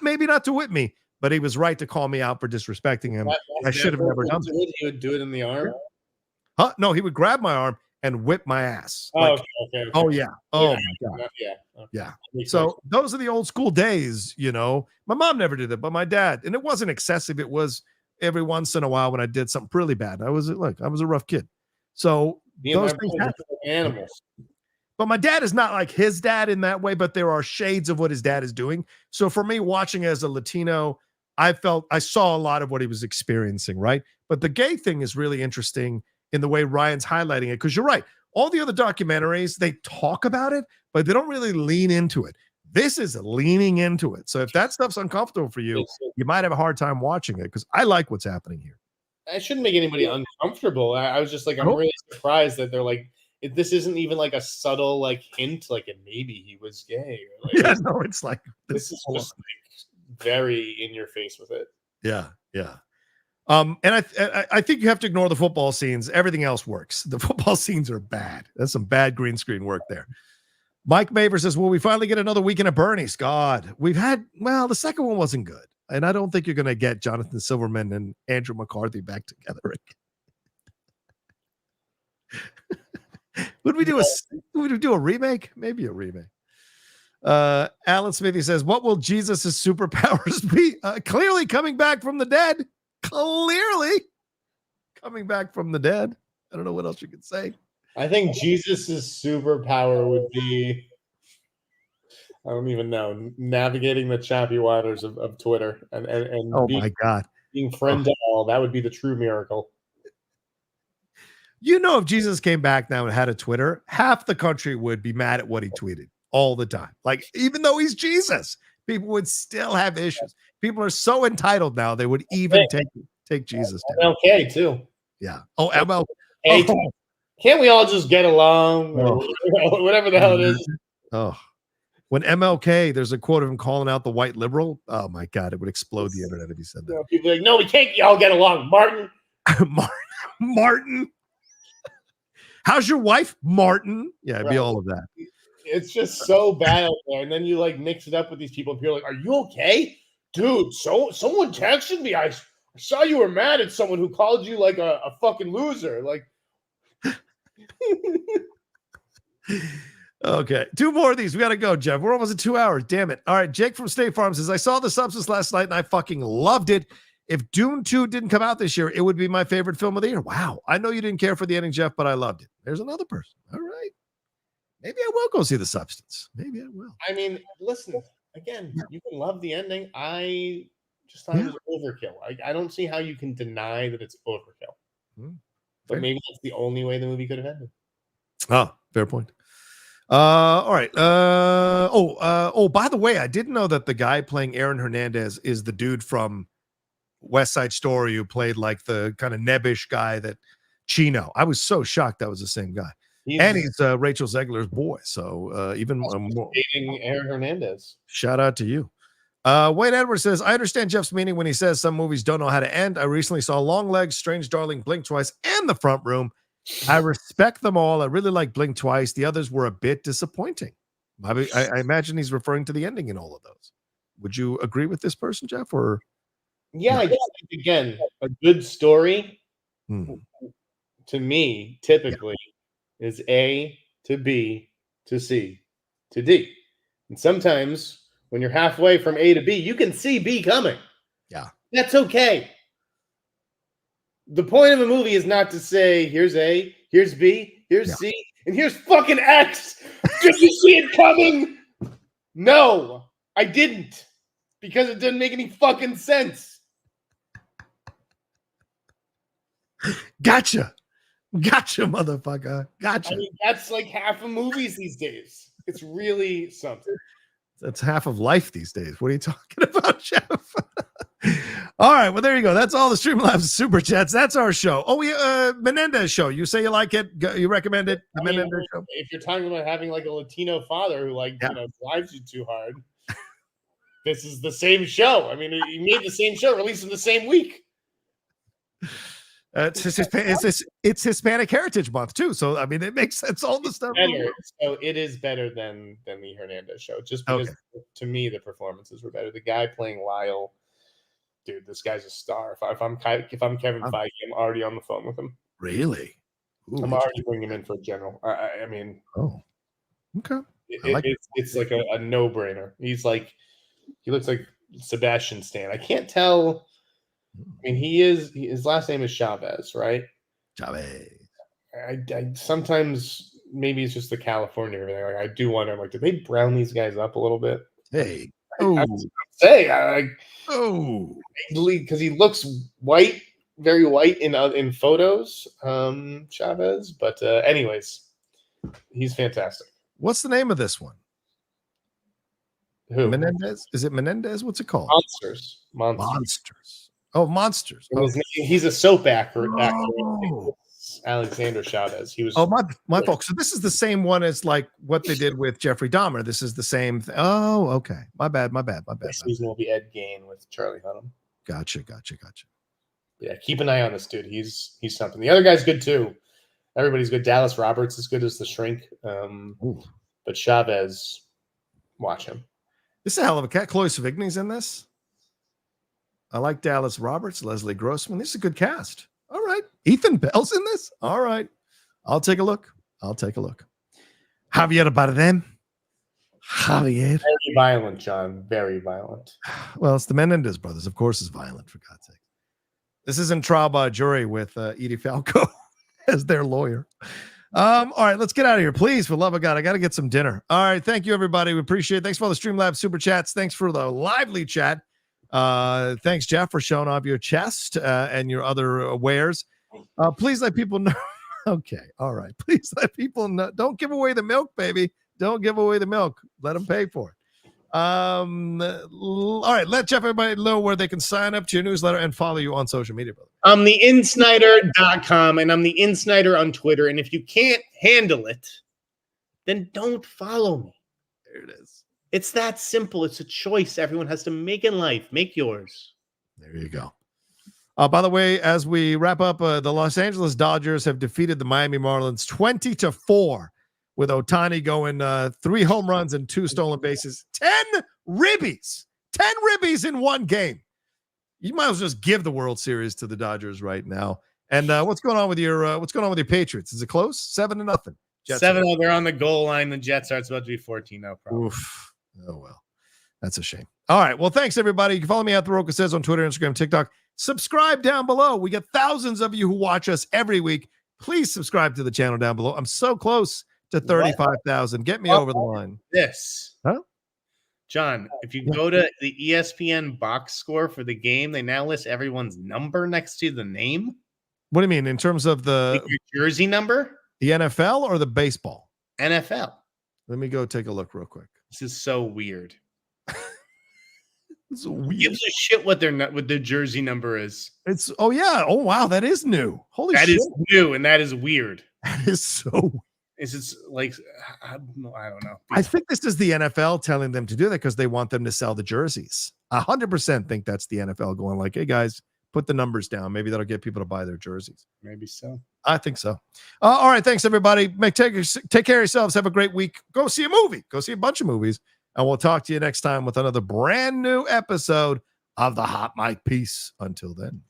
Maybe not to whip me, but he was right to call me out for disrespecting him. I should have never done that. He would do it in the arm? Huh? No, he would grab my arm and whip my ass. Okay. Oh, yeah. Oh, yeah. my God. Yeah. So those are the old school days, you know. My mom never did that, but my dad. And it wasn't excessive. It was every once in a while when I did something really bad. I was a rough kid. So those things happen. Animals. But my dad is not like his dad in that way, but there are shades of what his dad is doing. So for me, watching as a Latino, I saw a lot of what he was experiencing, right? But the gay thing is really interesting in the way Ryan's highlighting it, because you're right. All the other documentaries, they talk about it, but they don't really lean into it. This is leaning into it. So if that stuff's uncomfortable for you, you might have a hard time watching it, because I like what's happening here. I shouldn't make anybody uncomfortable. I was just like, I'm really surprised that they're like, this isn't even like a subtle like hint, like maybe he was gay. Or like, yeah, no, it's like this is just like very in your face with it. Yeah. And I think you have to ignore the football scenes. Everything else works. The football scenes are bad. That's some bad green screen work there. Mike Maver says, will we finally get another weekend at Bernie's? God, the second one wasn't good. And I don't think you're going to get Jonathan Silverman and Andrew McCarthy back together again. Would we do a remake? Maybe a remake. Alan Smithy says, what will Jesus' superpowers be? Clearly coming back from the dead. Clearly coming back from the dead. I don't know what else you could say. I think Jesus' superpower would be, I don't even know, navigating the choppy waters of Twitter and oh my God, being friend to all. That would be the true miracle. You know, if Jesus came back now and had a Twitter, half the country would be mad at what he tweeted all the time. Like, even though he's Jesus, people would still have issues. People are so entitled now, they would even take Jesus down. MLK too. Yeah. Oh, MLK. Oh. Can't we all just get along? Or whatever the hell it is. Oh. When MLK, there's a quote of him calling out the white liberal. Oh my God, it would explode the internet if he said that. People are like, no, we can't all get along. Martin. Martin. How's your wife, Martin? Yeah, it'd be all of that. It's just so bad out there. And then you like mix it up with these people and people are like, are you okay? Dude, someone texted me. I saw you were mad at someone who called you like a fucking loser. Like, okay, 2 more of these. We got to go, Jeff. We're almost at 2 hours. Damn it. All right, Jake from State Farm says, I saw The Substance last night and I fucking loved it. If Dune 2 didn't come out this year, it would be my favorite film of the year. Wow. I know you didn't care for the ending, Jeff, but I loved it. There's another person. All right. Maybe I will go see The Substance. Maybe I will. I mean, listen, again, you can love the ending. I just thought it was overkill. I don't see how you can deny that it's overkill. But maybe that's the only way the movie could have ended. Oh, fair point. All right. By the way, I didn't know that the guy playing Aaron Hernandez is the dude from West Side Story who played like the kind of nebbish guy that Chino. I was so shocked that was the same guy. He's Rachel Zegler's boy. So even more dating Aaron Hernandez. Shout out to you. Wayne Edwards says, I understand Jeff's meaning when he says some movies don't know how to end. I recently saw Long Legs, Strange Darling, Blink Twice, and The Front Room. I respect them all. I really like Blink Twice. The others were a bit disappointing. I imagine he's referring to the ending in all of those. Would you agree with this person, Jeff? Or yeah, I think again, a good story to me typically is A to B to C to D. And sometimes when you're halfway from A to B, you can see B coming. Yeah. That's okay. The point of a movie is not to say, here's A, here's B, here's C, and here's fucking X. Did you see it coming? No, I didn't. Because it didn't make any fucking sense. Gotcha, motherfucker. Gotcha. I mean, that's like half of movies these days. It's really something. That's half of life these days. What are you talking about, Jeff? All right, well, there you go. That's all the Streamlabs Super Chats. That's our show. Oh, Menendez show. You say you like it? You recommend it? The Menendez show? If you're talking about having like a Latino father who drives you too hard, this is the same show. I mean, he made the same show, released in the same week. It's Hispanic Heritage Month too, so I mean it makes sense. All the stuff. So it is better than the Hernandez show, just because to me the performances were better. The guy playing Lyle, dude, this guy's a star. If I'm Kevin Feige, I'm already on the phone with him. Really? Ooh, I'm already bringing him in for general. I mean, okay. It's like a no-brainer. He looks like Sebastian Stan. I can't tell. I mean, his last name is Chavez, right? Chavez. I sometimes maybe it's just the California or everything. Like, I do wonder, did they brown these guys up a little bit? Hey, because he looks white, very white in photos, Chavez. But anyways, he's fantastic. What's the name of this one? Who? Menendez? Is it Menendez? What's it called? Monsters. Oh, Monsters. Okay. He's a soap actor. Alexander Chavez. He was. Oh, my folks. So this is the same one as like what they did with Jeffrey Dahmer. This is the same. Oh, okay. My bad. This season will be Ed Gein with Charlie Hunnam. Gotcha. Yeah, keep an eye on this dude. He's something. The other guy's good too. Everybody's good. Dallas Roberts is good as the Shrink. But Chavez, watch him. This is a hell of a cat. Chloe Sevigny's in this. I like Dallas Roberts, Leslie Grossman. This is a good cast. All right. Ethan Bell's in this. All right. I'll take a look. Javier Bardem. Javier. Very violent, John. Very violent. Well, it's the Menendez brothers. Of course, it's violent, for God's sake. This is in trial by jury with Edie Falco as their lawyer. All right, let's get out of here. Please, for love of God, I got to get some dinner. All right, thank you, everybody. We appreciate it. Thanks for all the Streamlabs Super Chats. Thanks for the lively chat. Thanks, Jeff, for showing off your chest and your other wares. Please let people know. Okay, all right. Please let people know. Don't give away the milk, baby. Don't give away the milk. Let them pay for it. All right, let Jeff everybody know where they can sign up to your newsletter and follow you on social media, brother. I'm the InSneider.com and I'm the InSneider on Twitter. And if you can't handle it, then don't follow me. There it is. It's that simple. It's a choice everyone has to make in life. Make yours. There you go. By the way, as we wrap up, the Los Angeles Dodgers have defeated the Miami Marlins 20-4 with Ohtani going 3 home runs and 2 stolen bases. 10 ribbies in one game. You might as well just give the World Series to the Dodgers right now. And what's going on with your Patriots? Is it close? 7-0. Jets 7-0. They're on the goal line. The Jets are. It's about to be 14 now. Probably. Oof. Oh well, that's a shame. All right. Well, thanks everybody. You can follow me at The Rocha Says on Twitter, Instagram, TikTok. Subscribe down below. We get thousands of you who watch us every week. Please subscribe to the channel down below. I'm so close to 35,000. Get me over the line. Huh? John, if you go to the ESPN box score for the game, they now list everyone's number next to the name. What do you mean in terms of your jersey number? The NFL or the baseball? NFL. Let me go take a look real quick. This is so weird. It's Who weird. gives a shit what their jersey number is? It's wow, that is new. Holy That shit. is new, and that is weird. That is so. Is it like I don't know. I think this is the NFL telling them to do that because they want them to sell the jerseys. 100% think that's the NFL going like, hey guys, put the numbers down. Maybe that'll get people to buy their jerseys. Maybe so. I think so. All right, thanks everybody. Take care of yourselves. Have a great week. Go see a movie. Go see a bunch of movies, and we'll talk to you next time with another brand new episode of the Hot Mic. Peace. Until then.